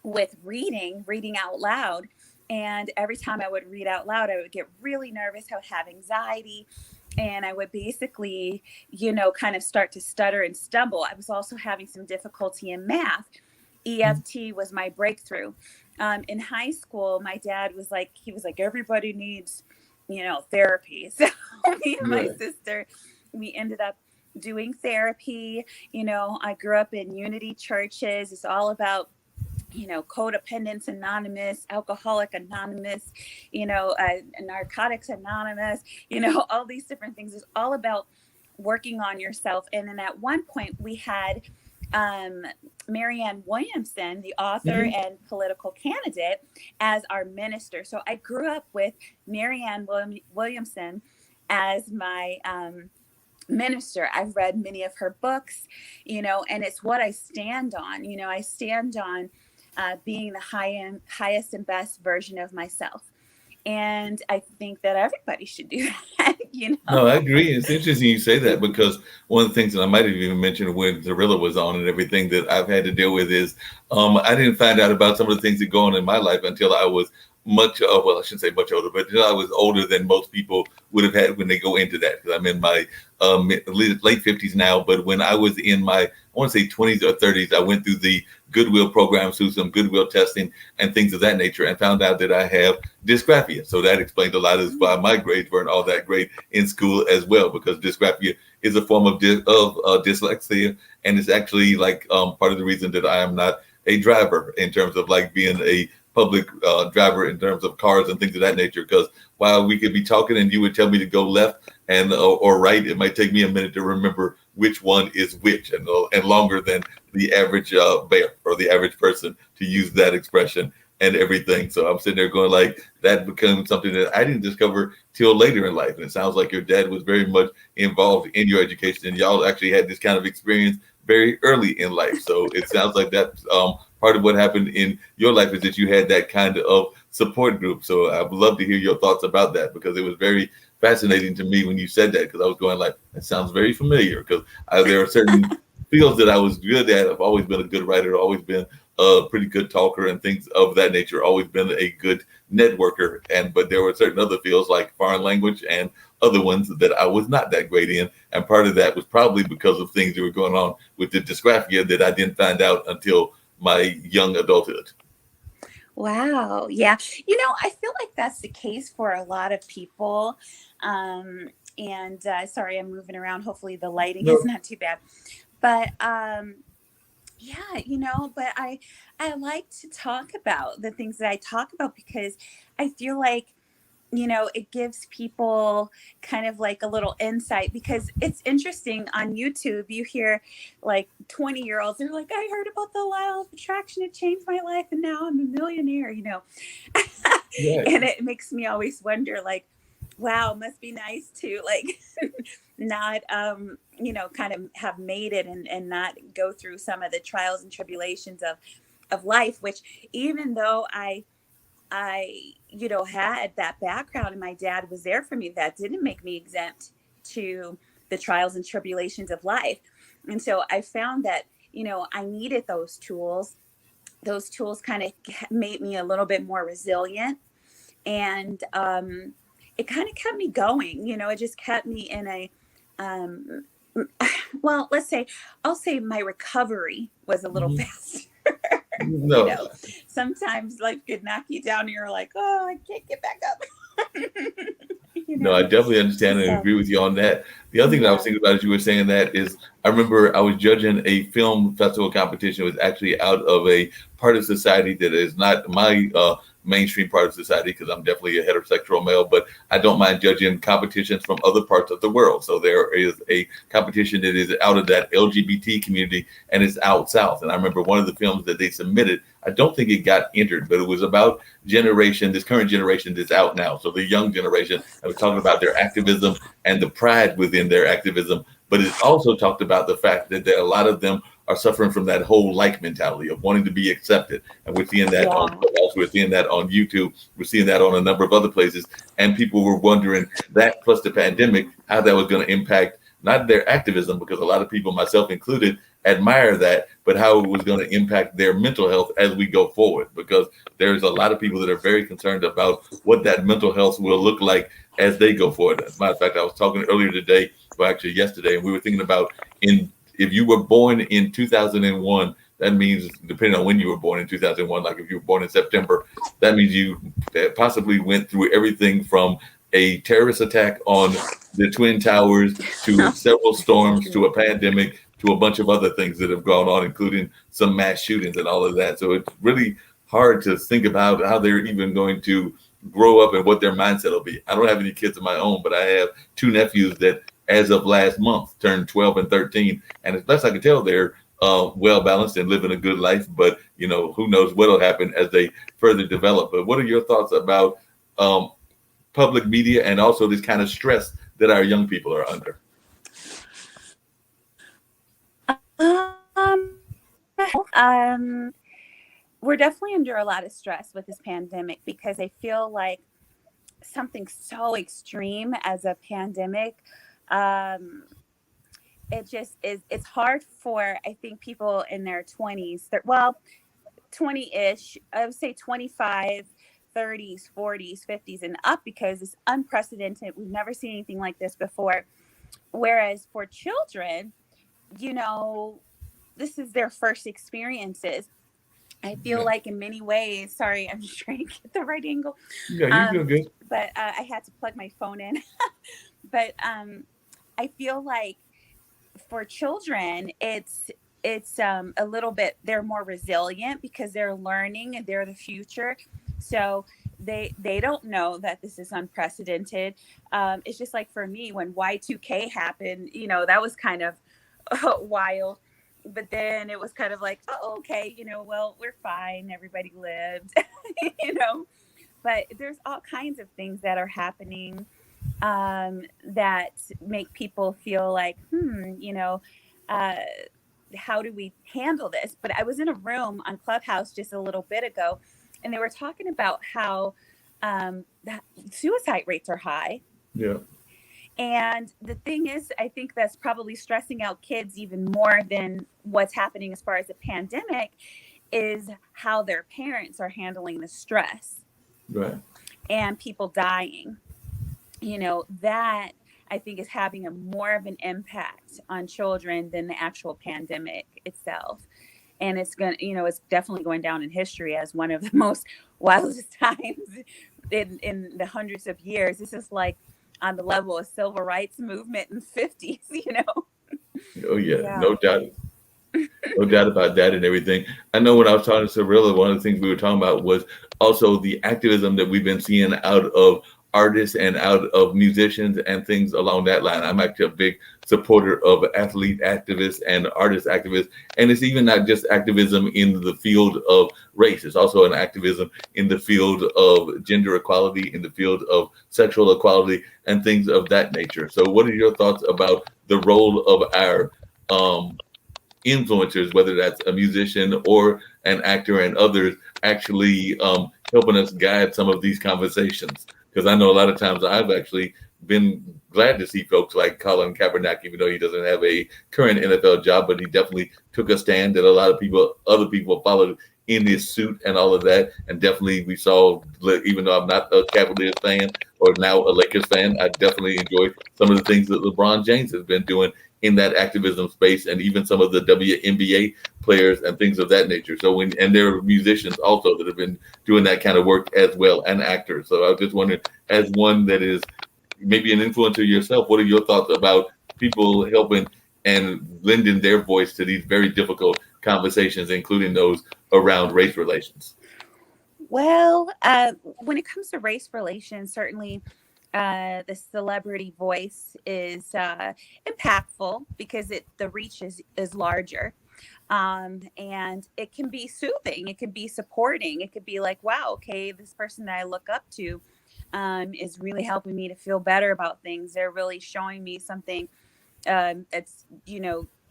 with reading out loud. And every time I would read out loud, I would get really nervous. I would have anxiety. And I would basically, kind of start to stutter and stumble. I was also having some difficulty in math. EFT was my breakthrough. In high school, my dad was like, everybody needs, therapy. So me and my Right. sister, we ended up doing therapy. I grew up in Unity churches. It's all about Codependence Anonymous, Alcoholic Anonymous, Narcotics Anonymous, all these different things. It's all about working on yourself. And then at one point we had Marianne Williamson, the author and political candidate, as our minister. So I grew up with Marianne Williamson as my minister. I've read many of her books, and it's what I stand on. I stand on being the highest and best version of myself. And I think that everybody should do that. No, I agree. It's interesting you say that because one of the things that I might have even mentioned when Zarilla was on and everything that I've had to deal with is I didn't find out about some of the things that go on in my life until I was well, I shouldn't say much older, but until I was older than most people would have had when they go into that. Because I'm in my late 50s now, but when I was in my, I want to say 20s or 30s, I went through the Goodwill programs, through some Goodwill testing and things of that nature, and found out that I have dysgraphia. So that explains a lot of why my grades weren't all that great in school as well, because dysgraphia is a form of dyslexia, and it's actually like part of the reason that I am not a driver in terms of like being a public driver in terms of cars and things of that nature. Because while we could be talking and you would tell me to go left and or right, it might take me a minute to remember which one is which, and longer than the average bear or the average person to use that expression and everything. So I'm sitting there going like that becomes something that I didn't discover till later in life. And it sounds like your dad was very much involved in your education, and y'all actually had this kind of experience very early in life. So it sounds like that's part of what happened in your life is that you had that kind of support group. So I would love to hear your thoughts about that, because it was very fascinating to me when you said that, because I was going like, that sounds very familiar, because there are certain fields that I was good at. I've always been a good writer, always been a pretty good talker and things of that nature, always been a good networker. But there were certain other fields like foreign language and other ones that I was not that great in. And part of that was probably because of things that were going on with the dysgraphia that I didn't find out until my young adulthood. Wow. Yeah. I feel like that's the case for a lot of people. And sorry, I'm moving around. Hopefully the lighting is No. not too bad. But yeah, but I like to talk about the things that I talk about, because I feel like it gives people kind of like a little insight, because it's interesting on YouTube. You hear like 20-year-olds, they're like, I heard about the law of attraction. It changed my life. And now I'm a millionaire. Right. And it makes me always wonder, like, wow, must be nice to like not, kind of have made it and not go through some of the trials and tribulations of life, which even though I, had that background and my dad was there for me, that didn't make me exempt to the trials and tribulations of life. And so I found that, I needed those tools. Those tools kind of made me a little bit more resilient. And it kind of kept me going. It just kept me in a, um, well, I'll say my recovery was a little faster. No, Sometimes life could knock you down and you're like, oh, I can't get back up. no, I definitely understand and So, agree with you on that. The other thing that I was yeah. thinking about as you were saying that is I remember I was judging a film festival competition. It was actually out of a part of society that is not my mainstream part of society, because I'm definitely a heterosexual male, but I don't mind judging competitions from other parts of the world. So there is a competition that is out of that LGBT community, and it's out south. And I remember one of the films that they submitted, I don't think it got entered, but it was about this current generation that's out now. So the young generation, I was talking about their activism and the pride within their activism, but it also talked about the fact that a lot of them are suffering from that whole like mentality of wanting to be accepted. And we're seeing that on Yeah. Clubhouse, we're seeing that on YouTube, we're seeing that on a number of other places. And people were wondering that plus the pandemic, how that was going to impact not their activism, because a lot of people, myself included, admire that, but how it was going to impact their mental health as we go forward. Because there's a lot of people that are very concerned about what that mental health will look like as they go forward. As a matter of fact, I was talking earlier today, well, actually yesterday, and we were thinking about if you were born in 2001, that means, depending on when you were born in 2001, like if you were born in September, that means you possibly went through everything from a terrorist attack on the Twin Towers to several storms to a pandemic to a bunch of other things that have gone on, including some mass shootings and all of that. So it's really hard to think about how they're even going to grow up and what their mindset will be. I don't have any kids of my own, but I have two nephews that, as of last month, turned 12 and 13. And as best I can tell, they're well balanced and living a good life. But, who knows what'll happen as they further develop. But what are your thoughts about public media and also this kind of stress that our young people are under? We're definitely under a lot of stress with this pandemic, because I feel like something so extreme as a pandemic, it just is. It's hard for, I think, people in their 20s, 20-ish, I would say 25, 30s, 40s, 50s and up, because it's unprecedented. We've never seen anything like this before. Whereas for children, this is their first experiences. I feel like in many ways, sorry, I'm just trying to get the right angle. Yeah, you're doing good. But I had to plug my phone in. But I feel like for children, it's a little bit, they're more resilient because they're learning and they're the future. So they don't know that this is unprecedented. It's just like for me, when Y2K happened, that was kind of wild. But then it was kind of like, oh, okay, well, we're fine. Everybody lived, But there's all kinds of things that are happening that make people feel like, how do we handle this? But I was in a room on Clubhouse just a little bit ago, and they were talking about how suicide rates are high. Yeah. And the thing is, I think that's probably stressing out kids even more than what's happening as far as the pandemic, is how their parents are handling the stress. Right. And people dying. That I think is having more of an impact on children than the actual pandemic itself. And it's it's definitely going down in history as one of the most wildest times in the hundreds of years. This is like on the level of civil rights movement in the 50s, Oh yeah. No doubt. No doubt about that and everything. I know when I was talking to Cirilla, one of the things we were talking about was also the activism that we've been seeing out of artists and out of musicians and things along that line. I'm actually a big supporter of athlete activists and artist activists. And it's even not just activism in the field of race. It's also an activism in the field of gender equality, in the field of sexual equality and things of that nature. So what are your thoughts about the role of our influencers, whether that's a musician or an actor and others, actually helping us guide some of these conversations? Because I know a lot of times I've actually been glad to see folks like Colin Kaepernick, even though he doesn't have a current NFL job, but he definitely took a stand that a lot of people, other people followed in his suit and all of that. And definitely we saw, even though I'm not a Cavaliers fan or now a Lakers fan, I definitely enjoy some of the things that LeBron James has been doing in that activism space, and even some of the WNBA players and things of that nature. So and there are musicians also that have been doing that kind of work as well, and actors. So I was just wondering, as one that is maybe an influencer yourself, what are your thoughts about people helping and lending their voice to these very difficult conversations, including those around race relations? Well, when it comes to race relations, certainly the celebrity voice is impactful because the reach is larger. And it can be soothing. It can be supporting. It could be like, wow, okay, this person that I look up to is really helping me to feel better about things. They're really showing me something that's,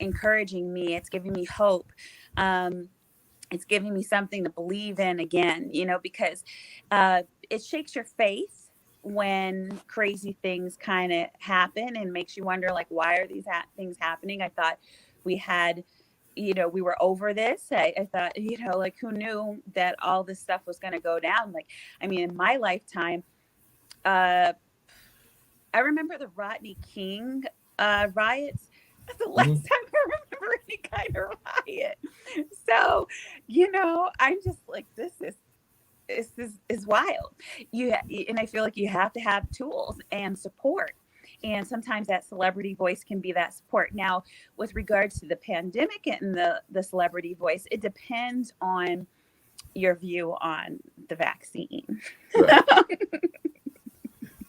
encouraging me. It's giving me hope. It's giving me something to believe in again, because it shakes your faith when crazy things kind of happen and makes you wonder, like, why are these things happening? I thought we had, we were over this. I thought, like, who knew that all this stuff was going to go down? Like, I mean, in my lifetime, I remember the Rodney King riots. That's the last Mhm. time I remember any kind of riot. So, I'm just like, this is wild. And I feel like you have to have tools and support. And sometimes that celebrity voice can be that support. Now, with regards to the pandemic and the celebrity voice, it depends on your view on the vaccine. Right.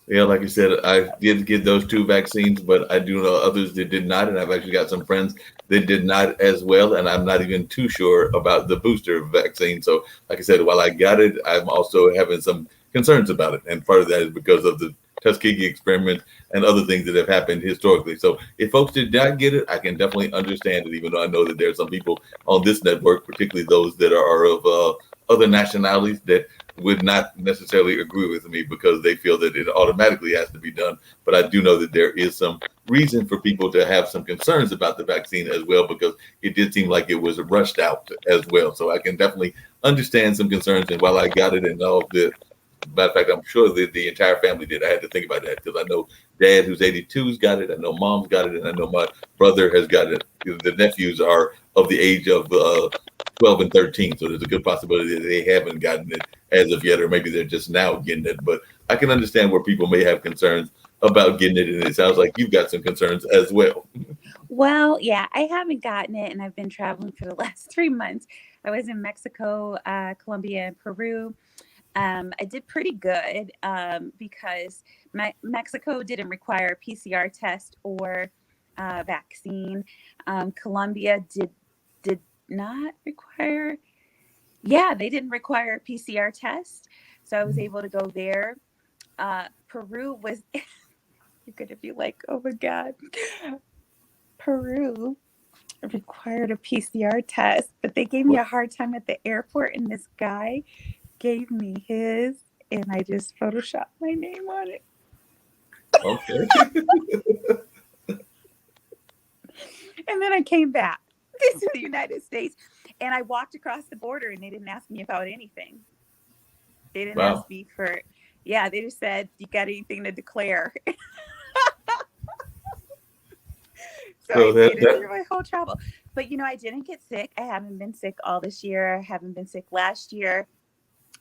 Yeah, like you said, I did get those two vaccines, but I do know others that did not, and I've actually got some friends that did not as well, and I'm not even too sure about the booster vaccine. So, like I said, while I got it, I'm also having some concerns about it, and part of that is because of the Tuskegee experiment and other things that have happened historically. So, if folks did not get it, I can definitely understand it, even though I know that there are some people on this network, particularly those that are of other nationalities, that would not necessarily agree with me because they feel that it automatically has to be done. But I do know that there is some reason for people to have some concerns about the vaccine as well, because it did seem like it was rushed out as well. So I can definitely understand some concerns. And while I got it and all the matter of fact, I'm sure that the entire family did. I had to think about that because I know dad, who's 82's got it. I know mom's got it, and I know my brother has got it. The nephews are of the age of 12 and 13, so there's a good possibility that they haven't gotten it as of yet, or maybe they're just now getting it. But I can understand where people may have concerns about getting it, and it sounds like you've got some concerns as well. Well, yeah, I haven't gotten it, and I've been traveling for the last 3 months. I was in Mexico, Colombia, and Peru. I did pretty good because Mexico didn't require a PCR test or vaccine. Colombia did not require. Yeah, they didn't require a PCR test, so I was able to go there. Peru was. You're gonna be like, oh my god, Peru required a PCR test, but they gave me a hard time at the airport, and this guy gave me his, and I just photoshopped my name on it. Okay. And then I came back to the United States, and I walked across the border, and they didn't ask me about anything. They didn't Wow. ask me for, yeah, they just said, you got anything to declare? So So I that made it that through my whole travel. But, I didn't get sick. I haven't been sick all this year. I haven't been sick last year.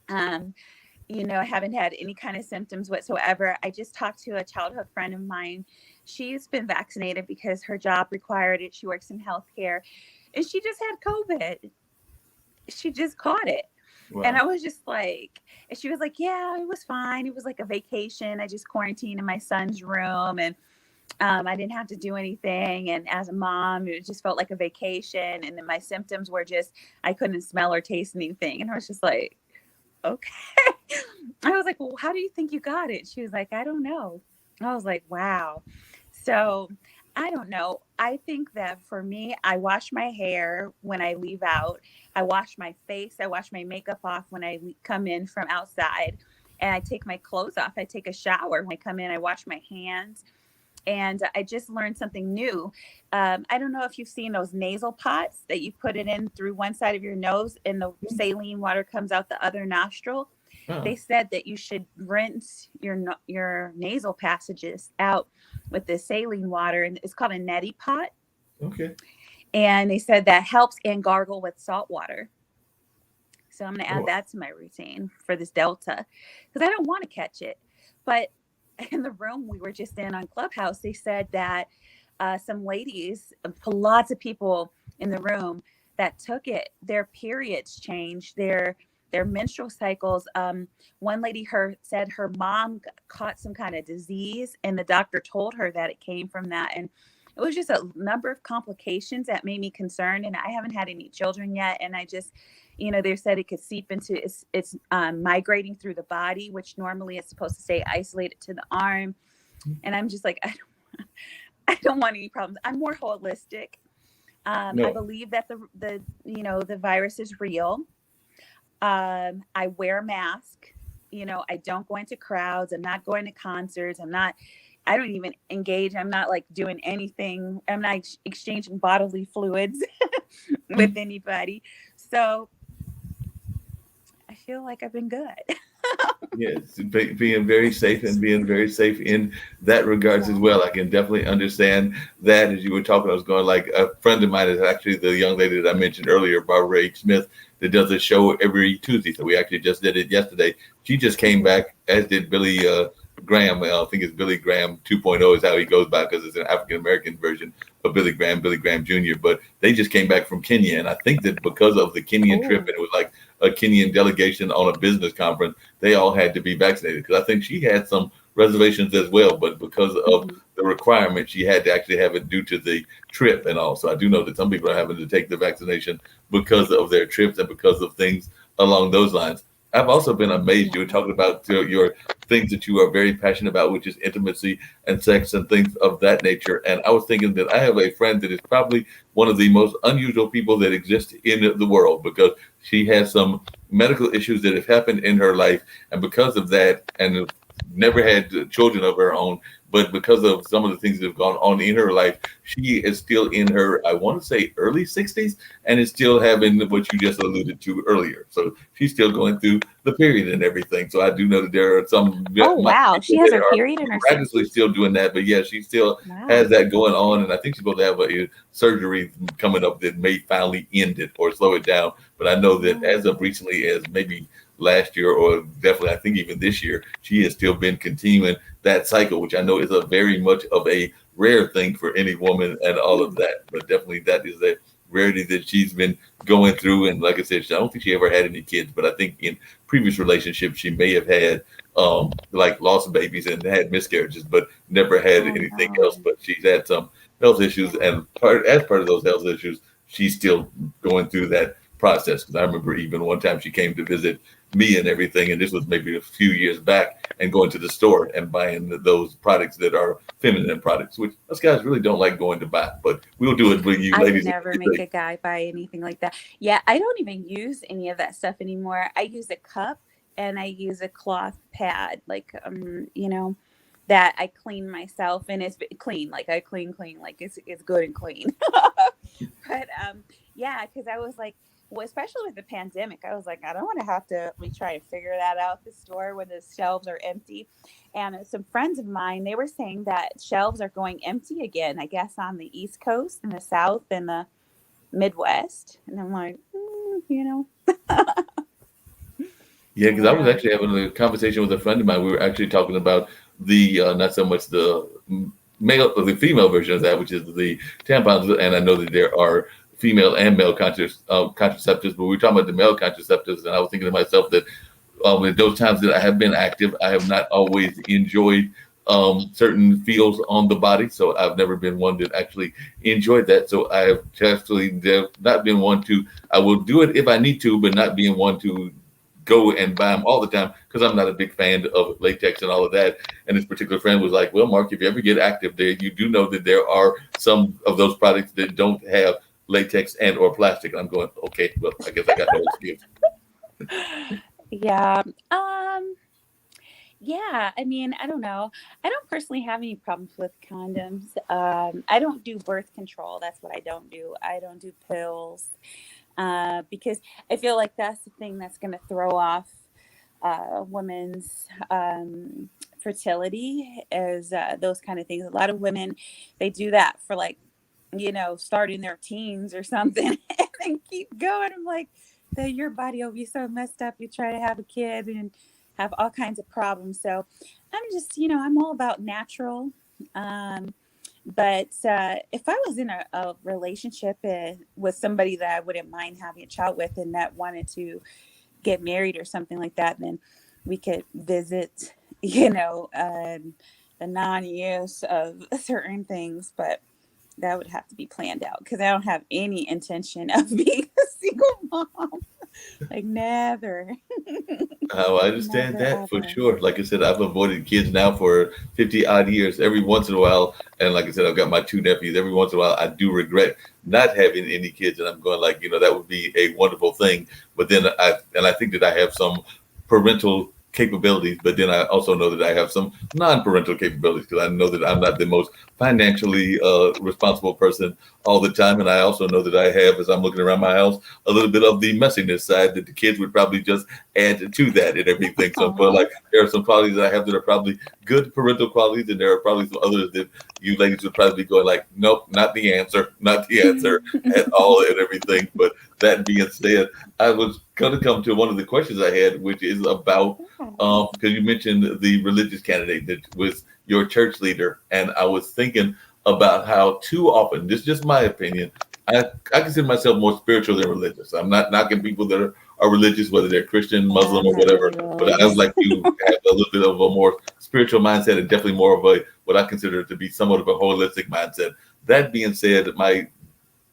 Um, I haven't had any kind of symptoms whatsoever. I just talked to a childhood friend of mine. She's been vaccinated because her job required it. She works in healthcare, and she just had COVID. She just caught it. And wow. I was just like, and she was like, yeah, it was fine. It was like a vacation. I just quarantined in my son's room, and I didn't have to do anything. And as a mom, it just felt like a vacation. And then my symptoms were just, I couldn't smell or taste anything. And I was just like, okay. I was like, well, how do you think you got it? She was like, I don't know. I was like, wow. So I don't know. I think that for me, I wash my hair when I leave out. I wash my face. I wash my makeup off when I come in from outside. and I take my clothes off. I take a shower. When I come in, I wash my hands. And I just learned something new. I don't know if you've seen those nasal pots that you put it in through one side of your nose and the saline water comes out the other nostril. They said that you should rinse your nasal passages out with the saline water, and it's called a neti pot. Okay. And they said that helps, and gargle with salt water. So I'm going to add that to my routine for this Delta, because I don't want to catch it. But in the room we were just in on Clubhouse, they said that some ladies, lots of people in the room that took it, their periods changed, their menstrual cycles. One lady said her mom caught some kind of disease, and the doctor told her that it came from that. And it was just a number of complications that made me concerned. And I haven't had any children yet. And I just, they said it could seep into it's migrating through the body, which normally is supposed to stay isolated to the arm. And I'm just like, I don't want any problems. I'm more holistic. No. I believe that the virus is real. I wear a mask. I don't go into crowds. I'm not going to concerts. I don't even engage. I'm not like doing anything. I'm not exchanging bodily fluids with anybody. So I feel like I've been good. Yes, being very safe and being very safe in that regards as well. I can definitely understand that. As you were talking, I was going like a friend of mine is actually the young lady that I mentioned earlier, Barbara H. Smith, that does a show every Tuesday. So we actually just did it yesterday. She just came back, as did Billy Graham. I think it's Billy Graham 2.0 is how he goes by, because it's an African-American version of Billy Graham Jr. But they just came back from Kenya. And I think that because of the Kenyan trip, and it was like a Kenyan delegation on a business conference, they all had to be vaccinated, because I think she had some reservations as well. But because of the requirement, she had to actually have it due to the trip and all. So I do know that some people are having to take the vaccination because of their trips and because of things along those lines. I've also been amazed. You were talking about your things that you are very passionate about, which is intimacy and sex and things of that nature. And I was thinking that I have a friend that is probably one of the most unusual people that exist in the world, because she has some medical issues that have happened in her life. And because of that, and never had children of her own, but because of some of the things that have gone on in her life, she is still in her, I want to say, early 60s, and is still having what you just alluded to earlier. So she's still going through the period and everything. So I do know that there are some. Oh, wow. She has her period in her 60s. Still doing that. But yeah, she still has that going on. And I think she's going to have a surgery coming up that may finally end it or slow it down. But I know that as of recently as maybe last year, or definitely I think even this year, she has still been continuing that cycle, which I know is a very much of a rare thing for any woman and all of that. But definitely that is a rarity that she's been going through. And like I said, I don't think she ever had any kids, but I think in previous relationships she may have had like lost babies and had miscarriages, but never had anything else. But she's had some health issues, and as part of those health issues, she's still going through that process. Because I remember even one time she came to visit me and everything, and this was maybe a few years back, and going to the store and buying those products that are feminine products, which us guys really don't like going to buy, but we'll do it with you ladies. I never make a guy buy anything like that. Yeah, I don't even use any of that stuff anymore. I use a cup and I use a cloth pad, like that I clean myself, and it's clean. Like I clean, like it's good and clean. But yeah, because I was like, well, especially with the pandemic, I was like, I don't want to have to try to figure that out at the store when the shelves are empty. And some friends of mine, they were saying that shelves are going empty again, I guess, on the East Coast and the South and the Midwest. And I'm like, Yeah, because I was actually having a conversation with a friend of mine. We were actually talking about the not so much the male or the female version of that, which is the tampons. And I know that there are female and male contraceptives, but we were talking about the male contraceptives, and I was thinking to myself that in those times that I have been active, I have not always enjoyed certain feels on the body, so I've never been one that actually enjoyed that. So I have actually not been one to, I will do it if I need to, but not being one to go and buy them all the time, because I'm not a big fan of latex and all of that. And this particular friend was like, well, Mark, if you ever get active there, you do know that there are some of those products that don't have latex and or plastic. I'm going, okay, well, I guess I got no excuse. Yeah. Yeah, I mean, I don't know. I don't personally have any problems with condoms. I don't do birth control. That's what I don't do. I don't do pills because I feel like that's the thing that's going to throw off women's fertility, is those kind of things. A lot of women, they do that for like, starting their teens or something and then keep going. I'm like, that your body will be so messed up. You try to have a kid and have all kinds of problems. So I'm just, I'm all about natural. Um, but if I was in a relationship with somebody that I wouldn't mind having a child with and that wanted to get married or something like that, then we could visit, the non-use of certain things. But that would have to be planned out because I don't have any intention of being a single mom. Like never, I understand never that for ever. sure. Like I said, I've avoided kids now for 50 odd years. Every once in a while, and like I said, I've got my two nephews. Every once in a while, I do regret not having any kids, and I'm going like, that would be a wonderful thing. But then I think that I have some parental capabilities, but then I also know that I have some non-parental capabilities because I know that I'm not the most financially responsible person all the time, and I also know that I have, as I'm looking around my house, a little bit of the messiness side that the kids would probably just add to that and everything. So I feel Aw. like there are some qualities that I have that are probably good parental qualities, and there are probably some others that you ladies would probably be going like, nope, not the answer, not the answer at all, and everything. But that being said, I was going to come to one of the questions I had, which is about because you mentioned the religious candidate that was your church leader, and I was thinking about how too often, this is just my opinion, I consider myself more spiritual than religious. I'm not knocking people that are religious, whether they're Christian, Yeah, Muslim, I'm or not whatever. really But I would religious. like to have a little bit of a more spiritual mindset and definitely more of a what I consider to be somewhat of a holistic mindset. That being said, my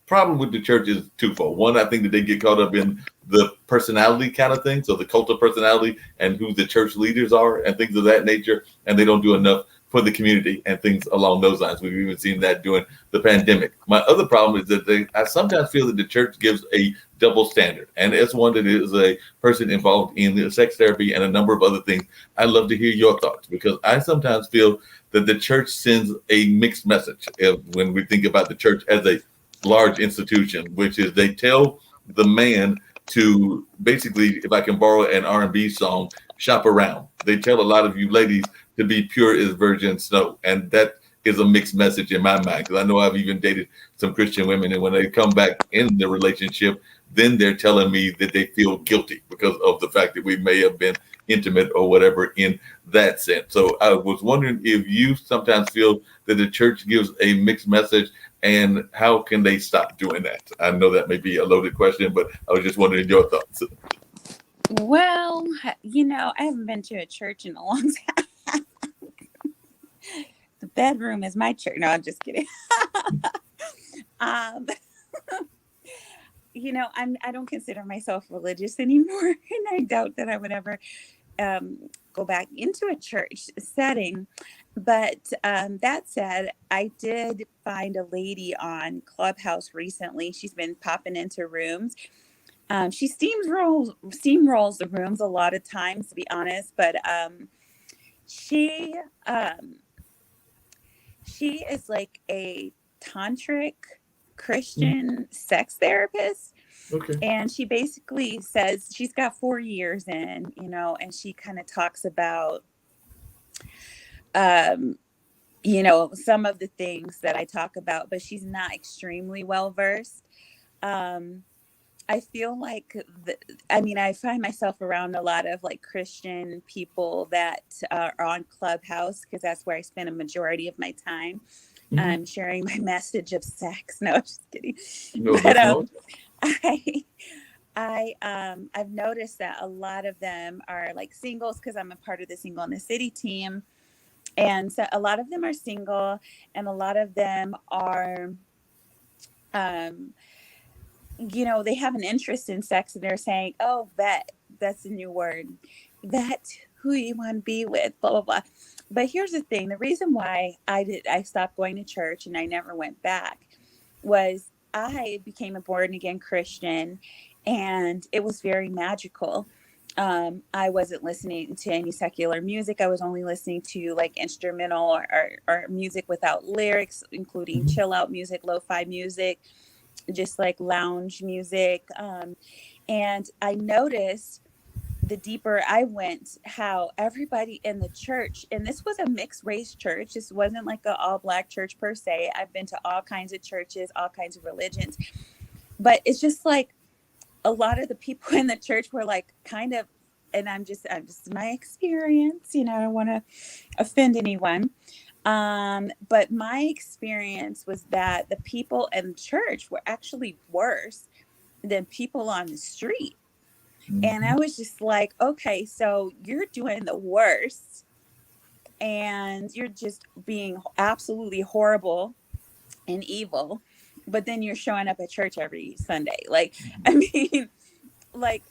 problem with the church is twofold. One, I think that they get caught up in the personality kind of thing, so the cult of personality and who the church leaders are and things of that nature, and they don't do enough for the community and things along those lines. We've even seen that during the pandemic. My other problem is that I sometimes feel that the church gives a double standard, and as one that is a person involved in sex therapy and a number of other things, I'd love to hear your thoughts because I sometimes feel that the church sends a mixed message when we think about the church as a large institution, which is they tell the man to basically, if I can borrow an R&B song, shop around. They tell a lot of you ladies to be pure as virgin snow, and that is a mixed message in my mind because I know I've even dated some Christian women, and when they come back in the relationship, then they're telling me that they feel guilty because of the fact that we may have been intimate or whatever in that sense. So I was wondering if you sometimes feel that the church gives a mixed message and how can they stop doing that? I know that may be a loaded question, but I was just wondering your thoughts. Well, I haven't been to a church in a long time. The bedroom is my church. No, I'm just kidding. um, I don't consider myself religious anymore, and I doubt that I would ever go back into a church setting. But that said, I did find a lady on Clubhouse recently. She's been popping into rooms. She steamrolls the rooms a lot of times, to be honest. But she um, she is like a tantric Christian sex therapist. Okay. And she basically says she's got 4 years in, and she kind of talks about, um, some of the things that I talk about, but she's not extremely well versed. Um, I feel like, I find myself around a lot of like Christian people that are on Clubhouse because that's where I spend a majority of my time. Mhm. Sharing my message of sex. No, I'm just kidding. No, But nothing wrong. I I've noticed that a lot of them are like singles because I'm a part of the Single in the City team. And so a lot of them are single and a lot of them are um they have an interest in sex and they're saying, "Oh, that's a new word. Vet who you want to be with, blah blah blah." But here's the thing: the reason why I stopped going to church and I never went back was I became a born again Christian, and it was very magical. I wasn't listening to any secular music. I was only listening to like instrumental or music without lyrics, including Mhm. chill out music, lo-fi music, just like lounge music. And I noticed the deeper I went, how everybody in the church, and this was a mixed race church. This wasn't like an all black church per se. I've been to all kinds of churches, all kinds of religions, but it's just like a lot of the people in the church were like kind of, and I'm just my experience, you know, I don't want to offend anyone. But my experience was that the people in church were actually worse than people on the street. And I Mhm. was just like, okay, so you're doing the worst and you're just being absolutely horrible and evil, but then you're showing up at church every Sunday. Like, I mean, like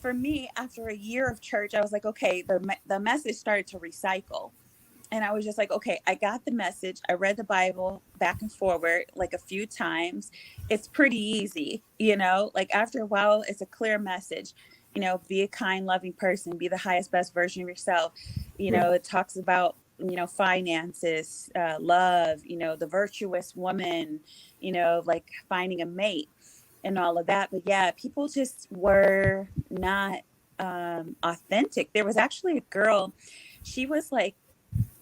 for me, after a year of church, I was like, okay, the message started to recycle. And I was just like, okay, I got the message. I read the Bible back and forward like a few times. It's pretty easy, you know, like after a while, it's a clear message. You know, be a kind, loving person, be the highest, best version of yourself. You Right. know, it talks about, you know, finances, love, you know, the virtuous woman, you know, like finding a mate and all of that. But yeah, people just were not authentic. There was actually a girl, she was like,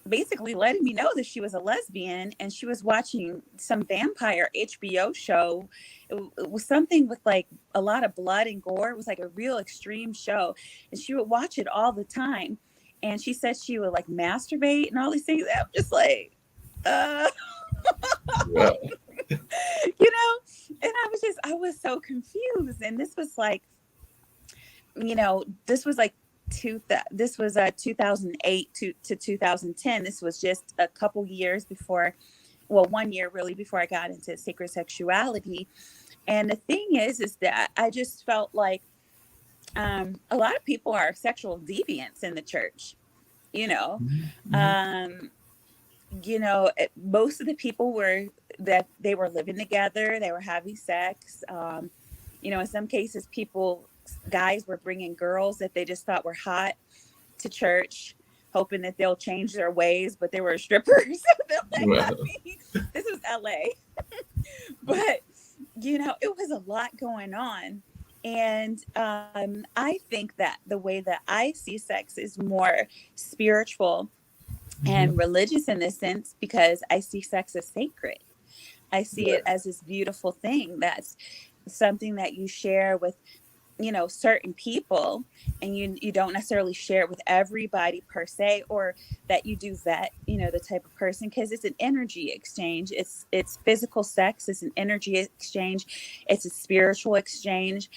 basically letting me know that she was a lesbian and she was watching some vampire HBO show. It was something with like a lot of blood and gore. It was like a real extreme show. And she would watch it all the time. And she said she would like masturbate and all these things. I'm just like, uh, Wow. you know, and I was so confused. And this was like, you know, this was like this was 2008 to 2010. This was just a couple years before, well, 1 year really before I got into sacred sexuality. And the thing is that I just felt like a lot of people are sexual deviants in the church, you know. Mhm. um Most of the people were that they were living together, they were having sex. You know, in some cases, guys were bringing girls that they just thought were hot to church, hoping that they'll change their ways, but they were strippers. I Wow. mean, this was LA, but you know, it was a lot going on. And I think that the way that I see sex is more spiritual Mhm. and religious in this sense, because I see sex as sacred. I see it Right. as this beautiful thing that's something that you share with, you know, certain people, and you don't necessarily share it with everybody per se, or that you do vet, you know, the type of person, because it's an energy exchange. It's physical sex, it's an energy exchange, it's a spiritual exchange.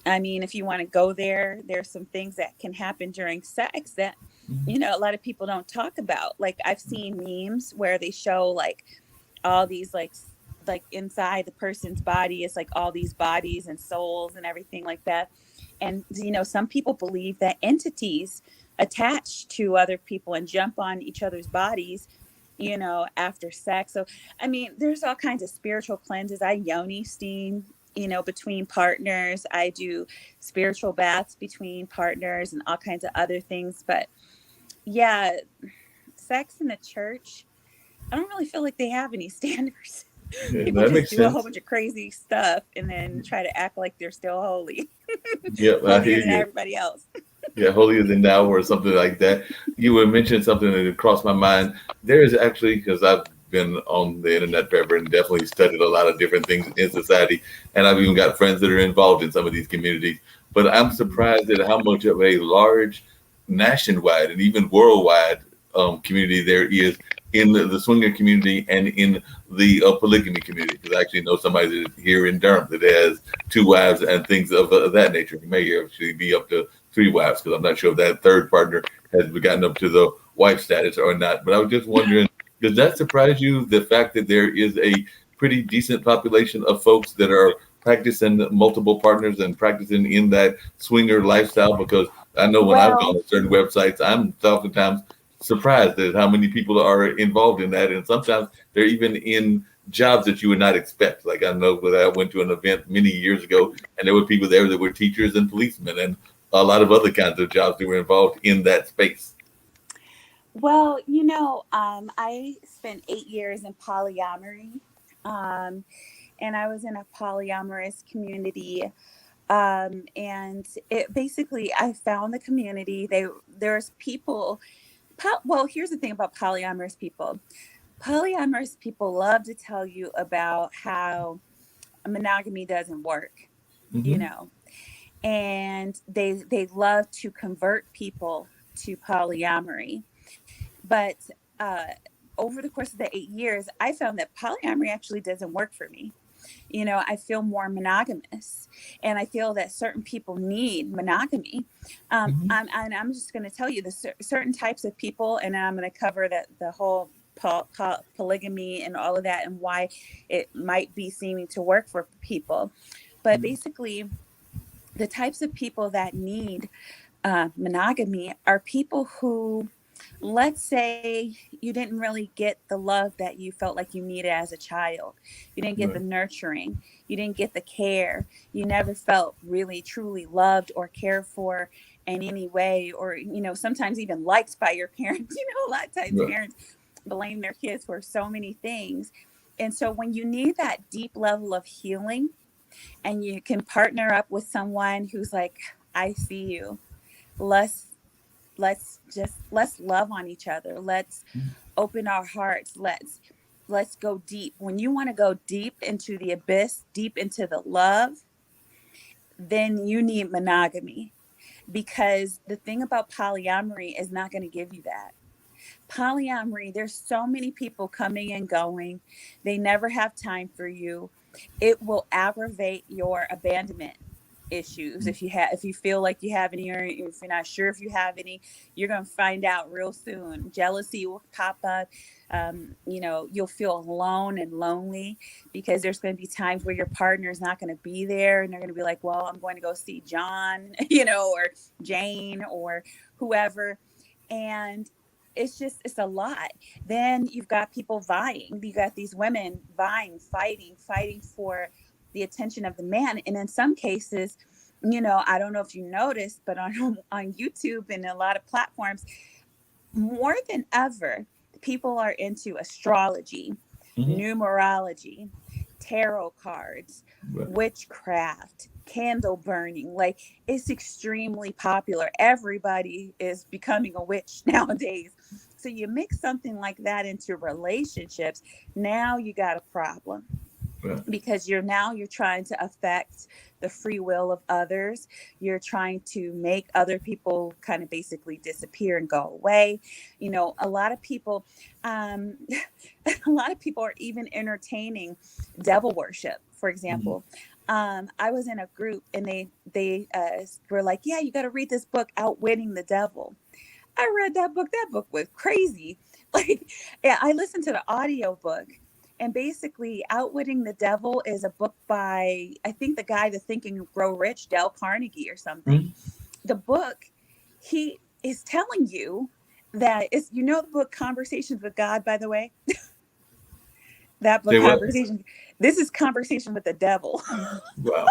I mean, if you want to go there, there's some things that can happen during sex that, Mhm. you know, a lot of people don't talk about. Like I've seen memes where they show like all these like inside the person's body is like all these bodies and souls and everything like that. And you know, some people believe that entities attach to other people and jump on each other's bodies, you know, after sex. So I mean, there's all kinds of spiritual cleanses. I yoni steam, you know, between partners. I do spiritual baths between partners and all kinds of other things. But yeah, sex in the church, I don't really feel like they have any standards. Yeah, People that just makes do a whole sense. bunch of crazy stuff and then try to act like they're still holy, Yep, I holier hear than you. everybody else. Yeah, holier than thou or something like that. You were mentioning something that crossed my mind. There is actually, because I've been on the internet forever and definitely studied a lot of different things in society, and I've even got friends that are involved in some of these communities. But I'm surprised at how much of a large nationwide and even worldwide community there is in the swinger community and in the polygamy community. Because I actually know somebody that here in Durham that has two wives and things of that nature. He may actually be up to three wives, because I'm not sure if that third partner has gotten up to the wife status or not. But I was just wondering, does that surprise you, the fact that there is a pretty decent population of folks that are practicing multiple partners and practicing in that swinger lifestyle? Because I know when I've gone Well, to certain websites, I'm oftentimes surprised at how many people are involved in that. And sometimes they're even in jobs that you would not expect. Like I know that I went to an event many years ago and there were people there that were teachers and policemen and a lot of other kinds of jobs that were involved in that space. Well, I spent 8 years in polyamory, um, and I was in a polyamorous community. And it basically, I found the community. There's people. Well, here's the thing about polyamorous people. Polyamorous people love to tell you about how monogamy doesn't work, you Hmm. know, and they love to convert people to polyamory. But uh, over the course of the 8 years, I found that polyamory actually doesn't work for me. I feel more monogamous, and I feel that certain people need monogamy. Hmm. I'm just going to tell you the certain types of people, and I'm going to cover the whole polygamy and all of that, and why it might be seeming to work for people. But basically, the types of people that need monogamy are people who, let's say, you didn't really get the love that you felt like you needed as a child. You didn't get the Right. nurturing. You didn't get the care. You never felt really, truly loved or cared for in any way, or, sometimes even liked by your parents. A lot of times Right. parents blame their kids for so many things. And so when you need that deep level of healing, and you can partner up with someone who's like, I see you. Let's let's love on each other. Let's open our hearts. Let's go deep. When you want to go deep into the abyss, deep into the love, then you need monogamy, because the thing about polyamory is not going to give you that. Polyamory, there's so many people coming and going. They never have time for you. It will aggravate your abandonment issues. If you feel like you have any, or if you're not sure if you have any, you're going to find out real soon. Jealousy will pop up. You'll feel alone and lonely, because there's going to be times where your partner is not going to be there, and they're going to be like, well, I'm going to go see John, or Jane, or whoever. And it's a lot. Then you've got people vying. You got these women vying, fighting for the attention of the man. And in some cases, I don't know if you noticed, but on YouTube and a lot of platforms, more than ever, people are into astrology, Hmm. numerology, tarot cards, Right. witchcraft, candle burning. Like, it's extremely popular. Everybody is becoming a witch nowadays. So you mix something like that into relationships, now you got a problem, Right. because you're trying to affect the free will of others. You're trying to make other people kind of basically disappear and go away. A lot of people, um a lot of people are even entertaining devil worship, for Hmm. example. I was in a group, and they were like, yeah, you got to read this book, Outwitting the Devil. I read that book. That book was crazy. Like, yeah, I listened to the audio book. And basically, Outwitting the Devil is a book by, I think, the guy, the Think and Grow Rich, Dale Carnegie or something. Hmm. The book, he is telling you that it's, the book Conversations with God, by the way. That book, Say what? Conversation. This is Conversation with the Devil. Wow.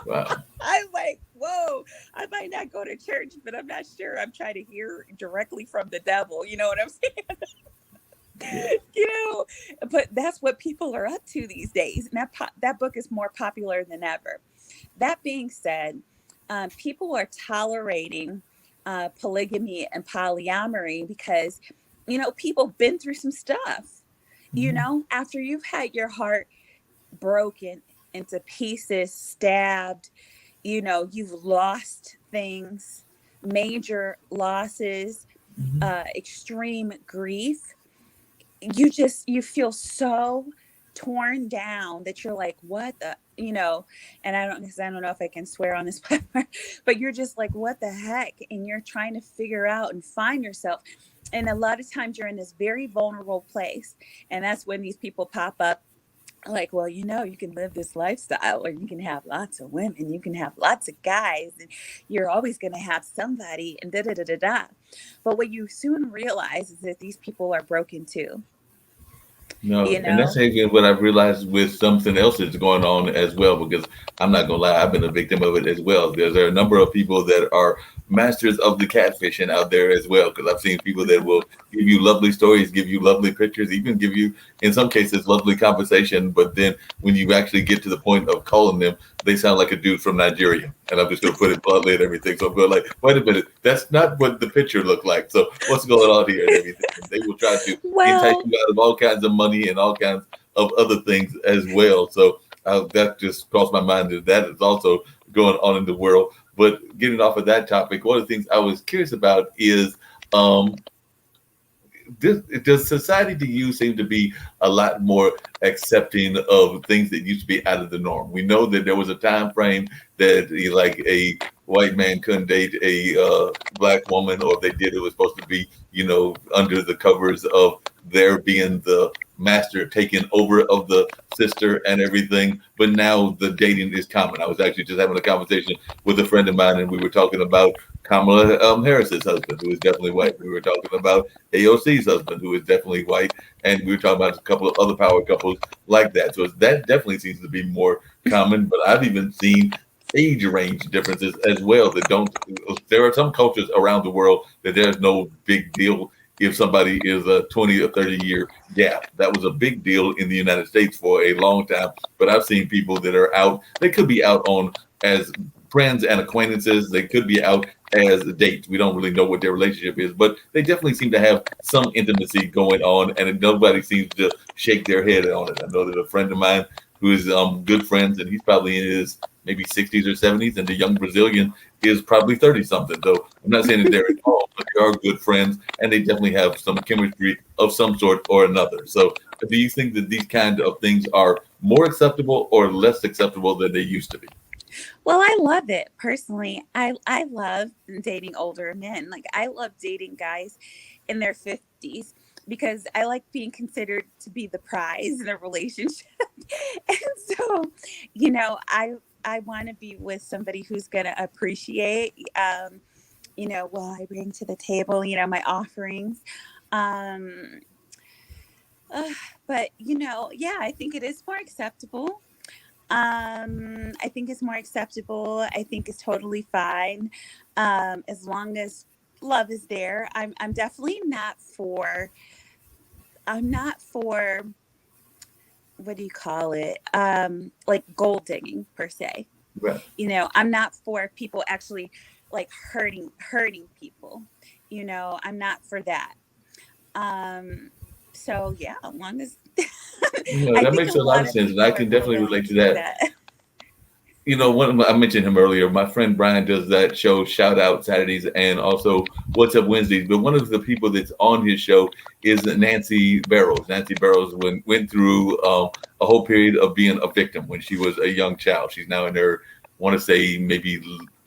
Wow. I'm like, whoa, I might not go to church, but I'm not sure I'm trying to hear directly from the devil. You know what I'm saying? Yeah. you know but that's what people are up to these days, and that book is more popular than ever. That being said, people are tolerating polygamy and polyamory because people been through some stuff. Hmm. After you've had your heart broken into pieces, stabbed, you've lost things, major losses, Hmm. extreme grief. You feel so torn down that you're like, what the, and I don't know if I can swear on this platform, but you're just like, what the heck? And you're trying to figure out and find yourself. And a lot of times you're in this very vulnerable place. And that's when these people pop up, like, well, you can live this lifestyle, or you can have lots of women, you can have lots of guys, and you're always going to have somebody, and da da da da da. But what you soon realize is that these people are broken too. No, you and that's know? even what I've realized with something else that's going on as well. Because I'm not gonna lie, I've been a victim of it as well. There are a number of people that are masters of the catfishing out there as well. Because I've seen people that will give you lovely stories, give you lovely pictures, even give you, in some cases, lovely conversation. But then when you actually get to the point of calling them, they sound like a dude from Nigeria. And I'm just gonna put it bluntly and everything. So I'm going like, wait a minute, that's not what the picture looked like. So what's going on here and everything? And they will try to entice Well, you out of all kinds of money and all kinds of other things as well. So that just crossed my mind that that is also going on in the world. But getting off of that topic, one of the things I was curious about is um, does society to you seem to be a lot more accepting of things that used to be out of the norm? We know that there was a time frame that like a white man couldn't date a black woman, or if they did, it was supposed to be, under the covers of their being the master taking over of the sister and everything. But now the dating is common. I was actually just having a conversation with a friend of mine, and we were talking about Kamala Harris's husband, who is definitely white. We were talking about AOC's husband, who is definitely white, and we were talking about a couple of other power couples like that. So that definitely seems to be more common. But I've even seen age range differences as well that don't. There are some cultures around the world that there's no big deal if somebody is a 20 or 30-year gap. That was a big deal in the United States for a long time. But I've seen people that are out. They could be out on as friends and acquaintances. They could be out as dates. We don't really know what their relationship is, but they definitely seem to have some intimacy going on, and nobody seems to shake their head on it. I know that a friend of mine who is good friends, and he's probably in his maybe 60s or 70s, and the young Brazilian is probably 30 something. So I'm not saying that they're involved, but they are good friends, and they definitely have some chemistry of some sort or another. So do you think that these kind of things are more acceptable or less acceptable than they used to be? Well, I love it personally. I love dating older men. Like I love dating guys in their 50s because I like being considered to be the prize in a relationship. And so, I want to be with somebody who's going to appreciate what I bring to the table, my offerings. Um uh, but yeah, I think it is more acceptable. I think it's more acceptable. I think it's totally fine. As long as love is there. I'm definitely not for what do you call it? Like gold digging per se. Right. I'm not for people actually like hurting people. I'm not for that. Um so yeah, as long as No, I that think makes a a lot of lot of sense, and I people are can more definitely willing relate to to do that. that. I mentioned him earlier. My friend Brian does that show, Shout Out Saturdays, and also What's Up Wednesdays. But one of the people that's on his show is Nancy Barrows. Nancy Barrows went through a whole period of being a victim when she was a young child. She's now in her, I want to say, maybe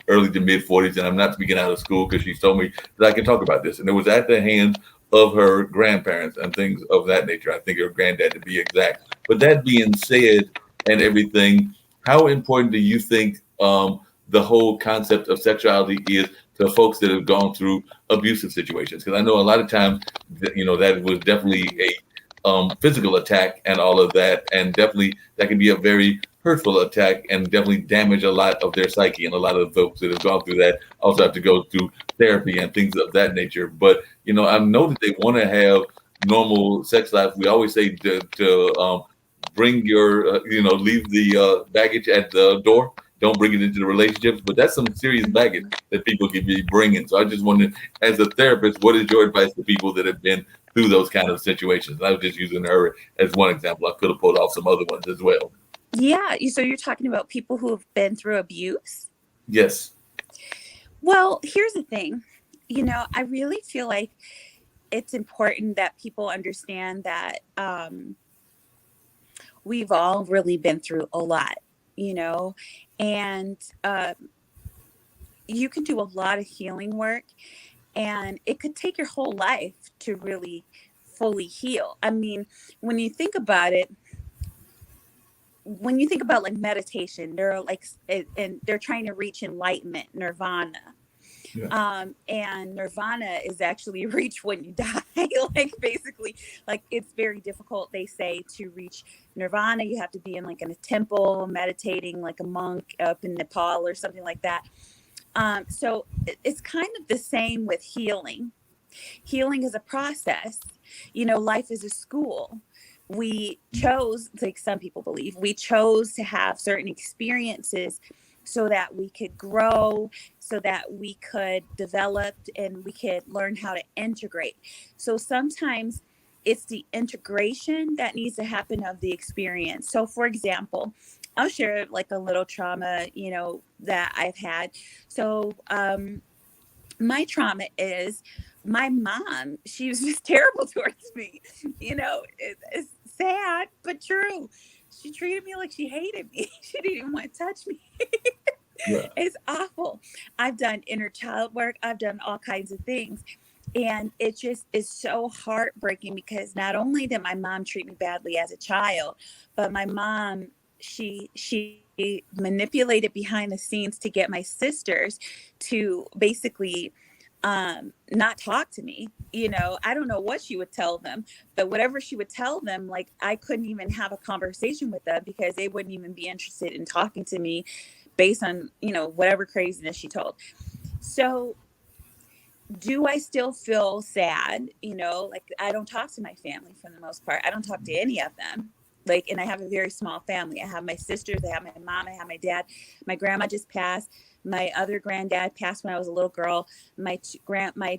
early to mid 40s, and I'm not speaking out of school because she's told me that I can talk about this. And it was at the hands of her grandparents and things of that nature. I think her granddad, to be exact. But that being said, and everything, how important do you think the whole concept of sexuality is to folks that have gone through abusive situations? Because I know a lot of times, that was definitely Mhm. a physical attack and all of that, and definitely that can be a very hurtful attack and definitely damage a lot of their psyche. And a lot of the folks that have gone through that also have to go through therapy and things of that nature. But I know that they want to have normal sex life. We always say to bring your leave the baggage at the door, don't bring it into the relationships. But that's some serious baggage Mhm. that people can be bringing. So I just wondered, as a therapist, what is your advice to people that have been through those kind of situations? I was just using her as one example. I could have pulled off some other ones as well. Yeah, so you're talking about people who have been through abuse? Yes. Well, here's the thing. I really feel like it's important that people understand that we've all really been through a lot, you know, and you can do a lot of healing work, and it could take your whole life to really fully heal. I mean, when you think about it, when you think about like meditation, they're like, and they're trying to reach enlightenment, nirvana. Yeah. And nirvana is actually reached when you die. Like basically, like it's very difficult, they say, to reach nirvana. You have to be in like in a temple meditating like a monk up in Nepal or something like that. So it's kind of the same with healing. Healing is a process. You know, life is a school. We chose, like some people believe, we chose to have certain experiences so that we could grow, so that we could develop and we could learn how to integrate. So sometimes it's the integration that needs to happen of the experience. So for example, I'll share like a little trauma, you know, that I've had. So my trauma is my mom. She was just terrible towards me. You know, it's sad but true. She treated me like she hated me. She didn't even want to touch me. Yeah. It's awful. I've done inner child work. I've done all kinds of things. And it just is so heartbreaking because not only did my mom treat me badly as a child, but my mom, she manipulated behind the scenes to get my sisters to basically not talk to me. You know, I don't know what she would tell them, but whatever she would tell them, like I couldn't even have a conversation with them because they wouldn't even be interested in talking to me based on, you know, whatever craziness she told. So do I still feel sad? You know, like I don't talk to my family for the most part. I don't talk to any of them. Like, and I have a very small family. I have my sisters, I have my mom, I have my dad. My grandma just passed. My other granddad passed when I was a little girl. My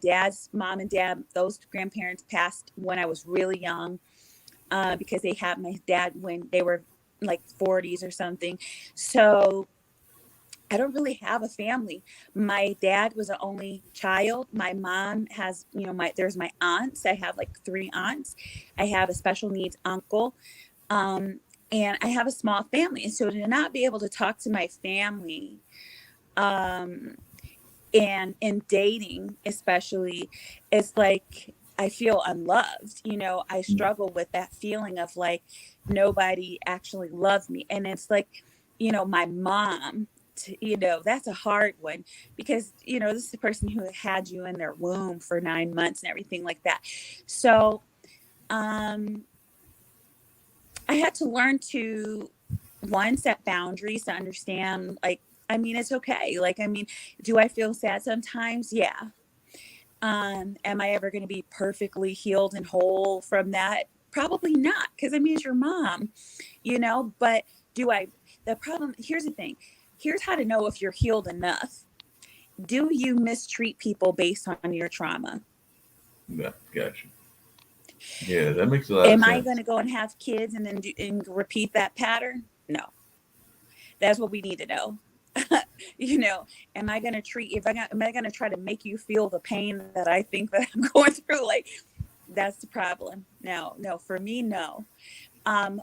dad's mom and dad, those grandparents passed when I was really young, because they had my dad when they were like 40s or something. So I don't really have a family. My dad was an only child. My mom has, you know, there's my aunts. I have like three aunts. I have a special needs uncle. Um, and I have a small family. And so to not be able to talk to my family, um, and in dating especially, it's like I feel unloved. You know, I struggle with that feeling of like nobody actually loved me. And it's like, you know, my mom, you know, that's a hard one because, you know, this is the person who had you in their womb for 9 months and everything like that. So um I had to learn to, one, set boundaries, to understand, like, I mean, it's okay. Like, I mean, do I feel sad sometimes? Yeah. Am I ever going to be perfectly healed and whole from that? Probably not, because I mean, it's your mom, you know. But do I? The problem, here's the thing. Here's how to know if you're healed enough. Do you mistreat people based on your trauma? Yeah. Gotcha. Yeah, that makes a lot of Am I going sense. to go and have kids and then and repeat that pattern? No. That's what we need to know. You know, am I going to treat, am I going to try to make you feel the pain that I think that I'm going through? Like, that's the problem. No, for me, no.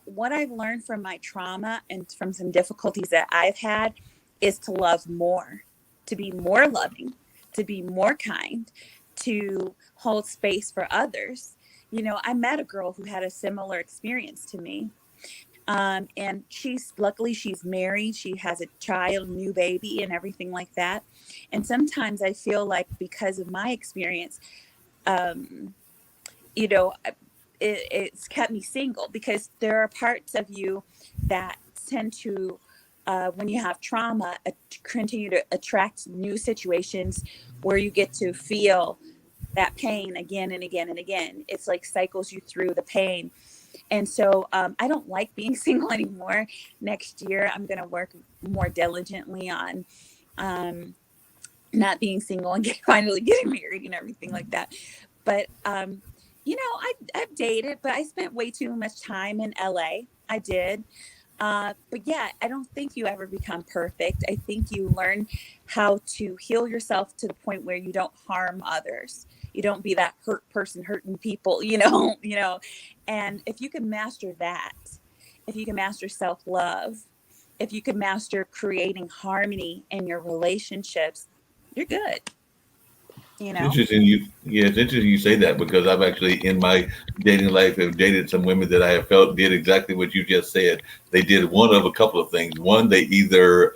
What I've learned from my trauma and from some difficulties that I've had is to love more, to be more loving, to be more kind, to hold space for others. You know, I met a girl who had a similar experience to me. And she's, luckily she's married. She has a child, new baby and everything like that. And sometimes I feel like because of my experience, um, you know, it's kept me single because there are parts of you that tend to, when you have trauma, continue to attract new situations where you get to feel that pain again and again and again. It's like cycles you through the pain. And so I don't like being single anymore. Next year, I'm going to work more diligently on um, not being single and finally getting married and everything like that. But, you know, I've dated, but I spent way too much time in LA. I did. But yeah, I don't think you ever become perfect. I think you learn how to heal yourself to the point where you don't harm others. You don't be that hurt person hurting people, you know, you know. And if you can master that, if you can master self-love, if you can master creating harmony in your relationships, you're good, you It's know. interesting yeah, it's interesting you say that because I've actually in my dating life have dated some women that I have felt did exactly what you just said. They did one of a couple of things. One, they either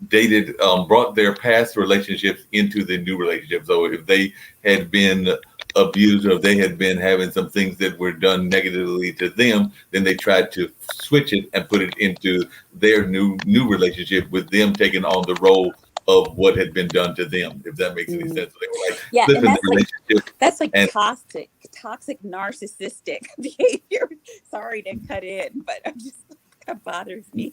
dated, brought their past relationships into the new relationship. So if they had been abused or if they had been having some things that were done negatively to them, then they tried to switch it and put it into their new relationship with them taking on the role of what had been done to them, if that makes any sense. So they were like Yeah, and flipping the relationship. that's like And toxic narcissistic behavior. Sorry to cut in, but I'm just that bothers me.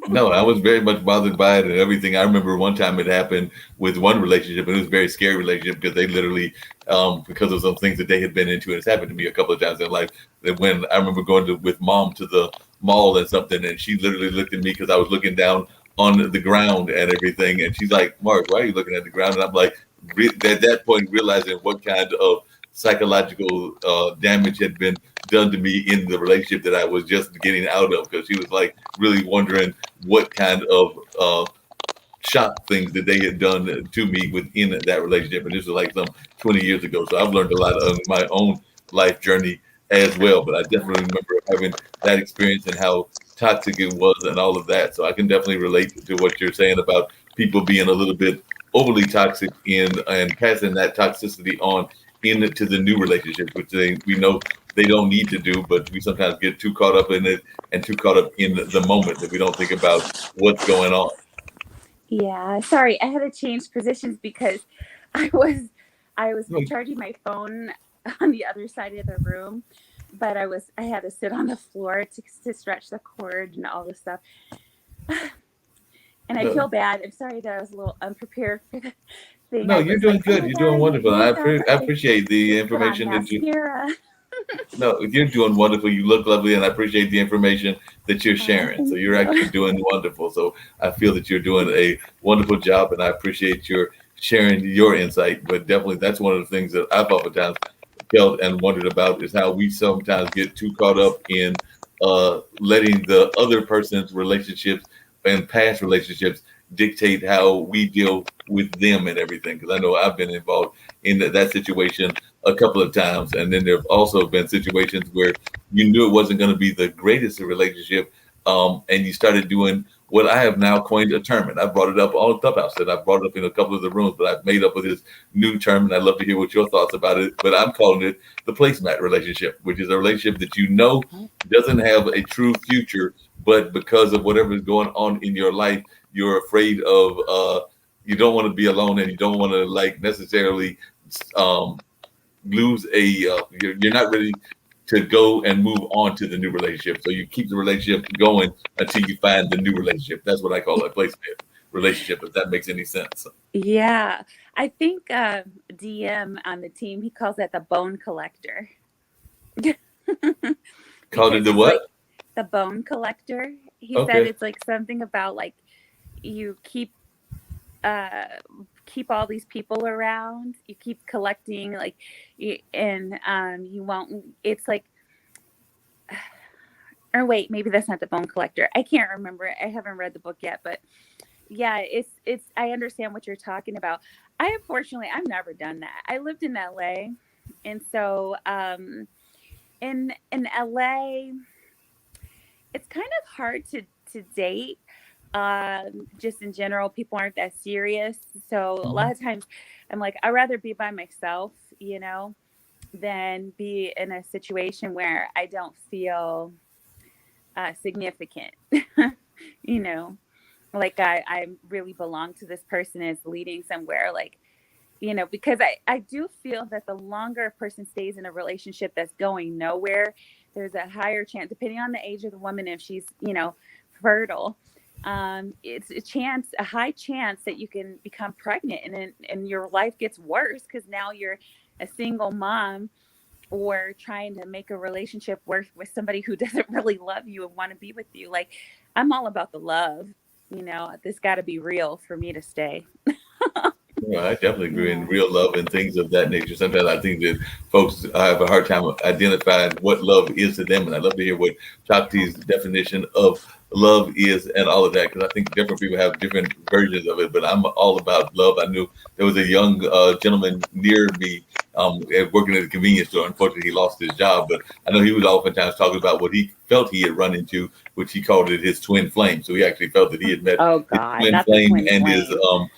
no, I was very much bothered by it and everything. I remember one time it happened with one relationship, and it was a very scary relationship because they literally, because of some things that they had been into, and it's happened to me a couple of times in life. That when I remember going with mom to the mall and something, and she literally looked at me because I was looking down on the ground and everything, and she's like, "Mark, why are you looking at the ground?" And I'm like, at that point, realizing what kind of psychological damage had been done to me in the relationship that I was just getting out of, because she was like really wondering what kind of shock things that they had done to me within that relationship. And this was like some 20 years ago. So I've learned a lot on my own life journey as well. But I definitely remember having that experience and how toxic it was and all of that. So I can definitely relate to what you're saying about people being a little bit overly toxic in and passing that toxicity on into the new relationships, which we know they don't need to do, but we sometimes get too caught up in it and too caught up in the moment that we don't think about what's going on. Yeah, sorry, I had to change positions because I was I was No, charging my phone on the other side of the room, but I had to sit on the floor to stretch the cord and all this stuff. And I feel no, bad. I'm sorry that I was a little unprepared for the thing. no, I you're was doing like, oh good. my You're doing God, wonderful. I I appreciate the put on information that you. mascara. No, you're doing wonderful. You look lovely, and I appreciate the information that you're Oh, sharing. So thank you're you. actually doing wonderful. So I feel that you're doing a wonderful job, and I appreciate your sharing your insight. But definitely, that's one of the things that I've oftentimes felt and wondered about is how we sometimes get too caught up in letting the other person's relationships and past relationships dictate how we deal with them and everything. Because I know I've been involved in that situation a couple of times, and then there have also been situations where you knew it wasn't going to be the greatest relationship, and you started doing what I have now coined a term, and I brought it up on Clubhouse, and I brought it up in a couple of the rooms, but I've made up with this new term, and I'd love to hear what your thoughts about it. But I'm calling it the placemat relationship, which is a relationship that you know doesn't have a true future, but because of whatever is going on in your life, you're afraid of. You don't want to be alone, and you don't want to like necessarily um, lose a. You're not ready to go and move on to the new relationship, so you keep the relationship going until you find the new relationship. That's what I call a placement relationship, if that makes any sense. Yeah, I think DM on the team, he calls that the bone collector. Called Because it the he's like what? the bone collector. He said Okay. it's like something about like you uh keep all these people around, you keep collecting like and you won't, it's like, or wait, maybe that's not the bone collector. I can't remember. I haven't read the book yet, but yeah, it's I understand what you're talking about. I've never done that. I lived in LA, and so in LA it's kind of hard to date. Just in general, people aren't that serious. So a lot of times I'm like, I'd rather be by myself, than be in a situation where I don't feel significant, you know, like I really belong to this person is leading somewhere, like, because I do feel that the longer a person stays in a relationship that's going nowhere, there's a higher chance, depending on the age of the woman, if she's, fertile, it's a high chance that you can become pregnant and your life gets worse because now you're a single mom or trying to make a relationship work with somebody who doesn't really love you and want to be with you. Like, I'm all about the love, this got to be real for me to stay. Yeah, I definitely agree in Yeah. real love and things of that nature. Sometimes I think that folks have a hard time identifying what love is to them, and I'd love to hear what Shakti's definition of love is and all of that, because I think different people have different versions of it. But I'm all about love. I knew there was a young gentleman near me working at a convenience store. Unfortunately, he lost his job, but I know he was oftentimes talking about what he felt he had run into, which he called it his twin flame. So he actually felt that he had met Oh his God, twin not the flame twin and his flame.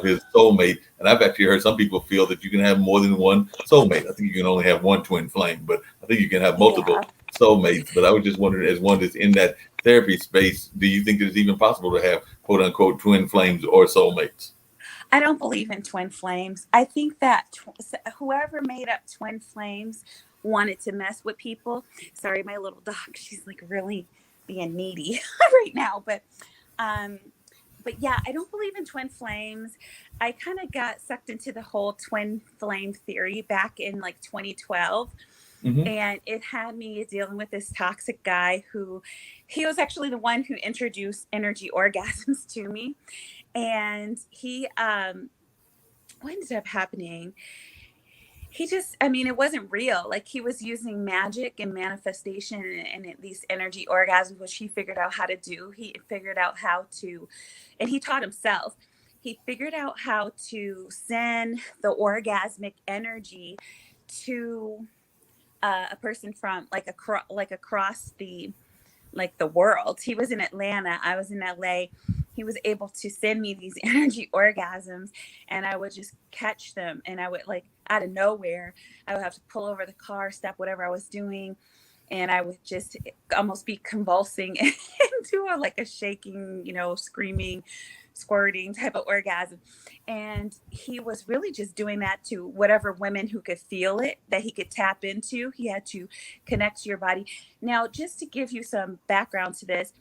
his soulmate. And I've actually heard some people feel that you can have more than one soulmate. I think you can only have one twin flame, but I think you can have multiple Yeah. soulmates. But I was just wondering, as one that's in that therapy space, do you think it's even possible to have quote unquote twin flames or soulmates? I don't believe in twin flames. I think that whoever made up twin flames wanted to mess with people. Sorry, my little dog, she's like really being needy right now. Um, but yeah, I don't believe in twin flames. I kind of got sucked into the whole twin flame theory back in like 2012. Hmm. And it had me dealing with this toxic guy who he was actually the one who introduced energy orgasms to me. And he what ended up happening, he just, I mean, it wasn't real. Like he was using magic and manifestation and these energy orgasms, which he figured out how to do. He figured out how to, and he taught himself. He figured out how to send the orgasmic energy to a person from like across the world. He was in Atlanta, I was in LA. He was able to send me these energy orgasms, and I would just catch them, and I would like out of nowhere, I would have to pull over the car, stop whatever I was doing, and I would just almost be convulsing into like a shaking, screaming, squirting type of orgasm. And he was really just doing that to whatever women who could feel it, that he could tap into. He had to connect to your body. Now, just to give you some background to this,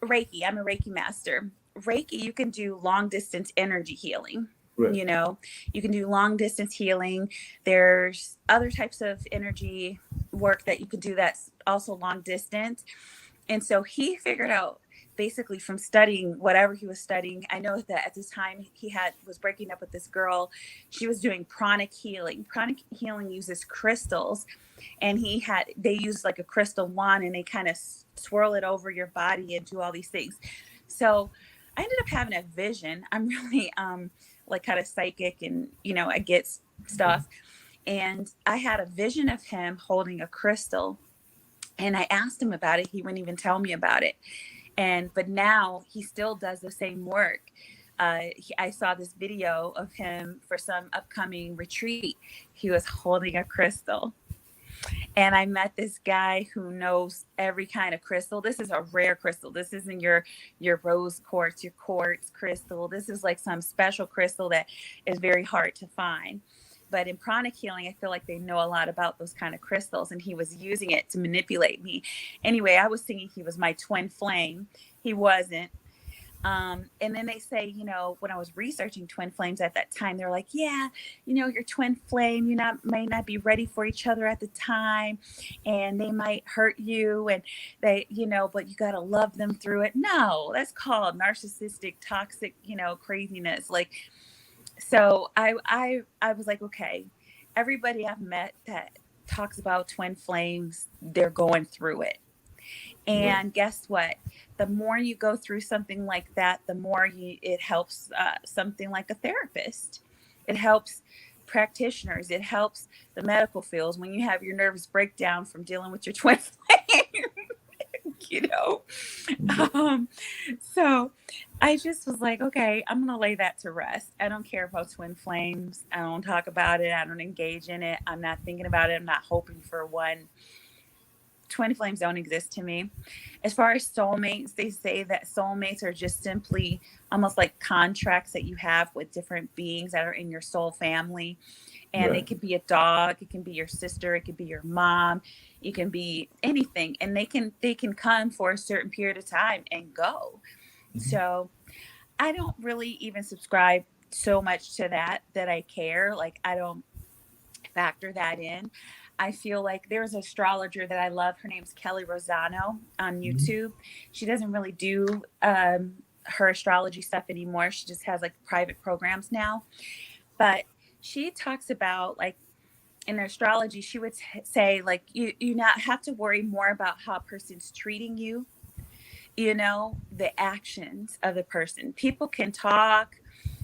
Reiki, I'm a Reiki master. Reiki, you can do long distance energy healing. Right. You can do long distance healing. There's other types of energy work that you can do that's also long distance. And so he figured out basically from studying whatever he was studying. I know that at this time he was breaking up with this girl. She was doing pranic healing. Pranic healing uses crystals, and they used like a crystal wand, and they kind of swirl it over your body and do all these things. So I ended up having a vision. I'm really like kind of psychic, and I get stuff. And I had a vision of him holding a crystal, and I asked him about it. He wouldn't even tell me about it. But now he still does the same work. I saw this video of him for some upcoming retreat. He was holding a crystal. And I met this guy who knows every kind of crystal. This is a rare crystal. This isn't your rose quartz, your quartz crystal. This is like some special crystal that is very hard to find. But in pranic healing, I feel like they know a lot about those kind of crystals, and he was using it to manipulate me. Anyway, I was thinking he was my twin flame. He wasn't. And then they say, when I was researching twin flames at that time, they're like, yeah, your twin flame, may not be ready for each other at the time, and they might hurt you, and they, but you got to love them through it. No, that's called narcissistic, toxic, craziness. Like, so I was like, okay, everybody I've met that talks about twin flames, they're going through it. Right. And guess what? The more you go through something like that, the more it helps something like a therapist. It helps practitioners. It helps the medical fields when you have your nervous breakdown from dealing with your twin flame. you know. Um, so I just was like, okay, I'm gonna lay that to rest. I don't care about twin flames. I don't talk about it. I don't engage in it. I'm not thinking about it. I'm not hoping for one. Twin flames don't exist to me. As far as soulmates, they say that soulmates are just simply almost like contracts that you have with different beings that are in your soul family. And Right. it could be a dog, it can be your sister, it could be your mom, it can be anything. And they can come for a certain period of time and go. Mhm. So I don't really even subscribe so much to that I care. Like I don't factor that in. I feel like there's an astrologer that I love. Her name's Kelly Rosano on Mhm. YouTube. She doesn't really do her astrology stuff anymore. She just has like private programs now. But she talks about like in astrology, she would say like you not have to worry more about how a person's treating you, the actions of the person. People can talk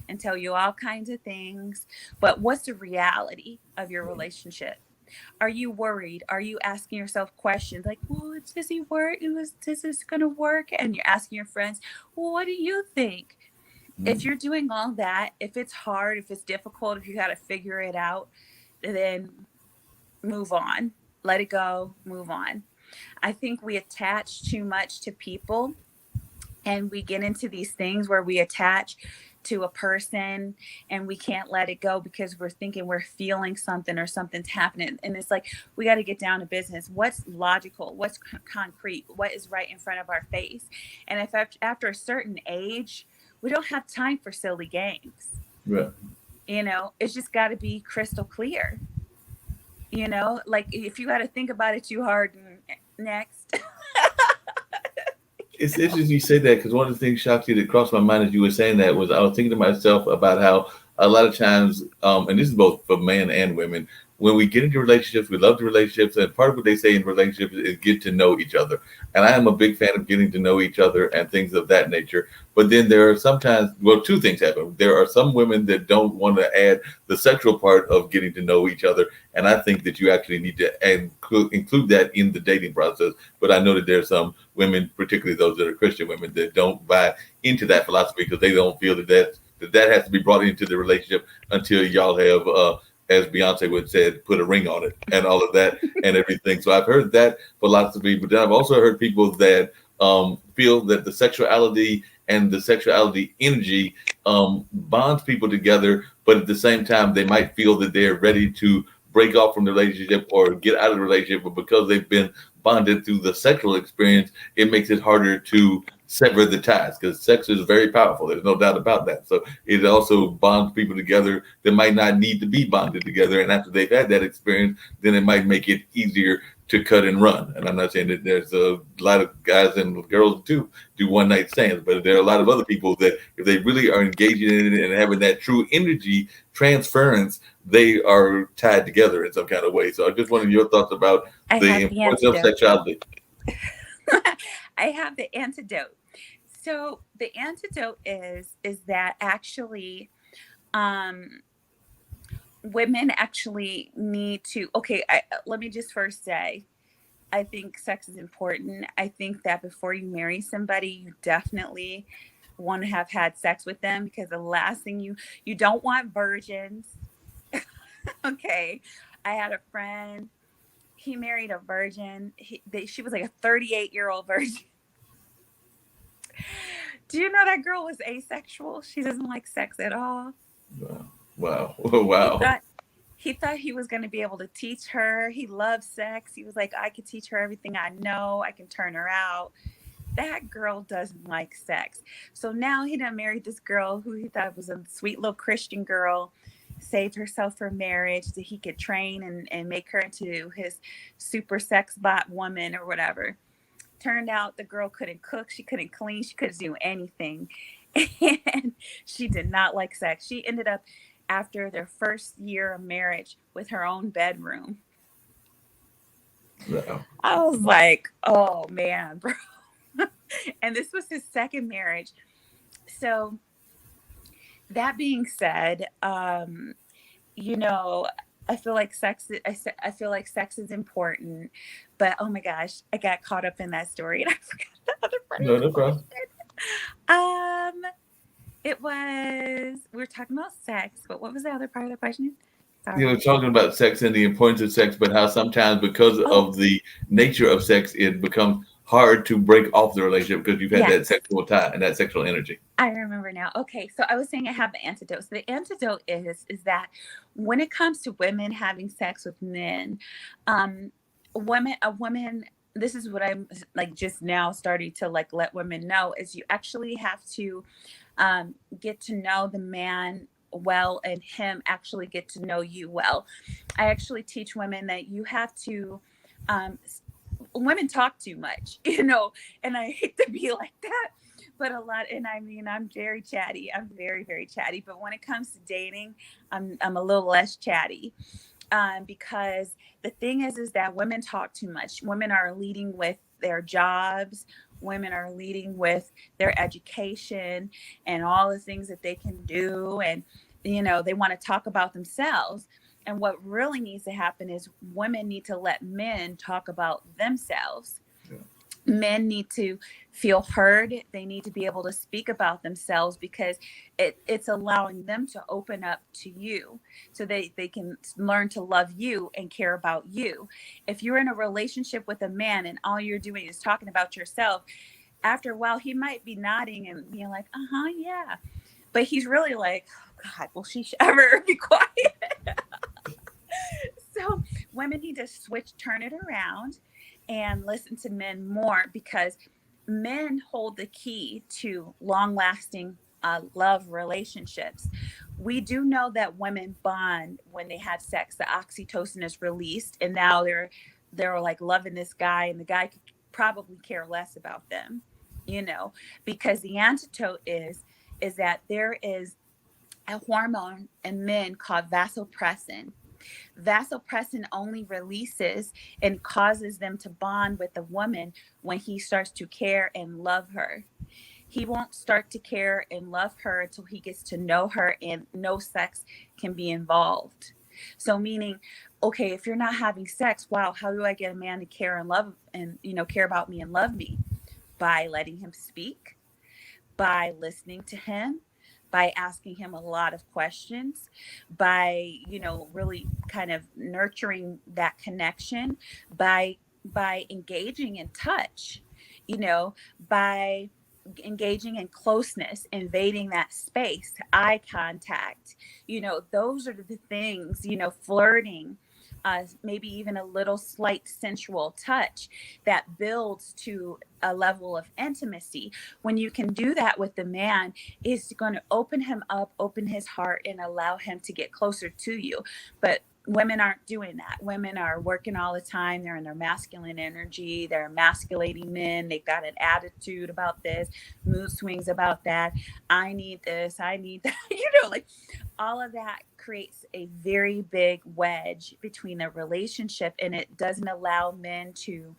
and tell you all kinds of things. But what's the reality of your relationship? Are you worried? Are you asking yourself questions like, well, does he work? Is this going to work? And you're asking your friends, well, what do you think? If you're doing all that, if it's hard, if it's difficult, if you got to figure it out, then move on. Let it go, move on. I think we attach too much to people, and we get into these things where we attach to a person and we can't let it go because we're thinking we're feeling something or something's happening. And it's like, we got to get down to business. What's logical? What's concrete? What is right in front of our face? And if after a certain age, we don't have time for silly games. Right. It's just got to be crystal clear. Like if you got to think about it too hard, next. It's interesting you say that, because one of the things, Shakti, that crossed my mind as you were saying that was I was thinking to myself about how a lot of times, and this is both for men and women, when we get into relationships, we love the relationships, and part of what they say in relationships is get to know each other. And I am a big fan of getting to know each other and things of that nature. But then there are sometimes, well, two things happen. There are some women that don't want to add the sexual part of getting to know each other. And I think that you actually need to include that in the dating process. But I know that there are some women, particularly those that are Christian women, that don't buy into that philosophy because they don't feel that has to be brought into the relationship until y'all have, as Beyonce would said, put a ring on it and all of that and everything. So I've heard that philosophy, but then I've also heard people that feel that the sexuality and the sexuality energy bonds people together, but at the same time, they might feel that they're ready to break off from the relationship or get out of the relationship, but because they've been bonded through the sexual experience, it makes it harder to sever the ties, because sex is very powerful. There's no doubt about that. So it also bonds people together that might not need to be bonded together. And after they've had that experience, then it might make it easier to cut and run. And I'm not saying that there's a lot of guys and girls too do one night stands, but there are a lot of other people that if they really are engaging in it and having that true energy transference, they are tied together in some kind of way. So I just wanted your thoughts about I the have the importance of antidote. sexuality. I have the antidote. So the antidote is that actually women actually need to, okay, let me just first say, I think sex is important. I think that before you marry somebody, you definitely want to have had sex with them, because the last thing you don't want virgins. Okay. I had a friend, he married a virgin. She was like a 38-year-old virgin. Do you know that girl was asexual? She doesn't like sex at all. Wow. He Wow. thought he was going to be able to teach her. He loves sex. He was like, I could teach her everything I know. I can turn her out. That girl doesn't like sex. So now he done married this girl who he thought was a sweet little Christian girl, saved herself for marriage so he could train and make her into his super sex bot woman or whatever. Turned out the girl couldn't cook, she couldn't clean, she couldn't do anything. And she did not like sex. She ended up, after their first year of marriage, with her own bedroom. Wow. I was like, oh man, bro. And this was his second marriage. So that being said, I feel like I feel like sex is important, but oh my gosh, I got caught up in that story and I forgot the other part of the No problem. question. It was, we were talking about sex, but what was the other part of the question? Sorry. Talking about sex and the importance of sex, but how sometimes because Oh, of the nature of sex, it becomes hard to break off the relationship because you've had that yes. sexual tie and that sexual energy. I remember now. Okay, so I was saying I have the antidote. So the antidote is that when it comes to women having sex with men, a woman, this is what I'm like just now starting to like let women know, is you actually have to get to know the man well and him actually get to know you well. I actually teach women that you have to women talk too much, and I hate to be like that, but a lot, and I mean, I'm very chatty. I'm very, very chatty. But when it comes to dating, I'm a little less chatty. Because the thing is that women talk too much. Women are leading with their jobs, women are leading with their education and all the things that they can do. And, they want to talk about themselves. And what really needs to happen is women need to let men talk about themselves. Yeah. Men need to feel heard. They need to be able to speak about themselves, because it's allowing them to open up to you, so they can learn to love you and care about you. If you're in a relationship with a man and all you're doing is talking about yourself, after a while he might be nodding and being like, uh-huh, yeah, but he's really like, oh God, will she ever be quiet? So women need to turn it around and listen to men more, because men hold the key to long lasting love relationships. We do know that women bond when they have sex. The oxytocin is released, and now they're like loving this guy, and the guy could probably care less about them, because the antidote is that there is a hormone in men called vasopressin. Vasopressin only releases and causes them to bond with the woman when he starts to care and love her. He won't start to care and love her until he gets to know her and no sex can be involved. So meaning, okay, if you're not having sex, wow, how do I get a man to care and love and, care about me and love me? By letting him speak, by listening to him, by asking him a lot of questions, by, really kind of nurturing that connection, by engaging in touch, by engaging in closeness, invading that space, eye contact, those are the things, flirting, maybe even a little slight sensual touch that builds to a level of intimacy. When you can do that with the man, it's going to open him up, open his heart, and allow him to get closer to you. But women aren't doing that. Women are working all the time. They're in their masculine energy. They're emasculating men. They've got an attitude about this, mood swings about that. I need this. I need that. Like all of that creates a very big wedge between a relationship, and it doesn't allow men to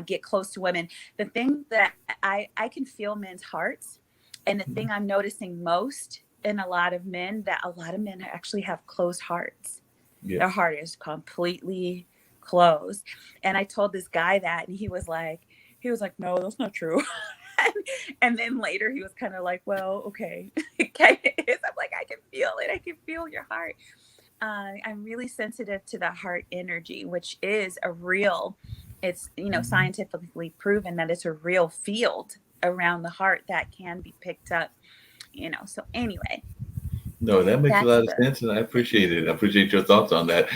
get close to women. The thing that I can feel men's hearts, and the thing I'm noticing most in a lot of men, that a lot of men actually have closed hearts. Yeah. Their heart is completely closed. And I told this guy that, and he was like, no, that's not true. And then later he was kind of like, well, okay. I'm like, I can feel it. I can feel your heart. I'm really sensitive to the heart energy, which is it's, scientifically proven that it's a real field around the heart that can be picked up, so anyway. No, that makes a lot of sense, and I appreciate it. I appreciate your thoughts on that.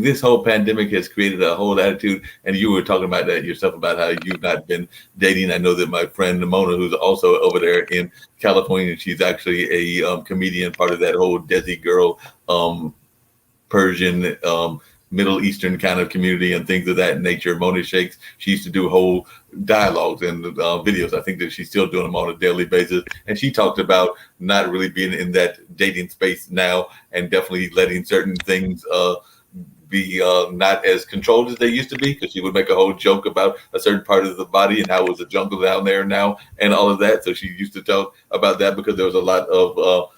This whole pandemic has created a whole attitude, and you were talking about that yourself, about how you've not been dating. I know that my friend Mona, who's also over there in California, she's actually a comedian, part of that whole Desi Girl Persian Middle Eastern kind of community and things of that nature. Mona Shakes, she used to do whole dialogues and videos. I think that she's still doing them on a daily basis. And she talked about not really being in that dating space now, and definitely letting certain things be not as controlled as they used to be, because she would make a whole joke about a certain part of the body and how it was a jungle down there now and all of that. So she used to talk about that, because there was a lot of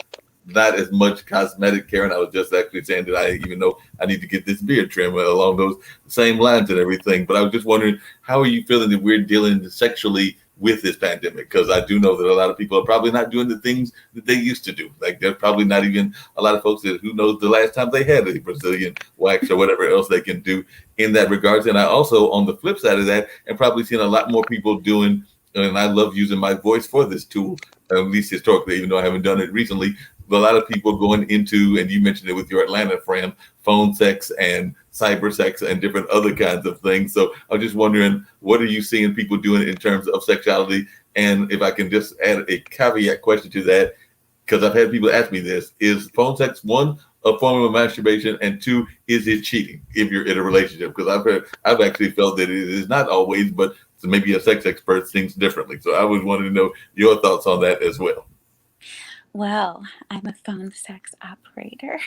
not as much cosmetic care. And I was just actually saying that I even know I need to get this beard trim along those same lines and everything. But I was just wondering, how are you feeling that we're dealing sexually with this pandemic? Because I do know that a lot of people are probably not doing the things that they used to do. Like there's probably not even a lot of folks that who knows the last time they had a Brazilian wax or whatever else they can do in that regards. And I also, on the flip side of that, am probably seeing a lot more people doing, and I love using my voice for this tool, at least historically, even though I haven't done it recently, a lot of people going into, and you mentioned it with your Atlanta friend, phone sex and cyber sex and different other kinds of things. So I'm just wondering, what are you seeing people doing in terms of sexuality? And if I can just add a caveat question to that, because I've had people ask me this, is phone sex, one, a form of masturbation, and two, is it cheating if you're in a relationship? Because I've actually felt that it is not always, but maybe a sex expert thinks differently. So I was wanting to know your thoughts on that as well. Well, I'm a phone sex operator.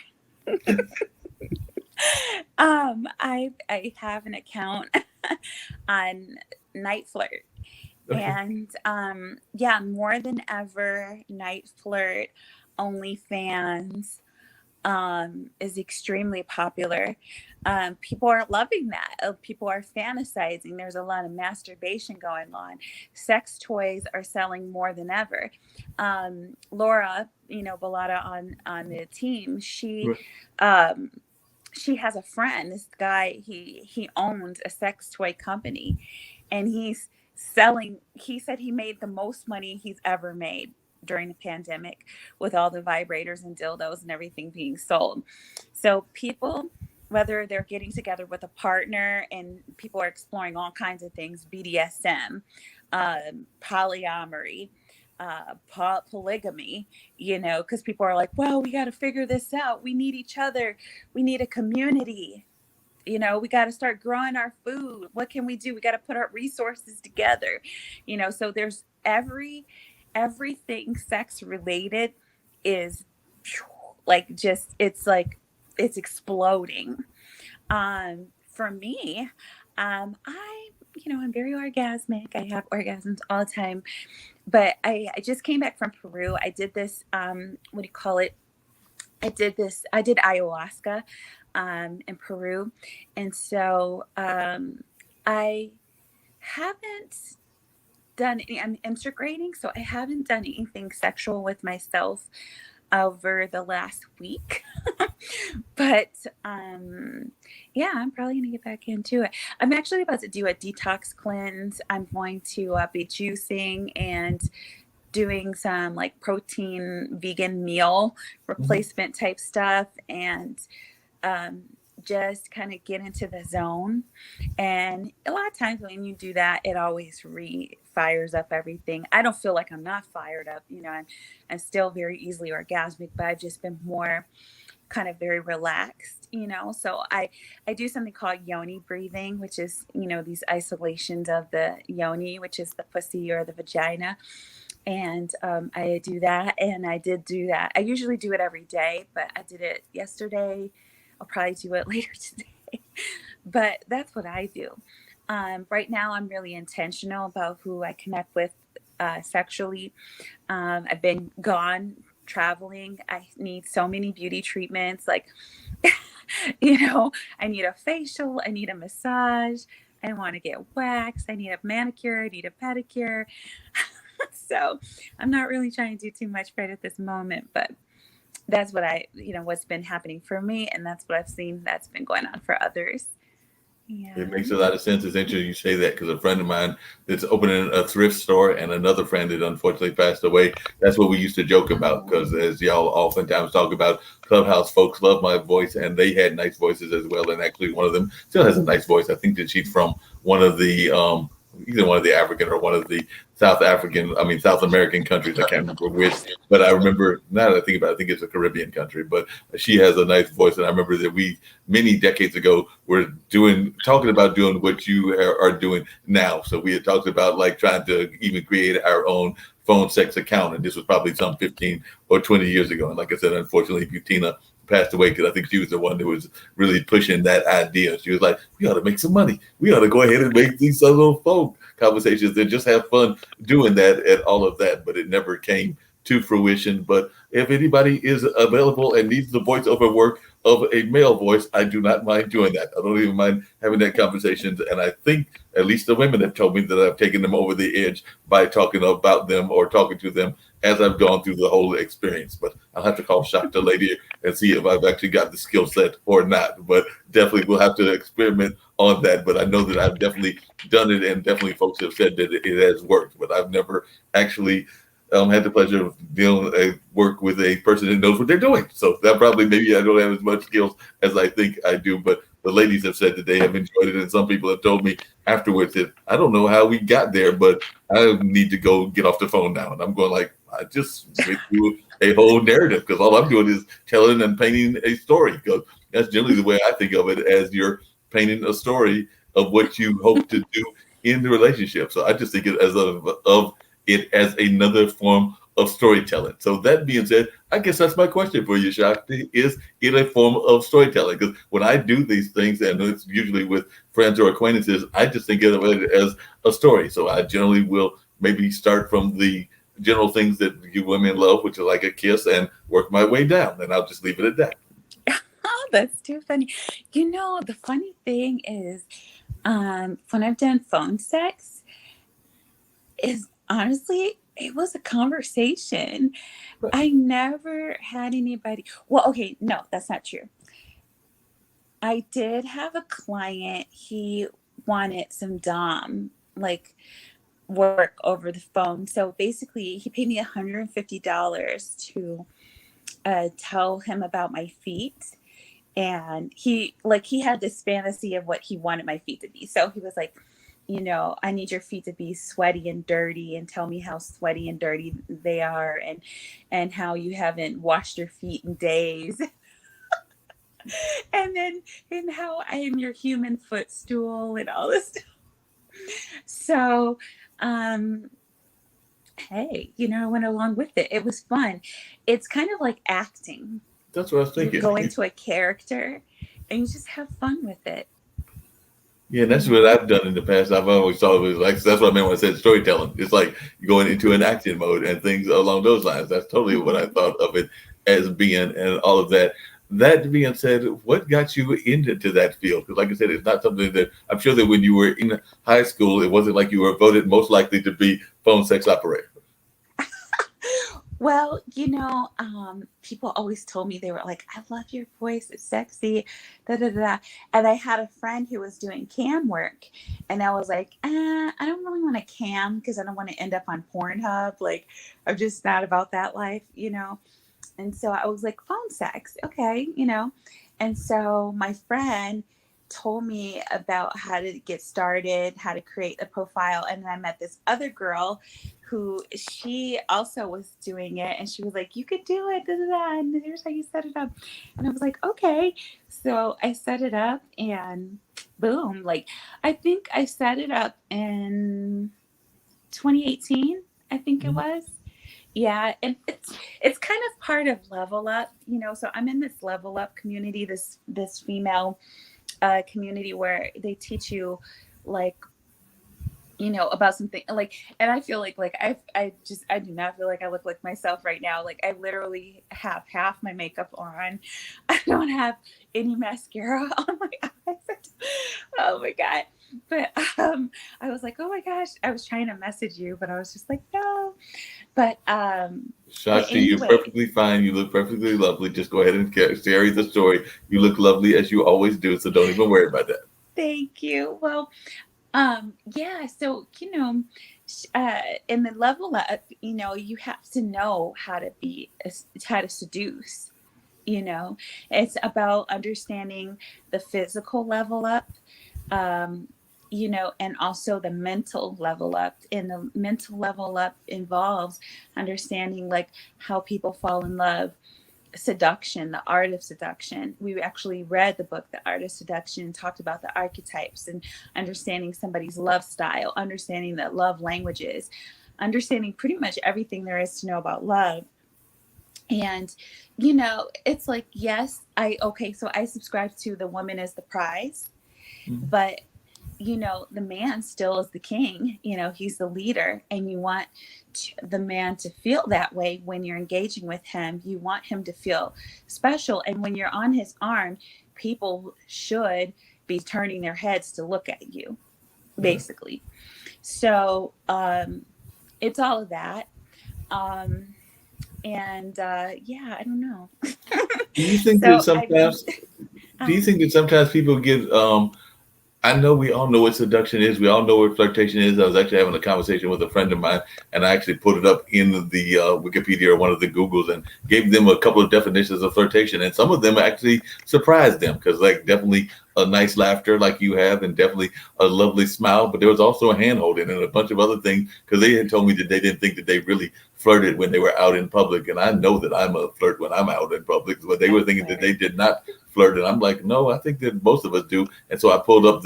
I have an account on Night Flirt, Okay. And yeah, more than ever, Night Flirt, OnlyFans is extremely popular. People are loving that. People are fantasizing. There's a lot of masturbation going on. Sex toys are selling more than ever. Laura, Bellotta on the team, Right. um, she has a friend. This guy, he owns a sex toy company, and he's selling. He said he made the most money he's ever made during the pandemic with all the vibrators and dildos and everything being sold. So people, whether they're getting together with a partner, and people are exploring all kinds of things, BDSM, polyamory, polygamy, because people are like, well, we got to figure this out. We need each other. We need a community. We got to start growing our food. What can we do? We got to put our resources together. So there's everything sex related is it's exploding. For me, I'm very orgasmic. I have orgasms all the time. But I just came back from Peru. I did this, what do you call it? I did ayahuasca in Peru. And so I haven't done any, I'm integrating, so I haven't done anything sexual with myself over the last week. But yeah, I'm probably gonna get back into it. I'm actually about to do a detox cleanse. I'm going to be juicing and doing some like protein vegan meal replacement type stuff, and just kind of get into the zone. And a lot of times when you do that, it always fires up everything. I don't feel like I'm not fired up. I'm still very easily orgasmic, but I've just been more kind of very relaxed. So I do something called yoni breathing, which is these isolations of the yoni, which is the pussy or the vagina. And I do that, and I did do that. I usually do it every day, but I did it yesterday. I'll probably do it later today. But that's what I do. Right now, I'm really intentional about who I connect with sexually. I've been gone traveling. I need so many beauty treatments. Like, I need a facial. I need a massage. I want to get waxed. I need a manicure. I need a pedicure. So I'm not really trying to do too much right at this moment, but that's what's been happening for me. And that's what I've seen that's been going on for others. Yeah. It makes a lot of sense. It's interesting you say that because a friend of mine that's opening a thrift store and another friend that unfortunately passed away. That's what we used to joke about because as y'all oftentimes talk about, Clubhouse folks love my voice and they had nice voices as well. And actually one of them still has a nice voice. I think that she's from one of the either one of the African or one of the South American countries. I can't remember which, but I remember now that I think about it, I think it's a Caribbean country, but she has a nice voice. And I remember that we, many decades ago, were talking about doing what you are doing now. So we had talked about like trying to even create our own phone sex account. And this was probably some 15 or 20 years ago. And like I said, unfortunately, Butina passed away because I think she was the one who was really pushing that idea. She was like, we ought to make some money. We ought to go ahead and make these little phone conversations and just have fun doing that and all of that. But it never came to fruition. But if anybody is available and needs the voiceover work of a male voice, I do not mind doing that. I don't even mind having that conversation. And I think at least the women have told me that I've taken them over the edge by talking about them or talking to them as I've gone through the whole experience. But I'll have to call Shakta later and see if I've actually got the skill set or not. But definitely we'll have to experiment on that. But I know that I've definitely done it, and definitely folks have said that it has worked. But I've never actually had the pleasure of work with a person that knows what they're doing. So that probably maybe I don't have as much skills as I think I do. But the ladies have said that they have enjoyed it, and some people have told me afterwards that I don't know how we got there, but I need to go get off the phone now. And I'm going like, I just went through a whole narrative because all I'm doing is telling and painting a story, because that's generally the way I think of it, as you're painting a story of what you hope to do in the relationship. So I just think it as of it as another form of storytelling. So that being said, I guess that's my question for you, Shakti. Is it a form of storytelling? Because when I do these things, and it's usually with friends or acquaintances, I just think of it as a story. So I generally will maybe start from the general things that you women love, which is like a kiss, and work my way down. And I'll just leave it at that. Oh, that's too funny. You know, the funny thing is, when I've done phone sex, is honestly, it was a conversation. I never had anybody. Well, okay, no, that's not true. I did have a client. He wanted some dom, like work over the phone. So basically, he paid me $150 to tell him about my feet. And he had this fantasy of what he wanted my feet to be. So he was like, you know, I need your feet to be sweaty and dirty, and tell me how sweaty and dirty they are, and how you haven't washed your feet in days. And how I am your human footstool and all this stuff. So hey, you know, I went along with it. It was fun. It's kind of like acting. That's what I was You thinking. go into a character and you just have fun with it. Yeah, and that's what I've done in the past. I've always thought it was like, that's what I meant when I said storytelling. It's like going into an action mode and things along those lines. That's totally what I thought of it as being, and all of that. That being said, what got you into that field? Because like I said, it's not something that, I'm sure that when you were in high school, it wasn't like you were voted most likely to be phone sex operator. Well, you know, people always told me, they were like, I love your voice. It's sexy. Da, da, da, da. And I had a friend who was doing cam work. And I was like, I don't really want to cam because I don't want to end up on Pornhub. Like, I'm just not about that life, you know. And so I was like, phone sex. Okay, you know. And so my friend told me about how to get started, how to create a profile. And then I met this other girl who, she also was doing it, and she was like, you could do it, da, da, da, and here's how you set it up. And I was like, okay. So I set it up, and boom, like, I think I set it up in 2018, I think it was. Yeah, and it's kind of part of Level Up, you know. So I'm in this Level Up community, this female community, where they teach you, like, you know, about something like, and I feel like I do not feel like I look like myself right now. Like, I literally have half my makeup on. I don't have any mascara on my eyes. Oh my God. But I was like, oh my gosh, I was trying to message you, but I was just like, no. But Shakti, you're anyway. perfectly fine. You look perfectly lovely. Just go ahead and carry the story. You look lovely as you always do, so don't even worry about that. Thank you. Well, yeah, so, you know, in the Level Up, you know, you have to know how to seduce, you know. It's about understanding the physical level up, you know, and also the mental level up. And the mental level up involves understanding, like, how people fall in love, seduction, the art of seduction. We actually read the book The Art of Seduction, and talked about the archetypes, and understanding somebody's love style, understanding the love languages, understanding pretty much everything there is to know about love. And, you know, it's like, yes, so I subscribe to the woman is the prize, but, you know, the man still is the king. You know, he's the leader, and you want the man to feel that way when you're engaging with him. You want him to feel special. And when you're on his arm, people should be turning their heads to look at you, basically. So it's all of that. Yeah, I don't know. Do you think So that sometimes? Do you think that sometimes people get? I know we all know what seduction is. We all know what flirtation is. I was actually having a conversation with a friend of mine, and I actually put it up in the Wikipedia or one of the Googles, and gave them a couple of definitions of flirtation, and some of them actually surprised them, because, like, definitely a nice laughter like you have, and definitely a lovely smile, but there was also a hand holding and a bunch of other things, because they had told me that they didn't think that they really flirted when they were out in public, and I know that I'm a flirt when I'm out in public, but they were thinking that they did not flirt, and I'm like, no, I think that most of us do. And so I pulled up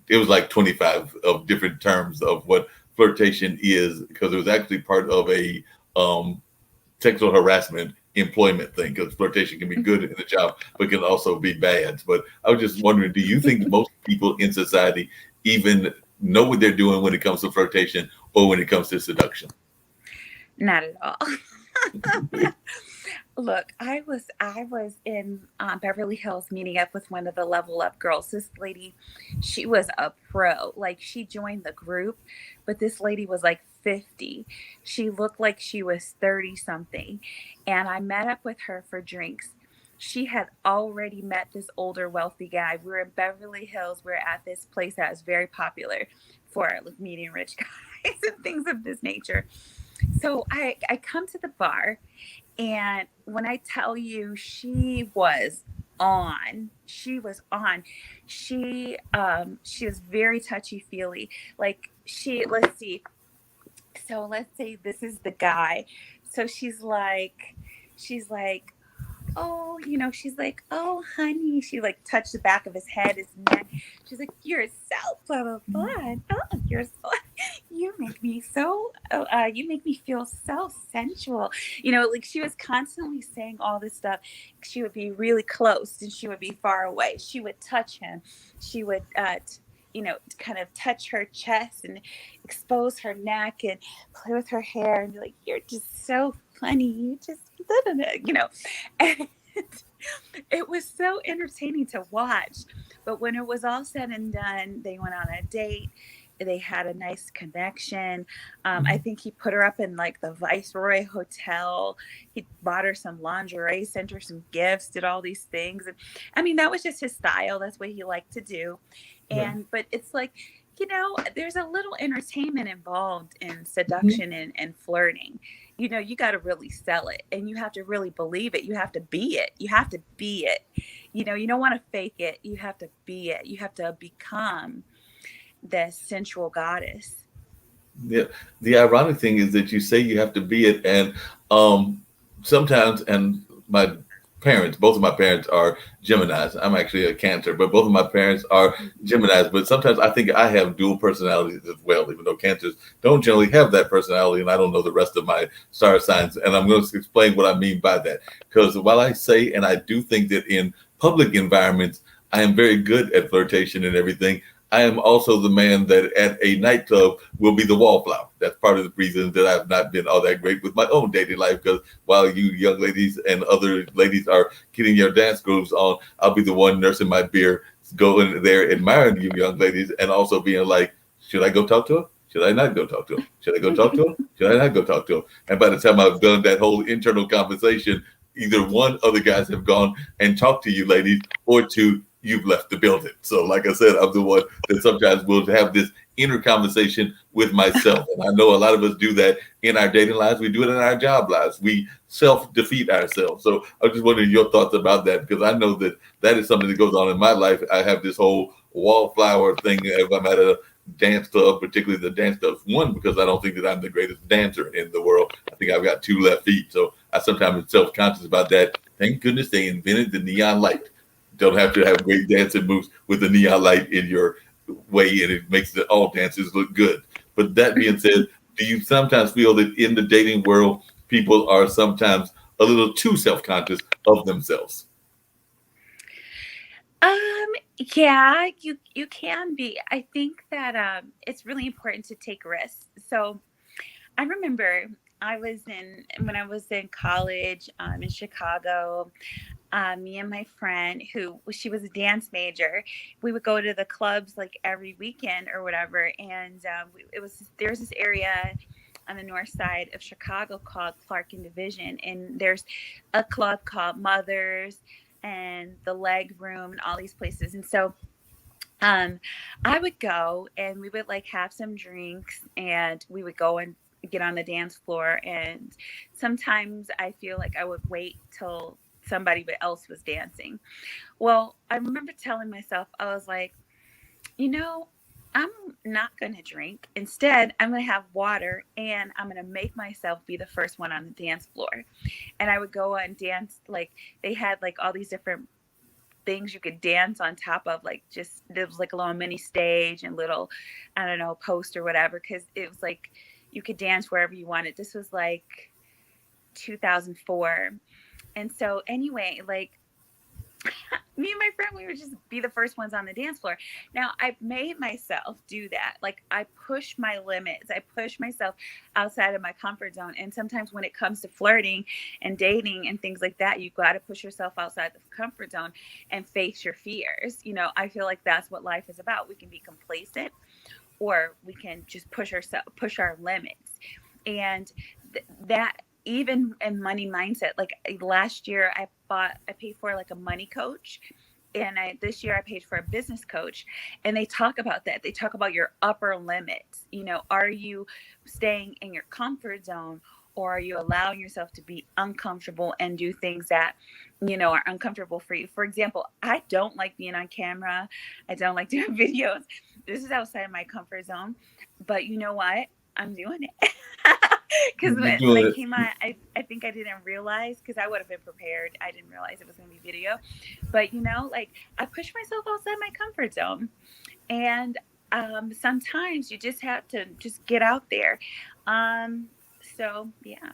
it was like 25 of different terms of what flirtation is, because it was actually part of a sexual harassment employment thing, because flirtation can be good in the job, but can also be bad. But I was just wondering, do you think most people in society even know what they're doing when it comes to flirtation or when it comes to seduction? Not at all. Look, I was in Beverly Hills meeting up with one of the Level Up girls. This lady, she was a pro. Like she joined the group, but this lady was like 50. She looked like she was 30 something. And I met up with her for drinks. She had already met this older wealthy guy. We were in Beverly Hills. We are at this place that was very popular for like meeting rich guys and things of this nature. So I come to the bar, and when I tell you she was on, she was on. She was very touchy feely. Like let's see. So let's say this is the guy. So she's like, oh, she's like, oh, honey. She like touched the back of his head, his neck. She's like, you're so blah, blah, blah. Oh, you're so, you make me feel so sensual. Like she was constantly saying all this stuff. She would be really close and she would be far away. She would touch him. She would, kind of touch her chest and expose her neck and play with her hair and be like, you're just so funny. You just, and it was so entertaining to watch. But when it was all said and done, they went on a date. They had a nice connection. I think he put her up in like the Viceroy Hotel. He bought her some lingerie, sent her some gifts, did all these things. And I mean, that was just his style. That's what he liked to do. But it's like, there's a little entertainment involved in seduction and flirting. You got to really sell it, and you have to really believe it. You have to be it. You have to be it. You don't want to fake it. You have to be it. You have to become the sensual goddess. Yeah. The ironic thing is that you say you have to be it, and sometimes, and my parents, both of my parents are Geminis. I'm actually a Cancer, but both of my parents are Geminis. But sometimes I think I have dual personalities as well, even though Cancers don't generally have that personality, and I don't know the rest of my star signs. And I'm going to explain what I mean by that. Because while I say, and I do think that in public environments, I am very good at flirtation and everything, I am also the man that at a nightclub will be the wallflower. That's part of the reason that I've not been all that great with my own dating life, because while you young ladies and other ladies are getting your dance grooves on, I'll be the one nursing my beer, going there admiring you young ladies, and also being like, should I go talk to her? Should I not go talk to him? Should I go talk to him? Should I not go talk to him? And by the time I've done that whole internal conversation, either one, other guys have gone and talked to you ladies, or two, you've left the building. So like I said, I'm the one that sometimes will have this inner conversation with myself. And I know a lot of us do that in our dating lives. We do it in our job lives. We self-defeat ourselves. So I'm just wondering your thoughts about that, because I know that that is something that goes on in my life. I have this whole wallflower thing if I'm at a dance club, particularly the dance clubs. One, because I don't think that I'm the greatest dancer in the world. I think I've got two left feet. So I sometimes am self-conscious about that. Thank goodness they invented the neon light. Don't have to have great dancing moves with the neon light in your way, and it makes all dances look good. But that being said, do you sometimes feel that in the dating world, people are sometimes a little too self-conscious of themselves? Yeah, you can be. I think that it's really important to take risks. So I remember when I was in college in Chicago. Me and my friend, she was a dance major, we would go to the clubs like every weekend or whatever. And there was this area on the north side of Chicago called Clark and Division, and there's a club called Mothers and the Leg Room and all these places. And so um, I would go and we would like have some drinks and we would go and get on the dance floor. And sometimes I feel like I would wait till somebody else was dancing. Well, I remember telling myself, I was like, you know, I'm not going to drink. Instead, I'm going to have water and I'm going to make myself be the first one on the dance floor. And I would go and dance. Like they had like all these different things you could dance on top of, like just there was like a little mini stage and little, I don't know, post or whatever, because it was like you could dance wherever you wanted. This was like 2004. And so anyway, like me and my friend, we would just be the first ones on the dance floor. Now, I've made myself do that. Like, I push my limits. I push myself outside of my comfort zone. And sometimes when it comes to flirting and dating and things like that, you got to push yourself outside the comfort zone and face your fears. You know, I feel like that's what life is about. We can be complacent, or we can just push our limits. And that, even in money mindset, like last year I paid for like a money coach, and this year I paid for a business coach, and they talk about that. They talk about your upper limits. You know, are you staying in your comfort zone, or are you allowing yourself to be uncomfortable and do things that, you know, are uncomfortable for you? For example, I don't like being on camera. I don't like doing videos. This is outside of my comfort zone, but you know what? I'm doing it. Because when I came on, I think I didn't realize, because I would have been prepared. I didn't realize it was going to be video. But, you know, like, I push myself outside my comfort zone. And sometimes you just have to just get out there. So, yeah.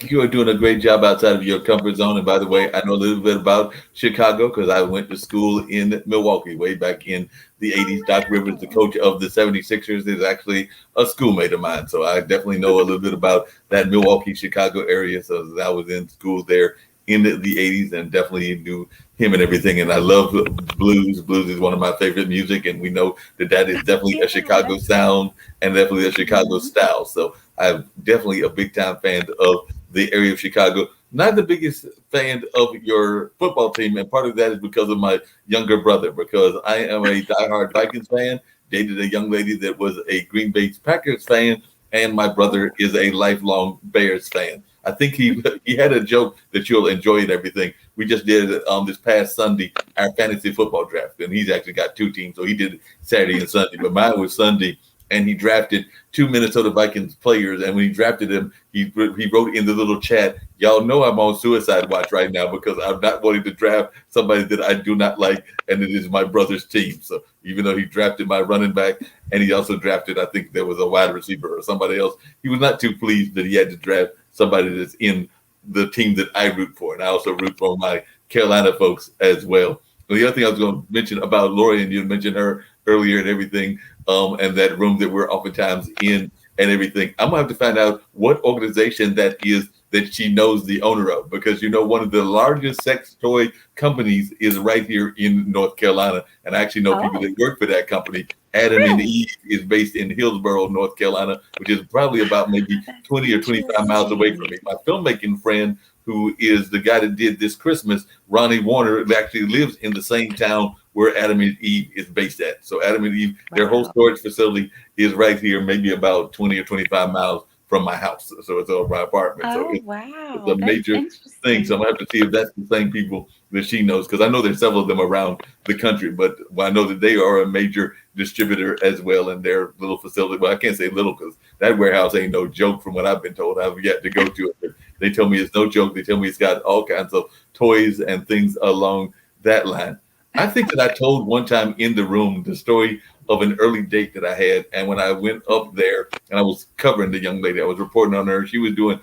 You are doing a great job outside of your comfort zone. And by the way, I know a little bit about Chicago because I went to school in Milwaukee way back in the 80s. Doc Rivers, the coach of the 76ers, is actually a schoolmate of mine. So I definitely know a little bit about that Milwaukee, Chicago area. So I was in school there in the 80s and definitely knew him and everything. And I love blues. Blues is one of my favorite music. And we know that that is definitely a Chicago sound and definitely a Chicago style. So I'm definitely a big time fan of the area of Chicago. Not the biggest fan of your football team, and part of that is because of my younger brother, because I am a diehard Vikings fan, dated a young lady that was a Green Bay Packers fan, and my brother is a lifelong Bears fan. I think he had a joke that you'll enjoy and everything. We just did it this past Sunday, our fantasy football draft, and he's actually got two teams, so he did it Saturday and Sunday, but mine was Sunday. And he drafted two Minnesota Vikings players. And when he drafted them, he wrote in the little chat, y'all know I'm on suicide watch right now because I'm not wanting to draft somebody that I do not like, and it is my brother's team. So even though he drafted my running back, and he also drafted, I think there was a wide receiver or somebody else, he was not too pleased that he had to draft somebody that's in the team that I root for. And I also root for my Carolina folks as well. And the other thing I was going to mention about Lori, and you mentioned her earlier and everything, and that room that we're oftentimes in and everything. I'm gonna have to find out what organization that is that she knows the owner of, because you know one of the largest sex toy companies is right here in North Carolina, and I actually know people that work for that company. Adam and Eve is based in Hillsborough, North Carolina, which is probably about maybe 20 or 25 miles away from me. My filmmaking friend, who is the guy that did This Christmas, Ronnie Warner, actually lives in the same town where Adam and Eve is based at. So Adam and Eve, their whole storage facility is right here, maybe about 20 or 25 miles from my house. So it's over my apartment. So it's a major thing. So I'm gonna have to see if that's the same people that she knows, because I know there's several of them around the country, but I know that they are a major distributor as well in their little facility. Well, I can't say little because that warehouse ain't no joke from what I've been told. I've yet to go to it. They tell me it's no joke. They tell me it's got all kinds of toys and things along that line. I think that I told one time in the room the story of an early date that I had. And when I went up there and I was covering the young lady, I was reporting on her. She was doing,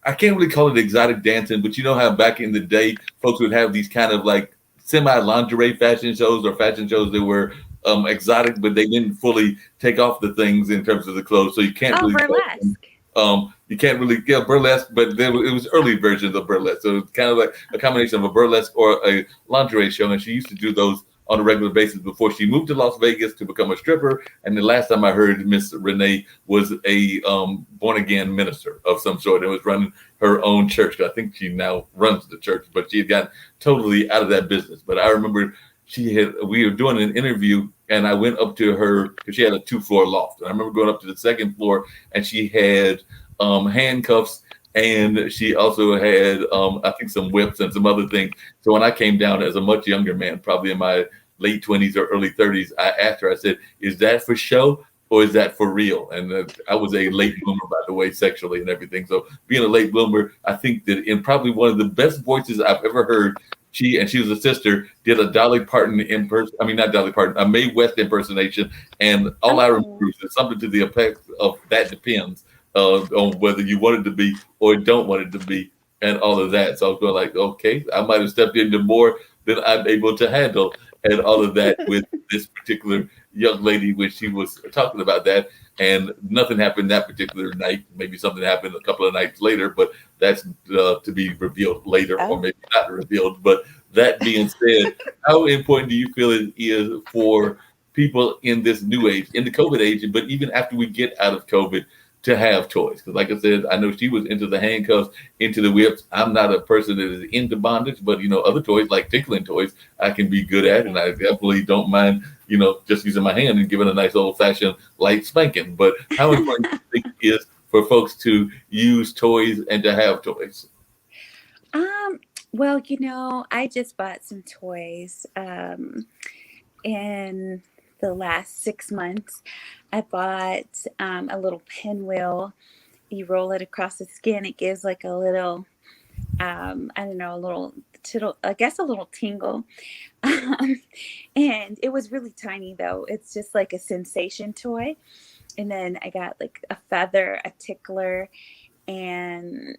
I can't really call it exotic dancing, but you know how back in the day, folks would have these kind of like semi-lingerie fashion shows or fashion shows that were exotic, but they didn't fully take off the things in terms of the clothes. So you can't really burlesque. You can't really get burlesque, but it was early versions of burlesque. So it's kind of like a combination of a burlesque or a lingerie show. And she used to do those on a regular basis before she moved to Las Vegas to become a stripper. And the last time I heard, Miss Renee was a born again minister of some sort and was running her own church. I think she now runs the church, but she had gotten totally out of that business. But I remember we were doing an interview, and I went up to her because she had a 2-floor loft. And I remember going up to the second floor, and she had handcuffs, and she also had I think some whips and some other things. So when I came down as a much younger man, probably in my late 20s or early 30s, I asked her, I said, is that for show or is that for real? And I was a late bloomer, by the way, sexually and everything. So being a late bloomer, I think that in probably one of the best voices I've ever heard, she was a sister, did a Dolly Parton not Dolly Parton, a Mae West impersonation. And all I remember is something to the effect of "That Depends." on whether you want it to be or don't want it to be, and all of that. So I was going like, okay, I might have stepped into more than I'm able to handle, and all of that with this particular young lady when she was talking about that. And nothing happened that particular night. Maybe something happened a couple of nights later, but that's to be revealed later, or Oh. maybe not revealed. But that being said, how important do you feel it is for people in this new age, in the COVID age, but even after we get out of COVID, to have toys? Because, like I said, I know she was into the handcuffs, into the whips. I'm not a person that is into bondage, but other toys like tickling toys, I can be good at, and I definitely don't mind, just using my hand and giving a nice old fashioned light spanking. But how important do you think it is for folks to use toys and to have toys? Well, I just bought some toys in the last 6 months. I bought a little pinwheel. You roll it across the skin. It gives like a little, I don't know, a little tittle, I guess a little tingle. And it was really tiny though. It's just like a sensation toy. And then I got like a feather, a tickler, and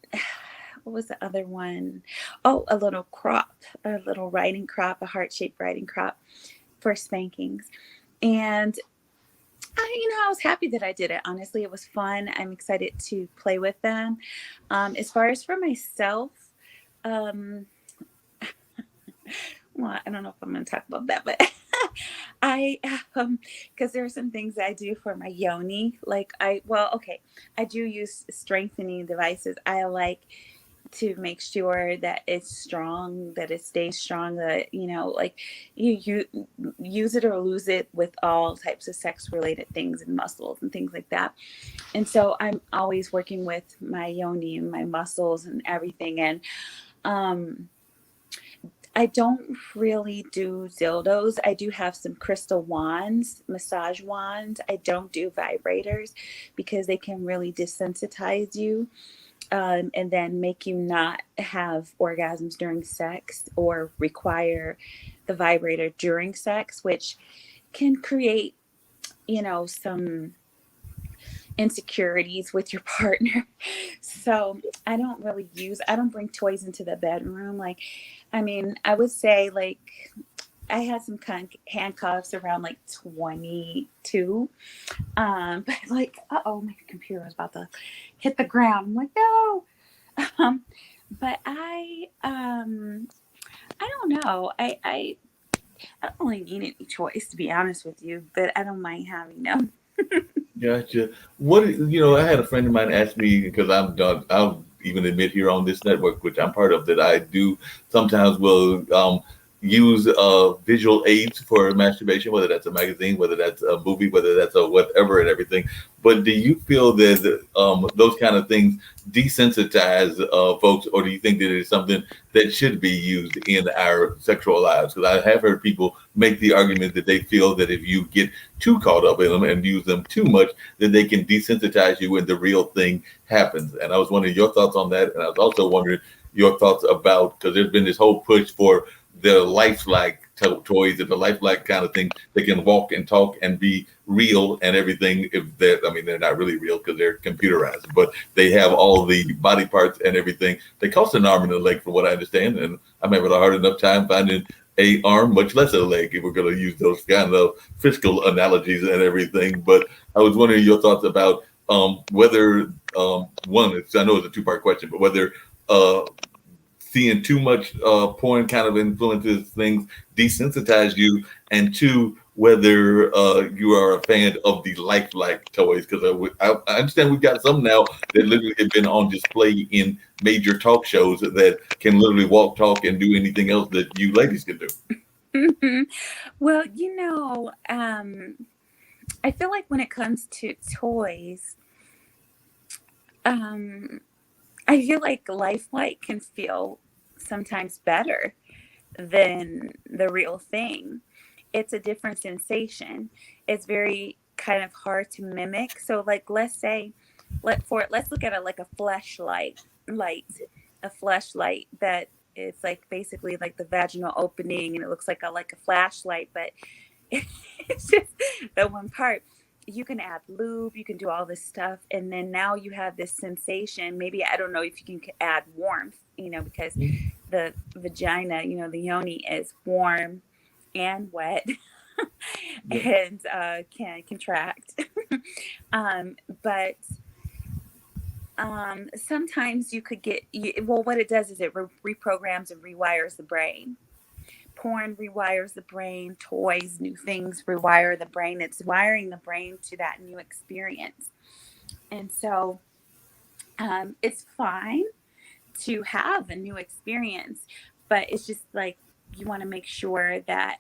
what was the other one? Oh, a little crop, a little riding crop, a heart-shaped riding crop for spankings. And I was happy that I did it. Honestly, it was fun. I'm excited to play with them. As far as for myself, um, well, I don't know if I'm going to talk about that, but I, because there are some things I do for my yoni. Like I do use strengthening devices. I like to make sure that it's strong, that it stays strong, that, like you use it or lose it with all types of sex related things and muscles and things like that. And so I'm always working with my yoni and my muscles and everything. And, I don't really do dildos. I do have some crystal wands, massage wands. I don't do vibrators because they can really desensitize you, and then make you not have orgasms during sex or require the vibrator during sex, which can create, some insecurities with your partner. So I don't bring toys into the bedroom. Like, I would say like I had some handcuffs around like 22. But like, my computer was about to hit the ground. I'm like, no. But I don't know. I don't really need any toys, to be honest with you, but I don't mind having them. Gotcha. I had a friend of mine ask me, because I'm done. I'll even admit here on this network, which I'm part of, that I do sometimes will use visual aids for masturbation, whether that's a magazine, whether that's a movie, whether that's a whatever and everything. But do you feel that those kind of things desensitize folks, or do you think that it is something that should be used in our sexual lives? Because I have heard people make the argument that they feel that if you get too caught up in them and use them too much, then they can desensitize you when the real thing happens. And I was wondering your thoughts on that. And I was also wondering your thoughts about, because there's been this whole push for the lifelike toys and the lifelike kind of thing that can walk and talk and be real and everything. If they're not really real because they're computerized, but they have all the body parts and everything. They cost an arm and a leg, from what I understand, and I'm having a hard enough time finding a arm, much less a leg, if we're going to use those kind of fiscal analogies and everything. But I was wondering your thoughts about whether one, I know it's a two-part question, but whether seeing too much porn kind of influences things desensitize you, and two, whether you are a fan of the lifelike toys, because I understand we've got some now that literally have been on display in major talk shows that can literally walk, talk, and do anything else that you ladies can do. Well, I feel like when it comes to toys, I feel like lifelike can feel sometimes better than the real thing. It's a different sensation. It's very kind of hard to mimic. So like let's look at it like a a flashlight that it's like basically like the vaginal opening, and it looks like a flashlight, but it's just the one part. you can add lube, you can do all this stuff, and then now you have this sensation. Maybe, I don't know if you can add warmth, because the vagina, the yoni is warm and wet and can contract. But sometimes you could well, what it does is it reprograms and rewires the brain. Porn rewires the brain, toys, new things rewire the brain. It's wiring the brain to that new experience. And so it's fine to have a new experience, but it's just like you want to make sure that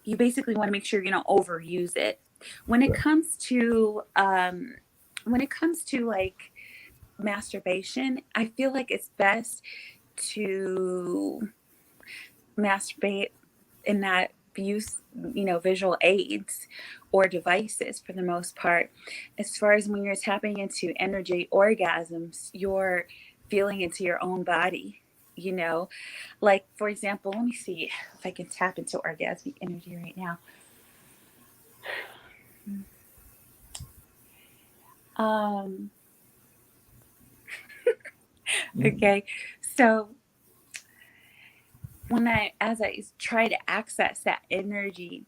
you basically want to make sure you don't overuse it. When it comes to like masturbation, I feel like it's best to masturbate and not use visual aids or devices for the most part. As far as when you're tapping into energy orgasms, you're feeling into your own body, like, for example, let me see if I can tap into orgasmic energy right now. Okay, so as I try to access that energy,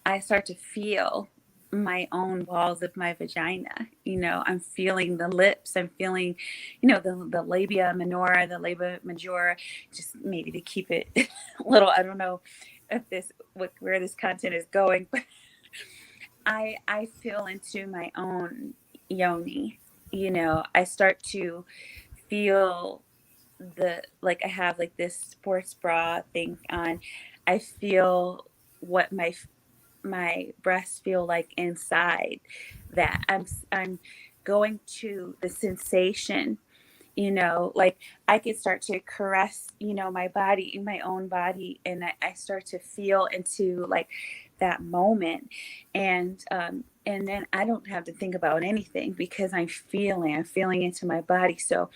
I start to feel my own walls of my vagina. I'm feeling the lips. I'm feeling, the labia minora, the labia majora, just maybe to keep it a little, I don't know if where this content is going, but I feel into my own yoni. I start to feel like I have like this sports bra thing on. I feel what my breasts feel like inside that. I'm going to the sensation, like I could start to caress, my body, in my own body, and I start to feel into like that moment. And then I don't have to think about anything because I'm feeling into my body. So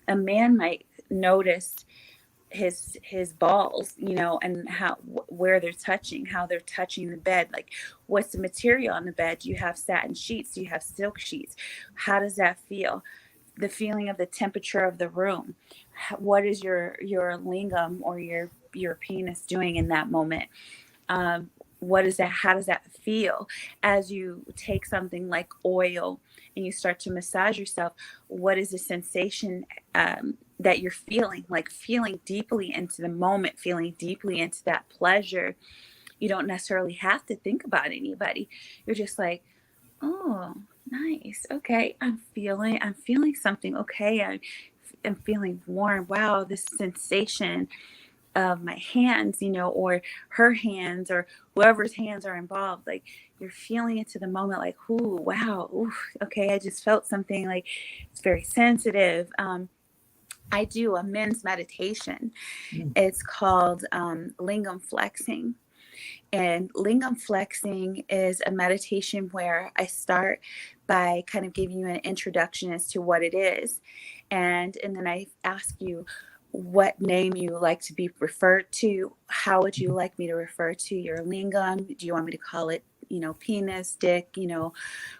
a man might notice his balls, and where they're touching, how they're touching the bed, like what's the material on the bed. Do you have satin sheets? Do you have silk sheets? How does that feel? The feeling of the temperature of the room. What is your lingam or your penis doing in that moment? What is that? How does that feel as you take something like oil and you start to massage yourself? What is the sensation that you're feeling? Like feeling deeply into the moment, feeling deeply into that pleasure. You don't necessarily have to think about anybody. You're just like, oh, nice. Okay, I'm feeling something. Okay, I'm feeling warm. Wow, this sensation of my hands, or her hands, or whoever's hands are involved. Like you're feeling into the moment, like, ooh, wow, ooh, okay, I just felt something, like it's very sensitive. I do a men's meditation. It's called lingam flexing. And lingam flexing is a meditation where I start by kind of giving you an introduction as to what it is. And then I ask you what name you like to be referred to. How would you like me to refer to your lingam? Do you want me to call it, penis, dick,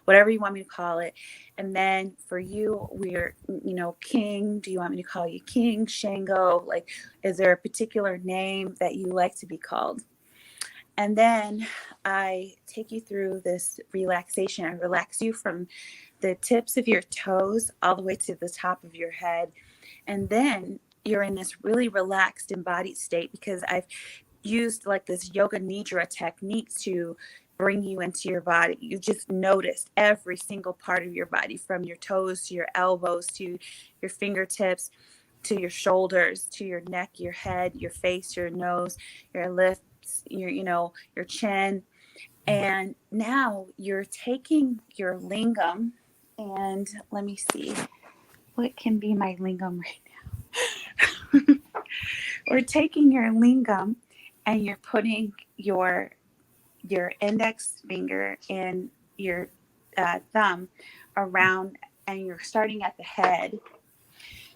whatever you want me to call it? And then for you, we're, king. Do you want me to call you king, Shango? Like, is there a particular name that you like to be called? And then I take you through this relaxation. I relax you from the tips of your toes all the way to the top of your head. And then you're in this really relaxed embodied state because I've used like this yoga nidra technique to bring you into your body. You just noticed every single part of your body, from your toes to your elbows to your fingertips to your shoulders to your neck, your head, your face, your nose, your lips, your chin. And now you're taking your lingam, and let me see what can be my lingam right now. We're taking your lingam and you're putting your index finger and your thumb around, and you're starting at the head.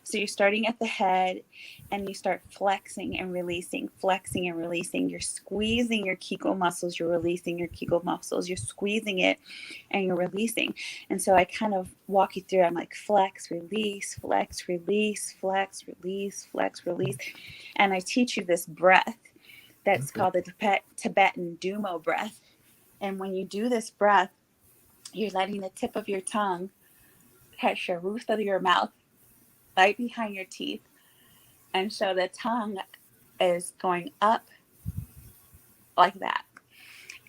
So you're starting at the head and you start flexing and releasing, flexing and releasing. You're squeezing your Kegel muscles, you're releasing your Kegel muscles, you're squeezing it and you're releasing. And so I kind of walk you through. I'm like flex, release, flex, release, flex, release, flex, release. And I teach you this breath that's called the Tibetan Dumo breath. And when you do this breath, you're letting the tip of your tongue touch the roof of your mouth, right behind your teeth. And so the tongue is going up like that.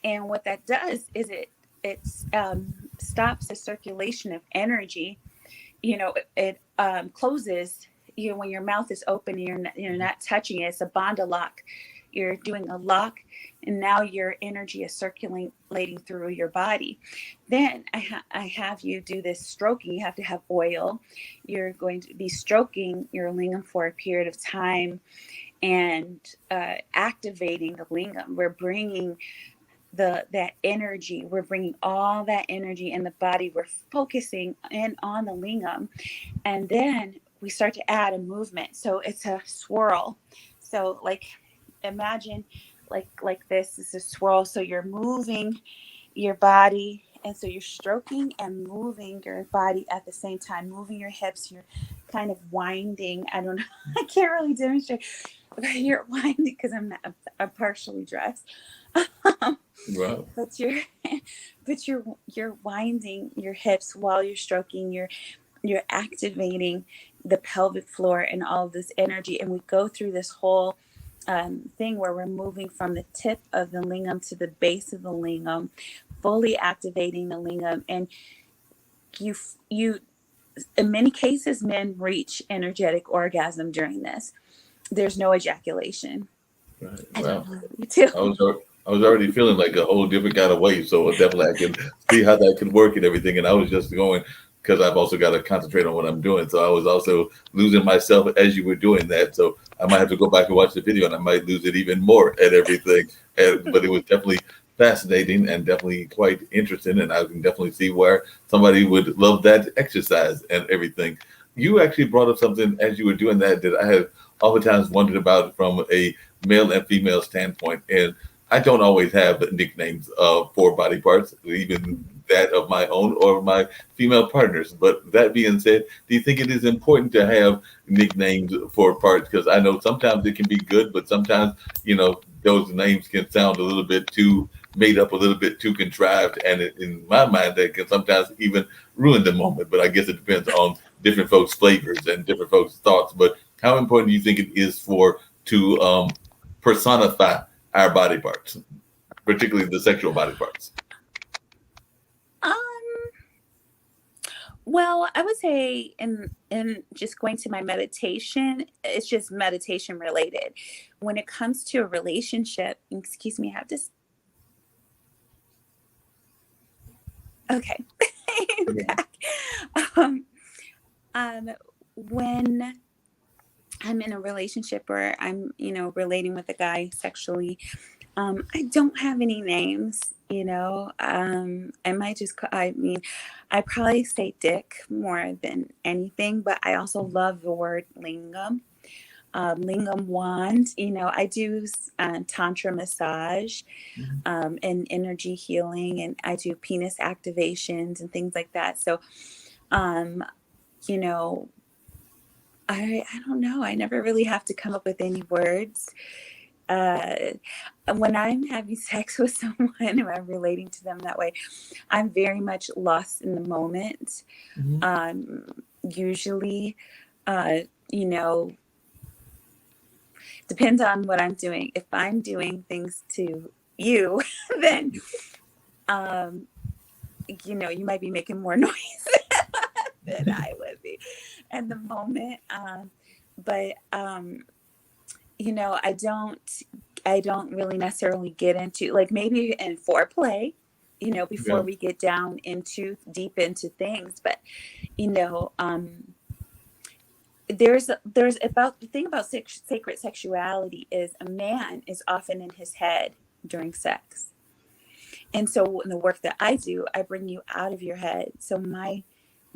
And what that does is it stops the circulation of energy. It closes, when your mouth is open and you're not touching it. It's a banda lock. You're doing a lock, and now your energy is circulating through your body. Then I have you do this stroking. You have to have oil. You're going to be stroking your lingam for a period of time and activating the lingam. We're bringing that energy. We're bringing all that energy in the body. We're focusing in on the lingam, and then we start to add a movement. So it's a swirl. So like imagine like this is a swirl. So you're moving your body, and so you're stroking and moving your body at the same time, moving your hips. You're kind of winding. I don't know. I can't really demonstrate. You're winding because I'm partially dressed. Wow. But you're winding your hips while you're stroking. You're activating the pelvic floor and all of this energy. And we go through this whole thing where we're moving from the tip of the lingam to the base of the lingam, fully activating the lingam. And you in many cases, men reach energetic orgasm during this. There's no ejaculation. Right. I Wow. don't know you too. I was already feeling like a whole different kind of way. So definitely I can see how that could work and everything. And I was just going because I've also got to concentrate on what I'm doing. So I was also losing myself as you were doing that. So I might have to go back and watch the video, and I might lose it even more at everything. But it was definitely fascinating and definitely quite interesting. And I can definitely see where somebody would love that exercise and everything. You actually brought up something as you were doing that I have oftentimes wondered about from a male and female standpoint. And I don't always have nicknames for body parts, even that of my own or my female partners. But that being said, do you think it is important to have nicknames for parts? Because I know sometimes it can be good, but sometimes, those names can sound a little bit too made up, a little bit too contrived. And in my mind, that can sometimes even ruin the moment. But I guess it depends on different folks' flavors and different folks' thoughts. But how important do you think it is to personify our body parts, particularly the sexual body parts? Well, I would say in just going to my meditation, it's just meditation related. When it comes to a relationship, excuse me, I have this. Okay. Back. When I'm in a relationship or I'm, relating with a guy sexually, I don't have any names, I might just, I probably say dick more than anything, but I also love the word lingam, lingam wand. I do tantra massage, and energy healing, and I do penis activations and things like that. So, I don't know. I never really have to come up with any words. When I'm having sex with someone and I'm relating to them that way, I'm very much lost in the moment. Usually, depends on what I'm doing. If I'm doing things to you, then, you might be making more noise than I would be at the moment. But I don't really necessarily get into, like, maybe in foreplay, before we get down deep into things. But, there's about the thing about sacred sexuality is a man is often in his head during sex. And so in the work that I do, I bring you out of your head. So my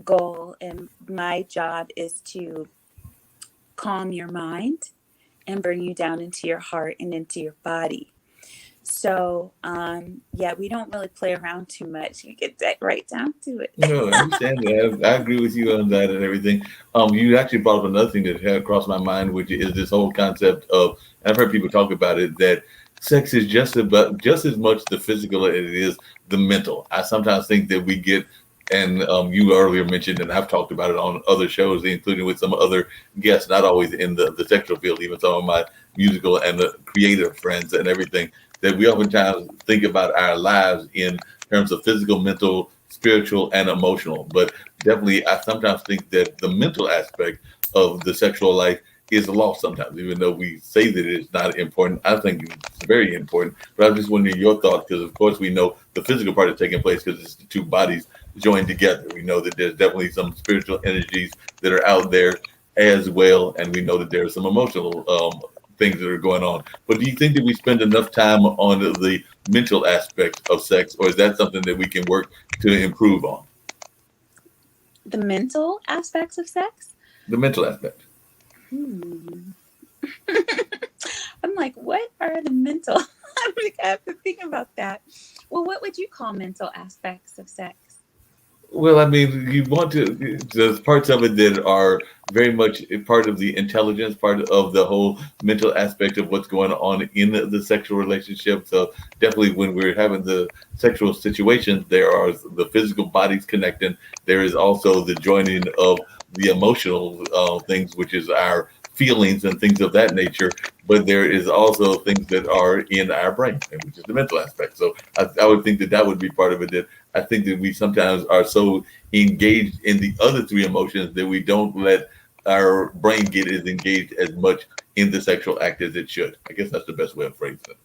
goal and my job is to calm your mind and bring you down into your heart and into your body. So, yeah, we don't really play around too much. You get that right down to it. No, I understand that. I agree with you on that and everything. You actually brought up another thing that had crossed my mind, which is this whole concept of, and I've heard people talk about it, that sex is just as much the physical as it is the mental. I sometimes think that we get, and you earlier mentioned, and I've talked about it on other shows, including with some other guests, not always in the sexual field, even some of my musical and the creative friends and everything, that we oftentimes think about our lives in terms of physical, mental, spiritual, and emotional. But definitely, I sometimes think that the mental aspect of the sexual life is lost sometimes, even though we say that it's not important. I think it's very important. But I'm just wondering your thoughts, because of course we know the physical part is taking place because it's the two bodies joined together. We know that there's definitely some spiritual energies that are out there as well, and we know that there's some emotional things that are going on. But do you think that we spend enough time on the mental aspect of sex, or is that something that we can work to improve on? The mental aspects of sex? The mental aspect. Hmm. I'm like, what are the mental? I'm like, I have to think about that. Well, what would you call mental aspects of sex? Well, I mean, you want to, there's parts of it that are very much a part of the intelligence, part of the whole mental aspect of what's going on in the sexual relationship. So definitely when we're having the sexual situations, there are the physical bodies connecting. There is also the joining of the emotional things, which is our feelings and things of that nature. But there is also things that are in our brain, which is the mental aspect. So I would think that that would be part of it, that I think that we sometimes are so engaged in the other three emotions that we don't let our brain get as engaged as much in the sexual act as it should. I guess that's the best way of phrasing it.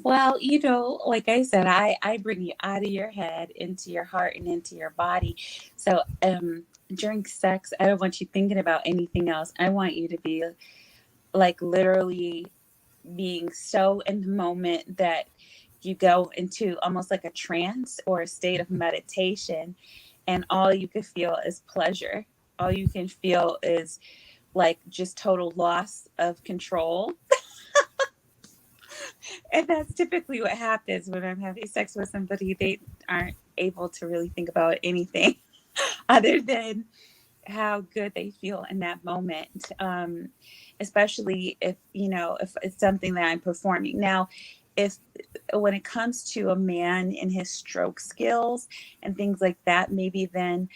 Well, like I said, I bring you out of your head into your heart and into your body. So, during sex, I don't want you thinking about anything else. I want you to be like literally being so in the moment that you go into almost like a trance or a state of meditation, and all you can feel is pleasure. All you can feel is like just total loss of control. And that's typically what happens when I'm having sex with somebody. They aren't able to really think about anything other than how good they feel in that moment. Especially if it's something that I'm performing. Now, if when it comes to a man and his stroke skills and things like that, maybe then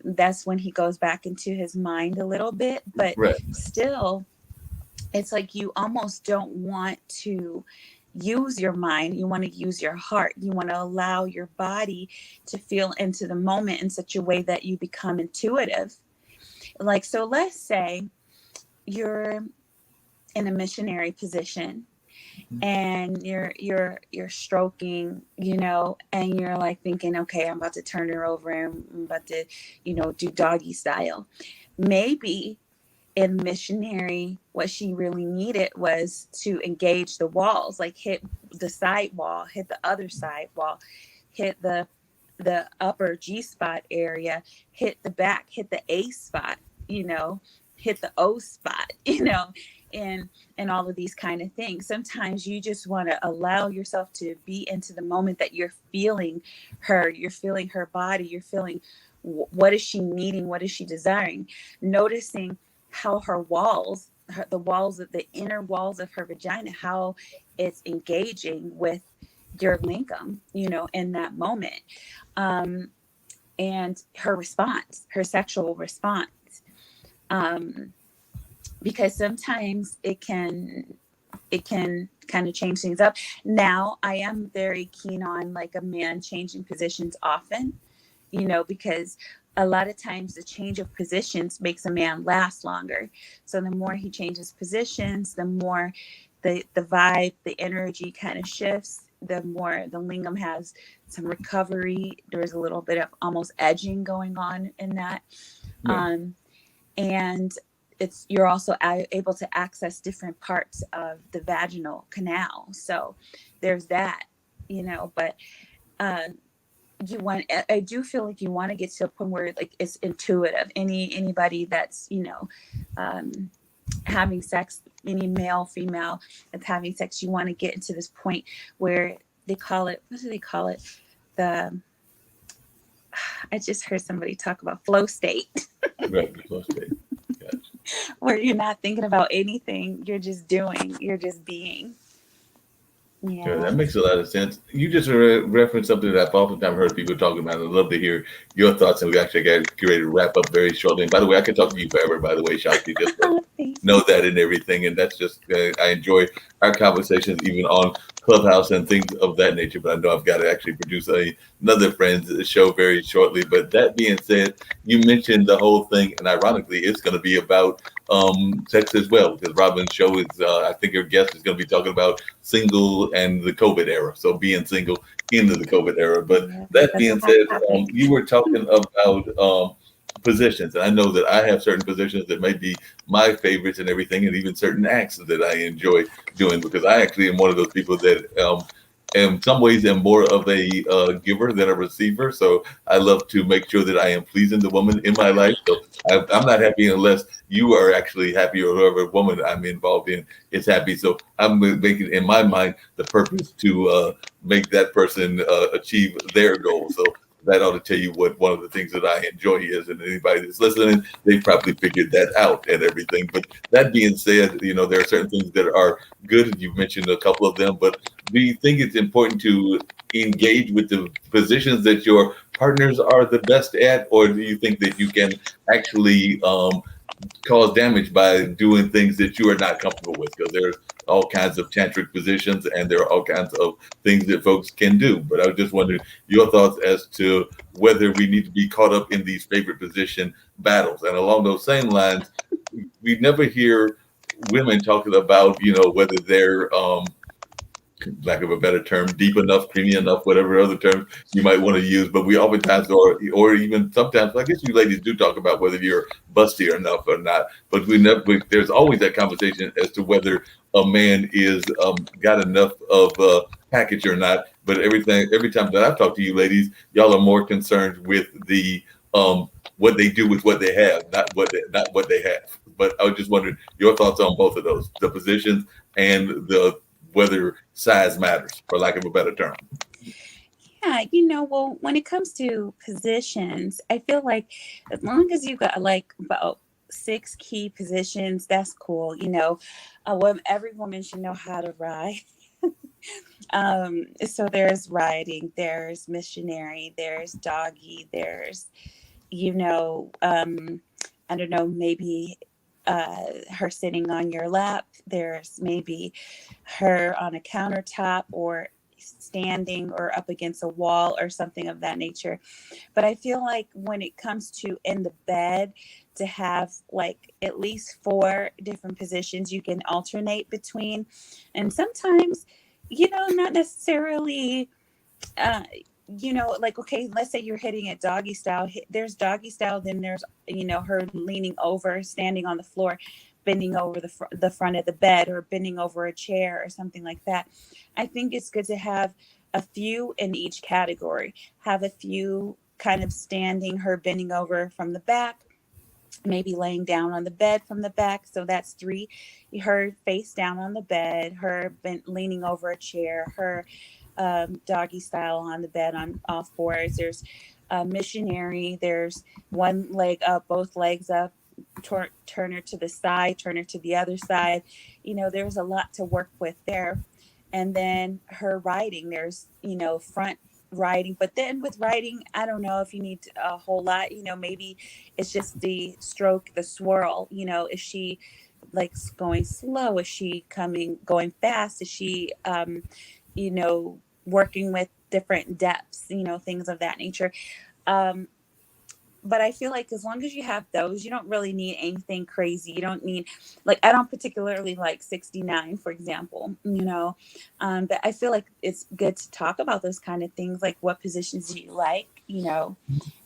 that's when he goes back into his mind a little bit. But Right. still, it's like you almost don't want to use your mind. You want to use your heart. You want to allow your body to feel into the moment in such a way that you become intuitive. Like, so let's say you're in a missionary position and you're stroking, and you're like thinking, okay, I'm about to turn her over and I'm about to, do doggy style. Maybe in missionary, what she really needed was to engage the walls, like hit the side wall, hit the other side wall, hit the upper G spot area, hit the back, hit the A spot, hit the O spot, and all of these kind of things. Sometimes you just want to allow yourself to be into the moment that you're feeling you're feeling her body, you're feeling what is she needing, what is she desiring, noticing how her walls, the walls of the inner walls of her vagina, how it's engaging with your lingam, in that moment. Um, and her response, her sexual response. Um, because sometimes it can kind of change things up. Now, I am very keen on like a man changing positions often, because a lot of times the change of positions makes a man last longer. So the more he changes positions, the more the vibe, the energy kind of shifts, the more the lingam has some recovery. There's a little bit of almost edging going on in that. Right. And you're also able to access different parts of the vaginal canal. So there's that, but uh, you want, I do feel like you want to get to a point where like it's intuitive. Anybody that's, having sex, any male, female that's having sex, you want to get into this point where they call it, what do they call it? The, I just heard somebody talk about flow state. Right, the flow state. Gotcha. Where you're not thinking about anything, you're just doing, you're just being. Sure, Yeah. that makes a lot of sense. You just referenced something that I've oftentimes heard people talking about. I'd love to hear your thoughts, and we actually got ready to wrap up very shortly. And by the way, I could talk to you forever, by the way, Shakti, just know that and everything. And that's just, I enjoy our conversations even on Clubhouse and things of that nature. But I know I've got to actually produce another Friends show very shortly. But that being said, you mentioned the whole thing, and ironically, it's going to be about sex as well, because Robin's show is, I think your guest is going to be talking about single and the COVID era. So being single into the COVID era. But that being said, you were talking about positions, and I know that I have certain positions that may be my favorites and everything, and even certain acts that I enjoy doing, because I actually am one of those people that in some ways am more of a giver than a receiver. So I love to make sure that I am pleasing the woman in my life. So I'm not happy unless you are actually happy, or whoever woman I'm involved in is happy. So I'm making, in my mind, the purpose to make that person achieve their goal. So that ought to tell you what one of the things that I enjoy is, and anybody that's listening, they probably figured that out and everything. But that being said, there are certain things that are good. You've mentioned a couple of them, but do you think it's important to engage with the positions that your partners are the best at, or do you think that you can actually cause damage by doing things that you are not comfortable with? Because there's all kinds of tantric positions, and there are all kinds of things that folks can do. But I was just wondering your thoughts as to whether we need to be caught up in these favorite position battles. And along those same lines, we never hear women talking about, whether they're lack of a better term, deep enough, creamy enough, whatever other term you might want to use. But we oftentimes, or even sometimes, I guess you ladies do talk about whether you're busty enough or not. But there's always that conversation as to whether a man is got enough of a package or not. But every time that I've talked to you ladies, y'all are more concerned with the what they do with what they have, not what they have. But I was just wondering your thoughts on both of those, the positions and the whether size matters, for lack of a better term. Yeah, well, when it comes to positions, I feel like as long as you got like about 6 key positions, that's cool. Every woman should know how to ride. So there's riding, there's missionary, there's doggy, there's, I don't know, maybe her sitting on your lap. There's maybe her on a countertop or standing or up against a wall or something of that nature. But I feel like when it comes to in the bed, to have like at least 4 different positions you can alternate between. And sometimes, not necessarily like, okay, let's say you're hitting it doggy style. There's doggy style, then there's, her leaning over, standing on the floor, bending over the front of the bed, or bending over a chair or something like that. I think it's good to have a few in each category. Have a few kind of standing, her bending over from the back, maybe laying down on the bed from the back. So that's 3. Her face down on the bed, her leaning over a chair, her doggy style on the bed on all 4s. There's missionary. There's one leg up, both legs up, turn her to the side, turn her to the other side. There's a lot to work with there. And then her riding, there's, front riding. But then with riding, I don't know if you need a whole lot. Maybe it's just the stroke, the swirl. Is she like going slow? Is she going fast? Is she working with different depths, things of that nature. But I feel like as long as you have those, you don't really need anything crazy. You don't need, like, I don't particularly like 69, for example, but I feel like it's good to talk about those kind of things, like what positions do you like,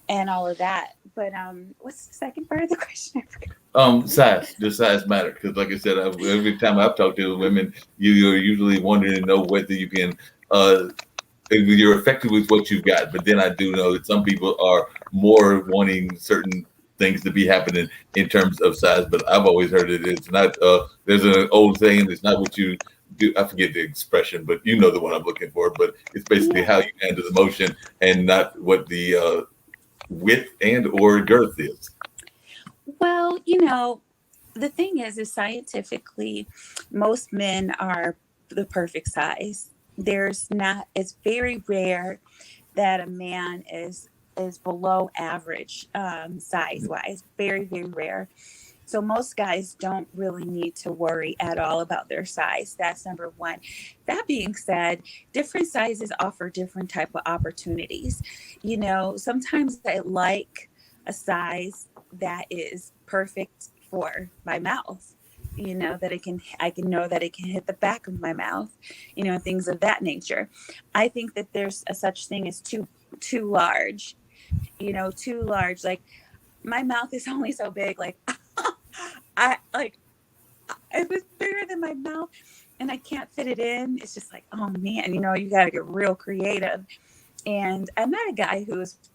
and all of that. But what's the second part of the question? Size. Does size matter? Because like I said, every time I've talked to women, you're usually wanting to know whether you can you're effective with what you've got. But then I do know that some people are more wanting certain things to be happening in terms of size. But I've always heard it. It's not. There's an old saying. It's not what you do. I forget the expression, but you know the one I'm looking for. But it's basically Yeah. how you handle the motion and not what the width and or girth is. Well, the thing is scientifically, most men are the perfect size. There's not, it's very rare that a man is below average size wise. Very, very rare. So most guys don't really need to worry at all about their size. That's number one. That being said, different sizes offer different type of opportunities. Sometimes I like a size that is perfect for my mouth. That I can know that it can hit the back of my mouth, things of that nature. I think that there's a such thing as too large, too large. Like my mouth is only so big. Like I like it was bigger than my mouth and I can't fit it in. It's just like, oh man, you got to get real creative. And I met a guy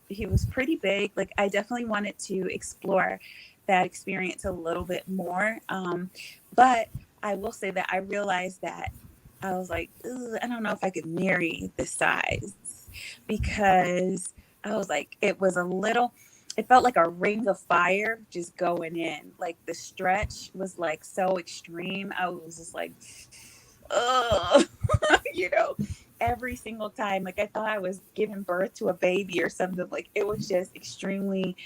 he was pretty big. Like I definitely wanted to explore that experience a little bit more. But I will say that I realized that I was like, I don't know if I could marry this size, because I was like, it felt like a ring of fire just going in. Like the stretch was like so extreme. I was just like, ugh, every single time. Like I thought I was giving birth to a baby or something. Like it was just extremely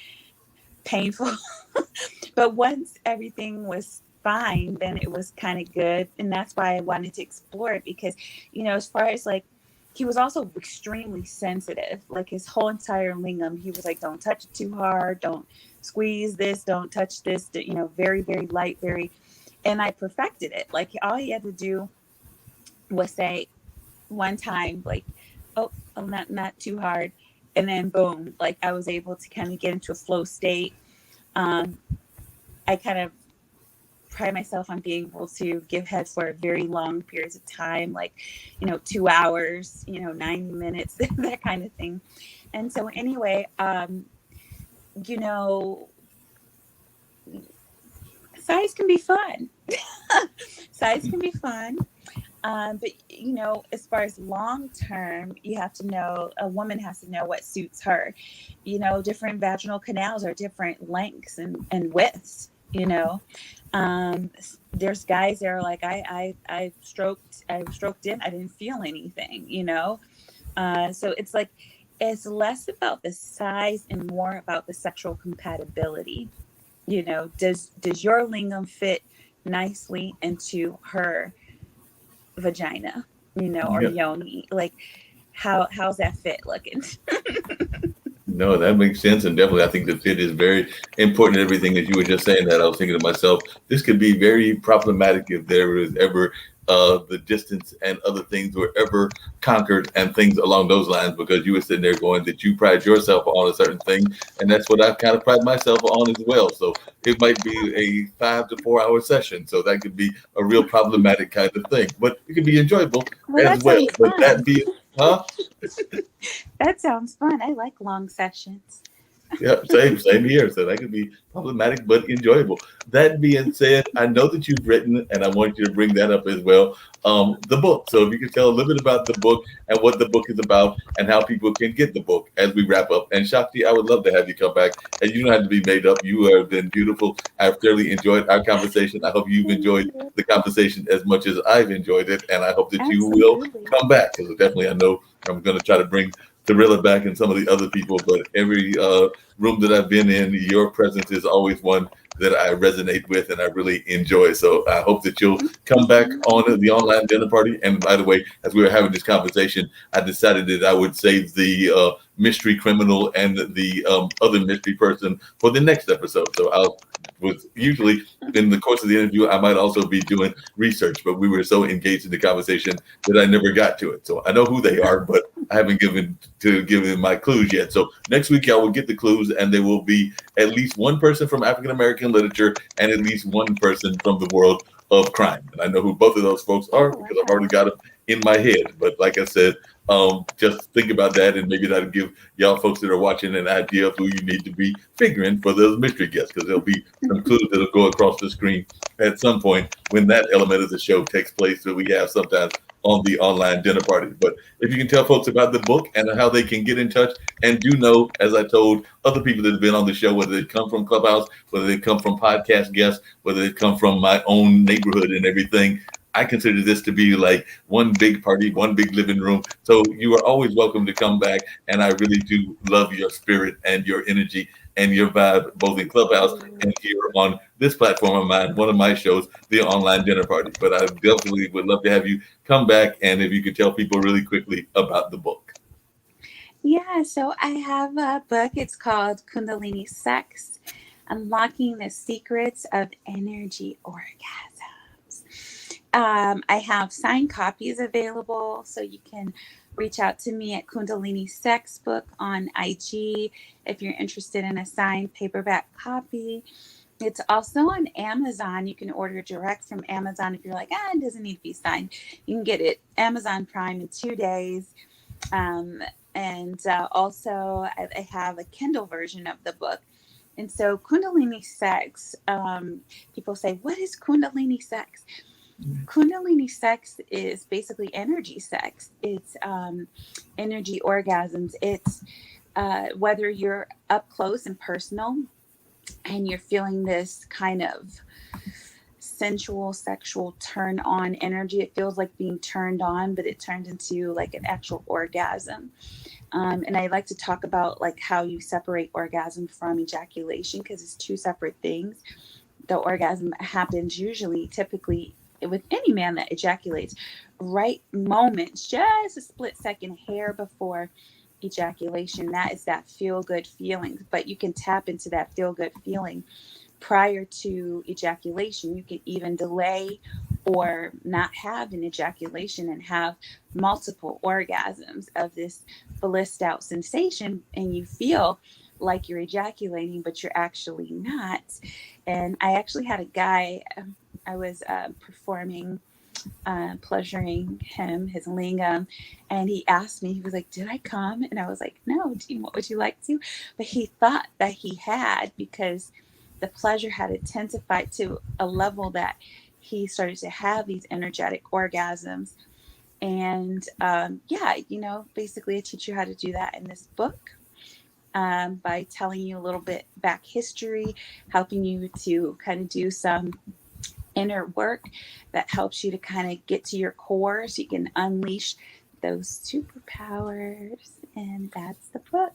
painful. But once everything was fine, then it was kind of good. And that's why I wanted to explore it, because, as far as like, he was also extremely sensitive. Like his whole entire lingam, he was like, don't touch it too hard. Don't squeeze this. Don't touch this. Very, very light, and I perfected it. Like all he had to do was say one time, like, oh, not too hard. And then boom, like I was able to kind of get into a flow state. I kind of pride myself on being able to give head for very long periods of time, like, 2 hours, 90 minutes, that kind of thing. And so anyway, size can be fun. Size can be fun. But, as far as long term, you have to know, a woman has to know what suits her. Different vaginal canals are different lengths and widths, There's guys that are like, I stroked in, I didn't feel anything, So it's like, it's less about the size and more about the sexual compatibility. Does your lingam fit nicely into her vagina, or yoni? Like how's that fit looking? No, that makes sense. And definitely, I think the fit is very important. Everything that you were just saying, that I was thinking to myself, this could be very problematic if there was ever the distance and other things were ever conquered and things along those lines, because you were sitting there going that you pride yourself on a certain thing. And that's what I kind of pride myself on as well. So it might be a 5 to 4 hour session. So that could be a real problematic kind of thing, but it could be enjoyable as well. But that being, That sounds fun. I like long sessions. Yeah, same here. So that could be problematic but enjoyable. That being said, I know that you've written, and I want you to bring that up as well, the book. So if you could tell a little bit about the book and what the book is about and how people can get the book as we wrap up. And Shakti, I would love to have you come back. And you don't have to be made up. You have been beautiful. I've thoroughly enjoyed our conversation. I hope you've enjoyed the conversation as much as I've enjoyed it. And I hope that you will come back, because definitely I know I'm going to try to bring Thrilla back and some of the other people, but every room that I've been in, your presence is always one that I resonate with and I really enjoy. So I hope that you'll come back on the online dinner party. And by the way, as we were having this conversation, I decided that I would save the mystery criminal and the other mystery person for the next episode. So I'll was usually in the course of the interview, I might also be doing research, but we were so engaged in the conversation that I never got to it. So I know who they are, but I haven't given my clues yet. So next week, y'all will get the clues, and there will be at least one person from African American literature and at least one person from the world of crime. And I know who both of those folks are Oh, because I've already wow. got them in my head. But like I said, just think about that, and maybe that'll give y'all folks that are watching an idea of who you need to be figuring for those mystery guests, because there'll be some clues that'll go across the screen at some point when that element of the show takes place that we have sometimes on the online dinner parties. But if you can tell folks about the book and how they can get in touch, and do know, as I told other people that have been on the show, whether they come from Clubhouse, whether they come from podcast guests, whether they come from my own neighborhood and everything, I consider this to be like one big party, one big living room. So you are always welcome to come back. And I really do love your spirit and your energy and your vibe, both in Clubhouse and here on this platform of mine, one of my shows, the Online Dinner Party. But I definitely would love to have you come back, and if you could tell people really quickly about the book. Yeah, so I have a book. It's called Kundalini Sex, Unlocking the Secrets of Energy Orgasms. I have signed copies available, so you can reach out to me at Kundalini Sex Book on IG if you're interested in a signed paperback copy. It's also on Amazon. You can order direct from Amazon if you're like, it doesn't need to be signed. You can get it Amazon Prime in 2 days. Um, and also, I have a Kindle version of the book. And so, Kundalini Sex, people say, what is Kundalini Sex? Kundalini sex is basically energy sex. It's energy orgasms. It's whether you're up close and personal and you're feeling this kind of sensual, sexual turn on energy. It feels like being turned on, but it turns into like an actual orgasm. And I like to talk about like how you separate orgasm from ejaculation, because it's two separate things. The orgasm happens usually, typically, with any man that ejaculates, right moments, just a split second hair before ejaculation. That is that feel good feeling. But you can tap into that feel good feeling prior to ejaculation. You can even delay or not have an ejaculation and have multiple orgasms of this blissed out sensation, and you feel like you're ejaculating, but you're actually not. And I actually had a guy, I was performing, pleasuring him, his lingam, and he asked me, he was like, did I come? And I was like, no, would you like to? But he thought that he had, because the pleasure had intensified to a level that he started to have these energetic orgasms. And yeah, basically I teach you how to do that in this book, by telling you a little bit back history, helping you to kind of do some inner work that helps you to kind of get to your core so you can unleash those superpowers. And that's the book.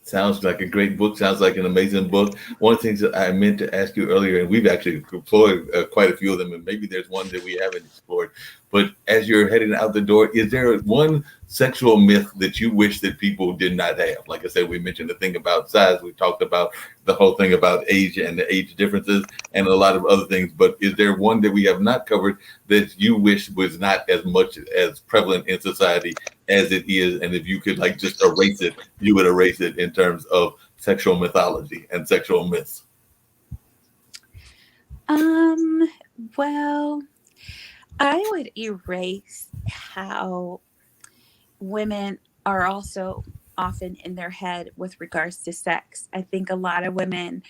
Sounds like a great book. Sounds like an amazing book. One of the things that I meant to ask you earlier, and we've actually explored quite a few of them, and maybe there's one that we haven't explored. But as you're heading out the door, is there one sexual myth that you wish that people did not have? Like I said, we mentioned the thing about size. We talked about the whole thing about age and the age differences and a lot of other things. But is there one that we have not covered that you wish was not as much as prevalent in society as it is? And if you could like just erase it, you would erase it in terms of sexual mythology and sexual myths. Well, I would erase how women are also often in their head with regards to sex. I think a lot of women,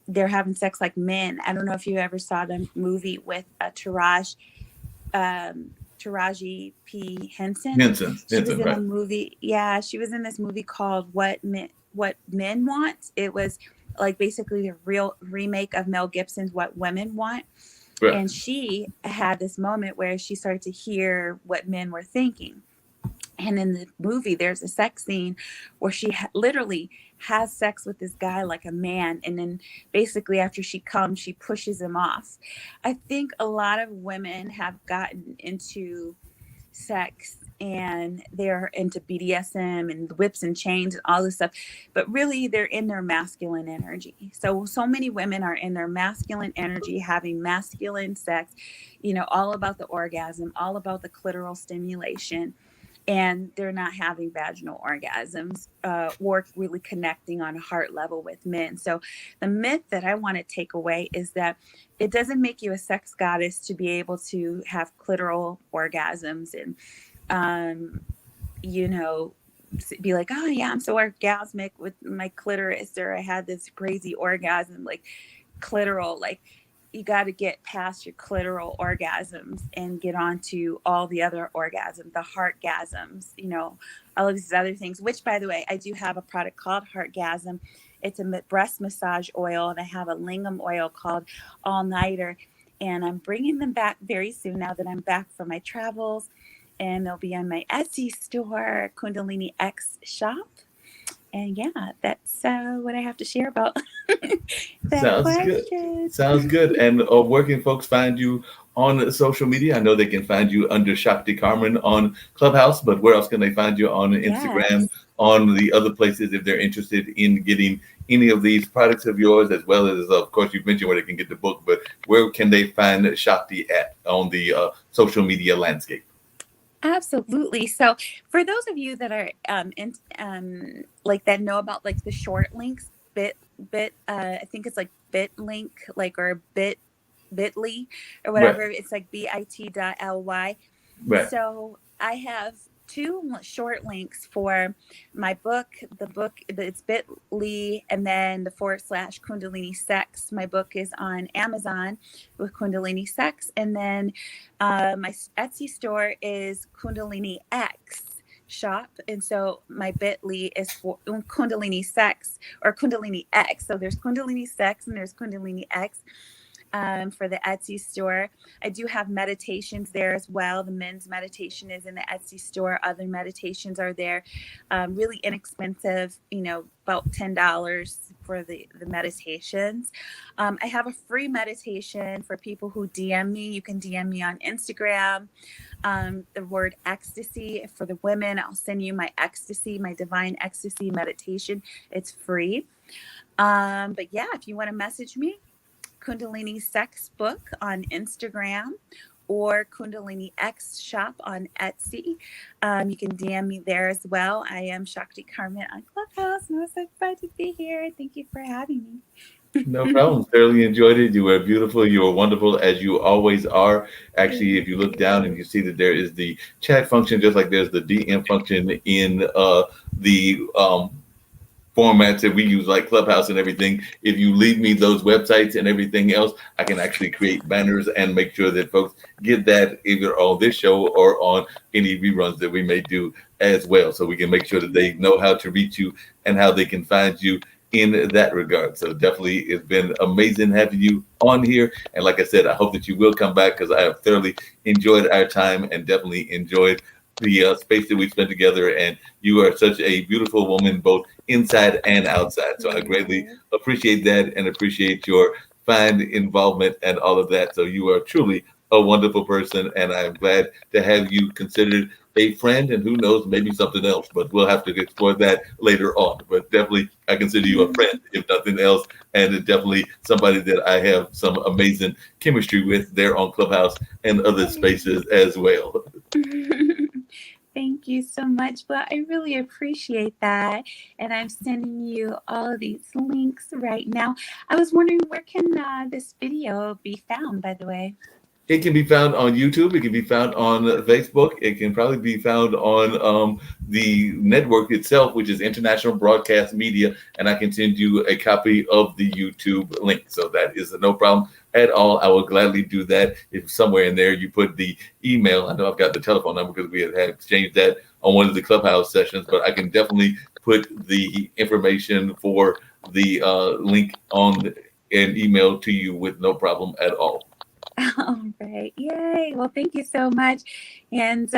they're having sex like men. I don't know if you ever saw the movie with Taraji P. Henson. She was Henson, in a right? movie. Yeah, she was in this movie called What Men Want. It was like basically the real remake of Mel Gibson's What Women Want. Right. And she had this moment where she started to hear what men were thinking. And in the movie, there's a sex scene where she literally has sex with this guy like a man. And then basically after she comes, she pushes him off. I think a lot of women have gotten into sex and they're into BDSM and whips and chains and all this stuff, but really they're in their masculine energy. So many women are in their masculine energy, having masculine sex, all about the orgasm, all about the clitoral stimulation. and they're not having vaginal orgasms or really connecting on a heart level with men. So the myth that I want to take away is that it doesn't make you a sex goddess to be able to have clitoral orgasms and, you know, be like, oh yeah, I'm so orgasmic with my clitoris, or I had this crazy orgasm, like clitoral, like you got to get past your clitoral orgasms and get on to all the other orgasms, the heartgasms, you know, all of these other things, which by the way, I do have a product called Heartgasm. It's a breast massage oil, and I have a lingam oil called All Nighter, and I'm bringing them back very soon now that I'm back from my travels, and they'll be on my Etsy store, Kundalini X shop. And yeah, that's what I have to share about that Sounds good. question. Sounds good. And where can folks find you on social media? I know they can find you under Shakti Carmen on Clubhouse, but where else can they find you on Instagram, Yes. on the other places if they're interested in getting any of these products of yours, as well as, of course, you've mentioned where they can get the book, but where can they find Shakti at on the social media landscape? Absolutely. So, for those of you that are like that know about like the short links, I think it's like bit link, like or bit.ly or Right, whatever. It's like bit.ly. right. So I have two short links for my book. The book, it's bit.ly and then the / Kundalini Sex. My book is on Amazon with Kundalini Sex. And then my Etsy store is Kundalini X shop. And so my bit.ly is for Kundalini Sex or Kundalini X. So there's Kundalini Sex and there's Kundalini X. For the Etsy store. I do have meditations there as well. The men's meditation is in the Etsy store. Other meditations are there. Really inexpensive, you know, about $10 for the meditations. I have a free meditation for people who DM me. You can DM me on Instagram. The word ecstasy for the women. I'll send you my ecstasy, my divine ecstasy meditation. It's free. But yeah, if you want to message me, Kundalini Sex Book on Instagram or Kundalini X Shop on Etsy. You can DM me there as well. I am Shakti Carmen on Clubhouse. I'm so excited to be here. Thank you for having No me. problem. Thoroughly enjoyed it. You were beautiful. You were wonderful, as you always are. Actually, Thank if you look down and you. you see that there is the chat function, just like there's the DM function in the formats that we use, like Clubhouse and everything. If you leave me those websites and everything else, I can actually create banners and make sure that folks get that either on this show or on any reruns that we may do as well. So we can make sure that they know how to reach you and how they can find you in that regard. So definitely it's been amazing having you on here. And like I said, I hope that you will come back because I have thoroughly enjoyed our time and definitely enjoyed the space that we spent together. And you are such a beautiful woman, both inside and outside. So I greatly You. appreciate that and appreciate your fine involvement and all of that. So you are truly a wonderful person, and I'm glad to have you considered a friend, and who knows, maybe something else. But we'll have to explore that later on. But definitely, I consider you a friend, if nothing else, and definitely somebody that I have some amazing chemistry with there on Clubhouse and other spaces as well. Thank you so much. Well, I really appreciate that. And I'm sending you all of these links right now. I was wondering where can this video be found, by the way? It can be found on YouTube. It can be found on Facebook. It can probably be found on the network itself, which is International Broadcast Media. And I can send you a copy of the YouTube link. So that is no problem at all. I will gladly do that. If somewhere in there you put the email, I know I've got the telephone number because we had exchanged that on one of the Clubhouse sessions, but I can definitely put the information for the link on an email to you with no problem at all. All right. Yay. Well, thank you so much. And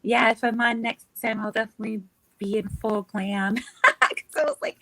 yeah, if I'm on next time, I'll definitely be in full glam. Because I was like,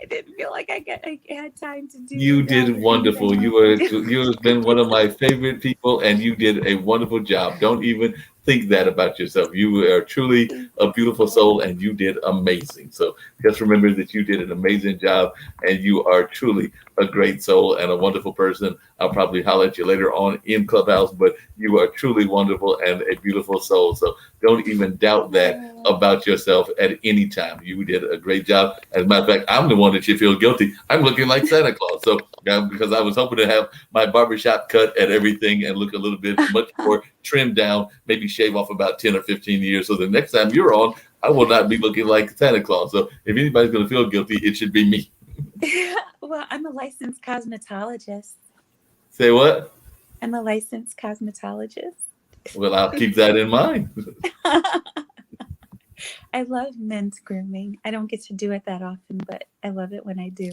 I didn't feel like I had time to You do all did the things I wonderful. wanted to do. You have been one of my favorite people, and you did a wonderful job. Don't even think that about yourself. You are truly a beautiful soul, and you did amazing. So just remember that you did an amazing job, and you are truly a great soul and a wonderful person. I'll probably holler at you later on in Clubhouse, but you are truly wonderful and a beautiful soul. So don't even doubt that about yourself at any time. You did a great job. As a matter of fact, I'm the one that you feel guilty. I'm looking like Santa Claus. So because I was hoping to have my barbershop cut and everything and look a little bit much more trimmed down, maybe shave off about 10 or 15 years. So the next time you're on, I will not be looking like Santa Claus. So if anybody's going to feel guilty, it should be me. Well, I'm a licensed cosmetologist. Say what? I'm a licensed cosmetologist. Well, I'll keep that in mind. I love men's grooming. I don't get to do it that often, but I love it when I do.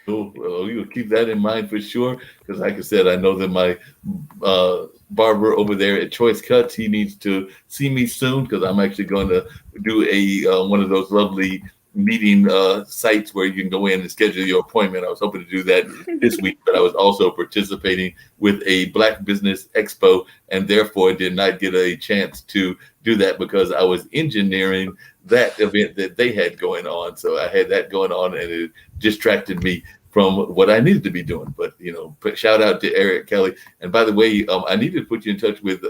Cool. Well, you'll keep that in mind for sure. Because like I said, I know that my barber over there at Choice Cuts, he needs to see me soon because I'm actually going to do a one of those lovely meeting sites where you can go in and schedule your appointment. I was hoping to do that this week, but I was also participating with a Black Business Expo and therefore did not get a chance to do that because I was engineering that event that they had going on. So I had that going on and it distracted me from what I needed to be doing. But, you know, shout out to Eric Kelly. And by the way, I needed to put you in touch with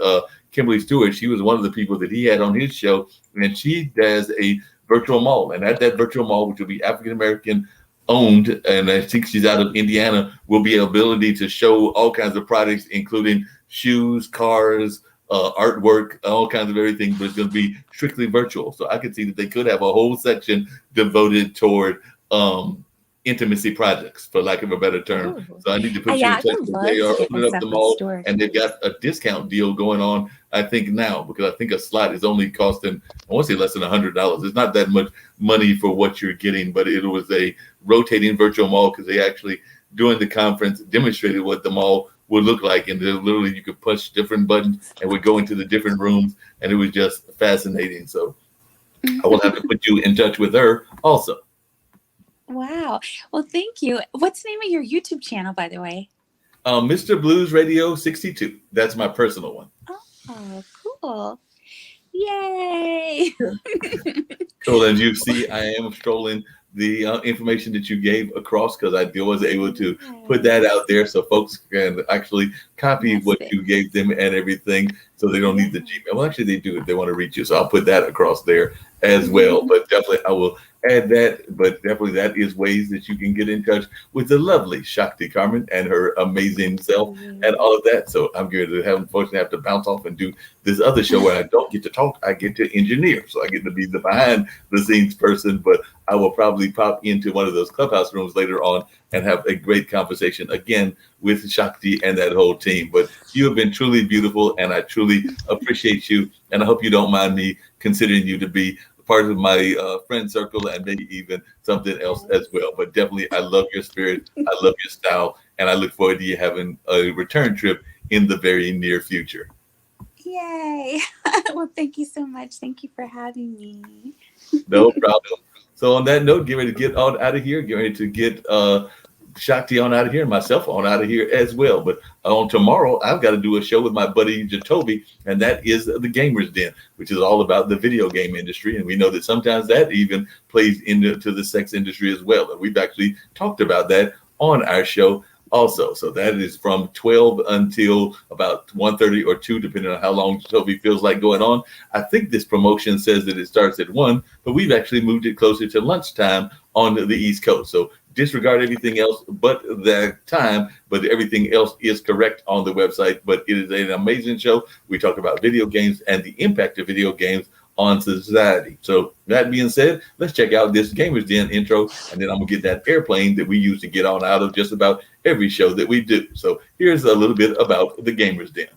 Kimberly Stewart. She was one of the people that he had on his show, and she does a virtual mall. And at that virtual mall, which will be African-American owned, and I think she's out of Indiana, will be ability to show all kinds of products, including shoes, cars, artwork, all kinds of everything, but it's going to be strictly virtual. So I could see that they could have a whole section devoted toward intimacy projects, for lack of a better term. Ooh. So I need to put you in touch. They are opening up the mall, and they've got a discount deal going on, I think now, because I think a slot is only costing, I want to say less than $100. It's not that much money for what you're getting, but it was a rotating virtual mall because they actually, during the conference, demonstrated what the mall would look like. And literally you could push different buttons and would go into the different rooms, and it was just fascinating. So I will have to put you in touch with her also. Wow. Well, thank you. What's the name of your YouTube channel, by the way? Mr. Blues Radio 62. That's my personal one. Oh, cool. Yay. So as you see, I am strolling the information that you gave across because I was able to put that out there so folks can actually copy what you gave them and everything, so they don't need the Gmail. Well, actually, they do if they want to reach you. So I'll put that across there as well. But definitely, I will add that. But definitely, that is ways that you can get in touch with the lovely Shakti Carmen and her amazing self and all of that. So I'm going to unfortunately have to bounce off and do this other show where I don't get to talk. I get to engineer. So I get to be the behind the scenes person. But I will probably pop into one of those clubhouse rooms later on and have a great conversation again with Shakti and that whole team. But you have been truly beautiful, and I truly appreciate you. And I hope you don't mind me considering you to be part of my friend circle and maybe even something else as well. But definitely, I love your spirit. I love your style. And I look forward to you having a return trip in the very near future. Yay. Well, thank you so much. Thank you for having me. No problem. So on that note, get ready to get on out of here. Get ready to get Shakti on out of here and myself on out of here as well. But on tomorrow, I've got to do a show with my buddy Jacoby, and that is the Gamers Den, which is all about the video game industry. And we know that sometimes that even plays into the sex industry as well. And we've actually talked about that on our show also. So that is from 12 until about 1:30 or 2, depending on how long Toby feels like going on. I think this promotion says that it starts at 1, but we've actually moved it closer to lunchtime on the East Coast. So disregard everything else but that time, but everything else is correct on the website. But it is an amazing show. We talk about video games and the impact of video games on society. So that being said, let's check out this Gamers Den intro, and then I'm gonna get that airplane that we use to get on out of just about every show that we do. So here's a little bit about the Gamers Den.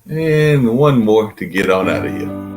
And one more to get on out of here.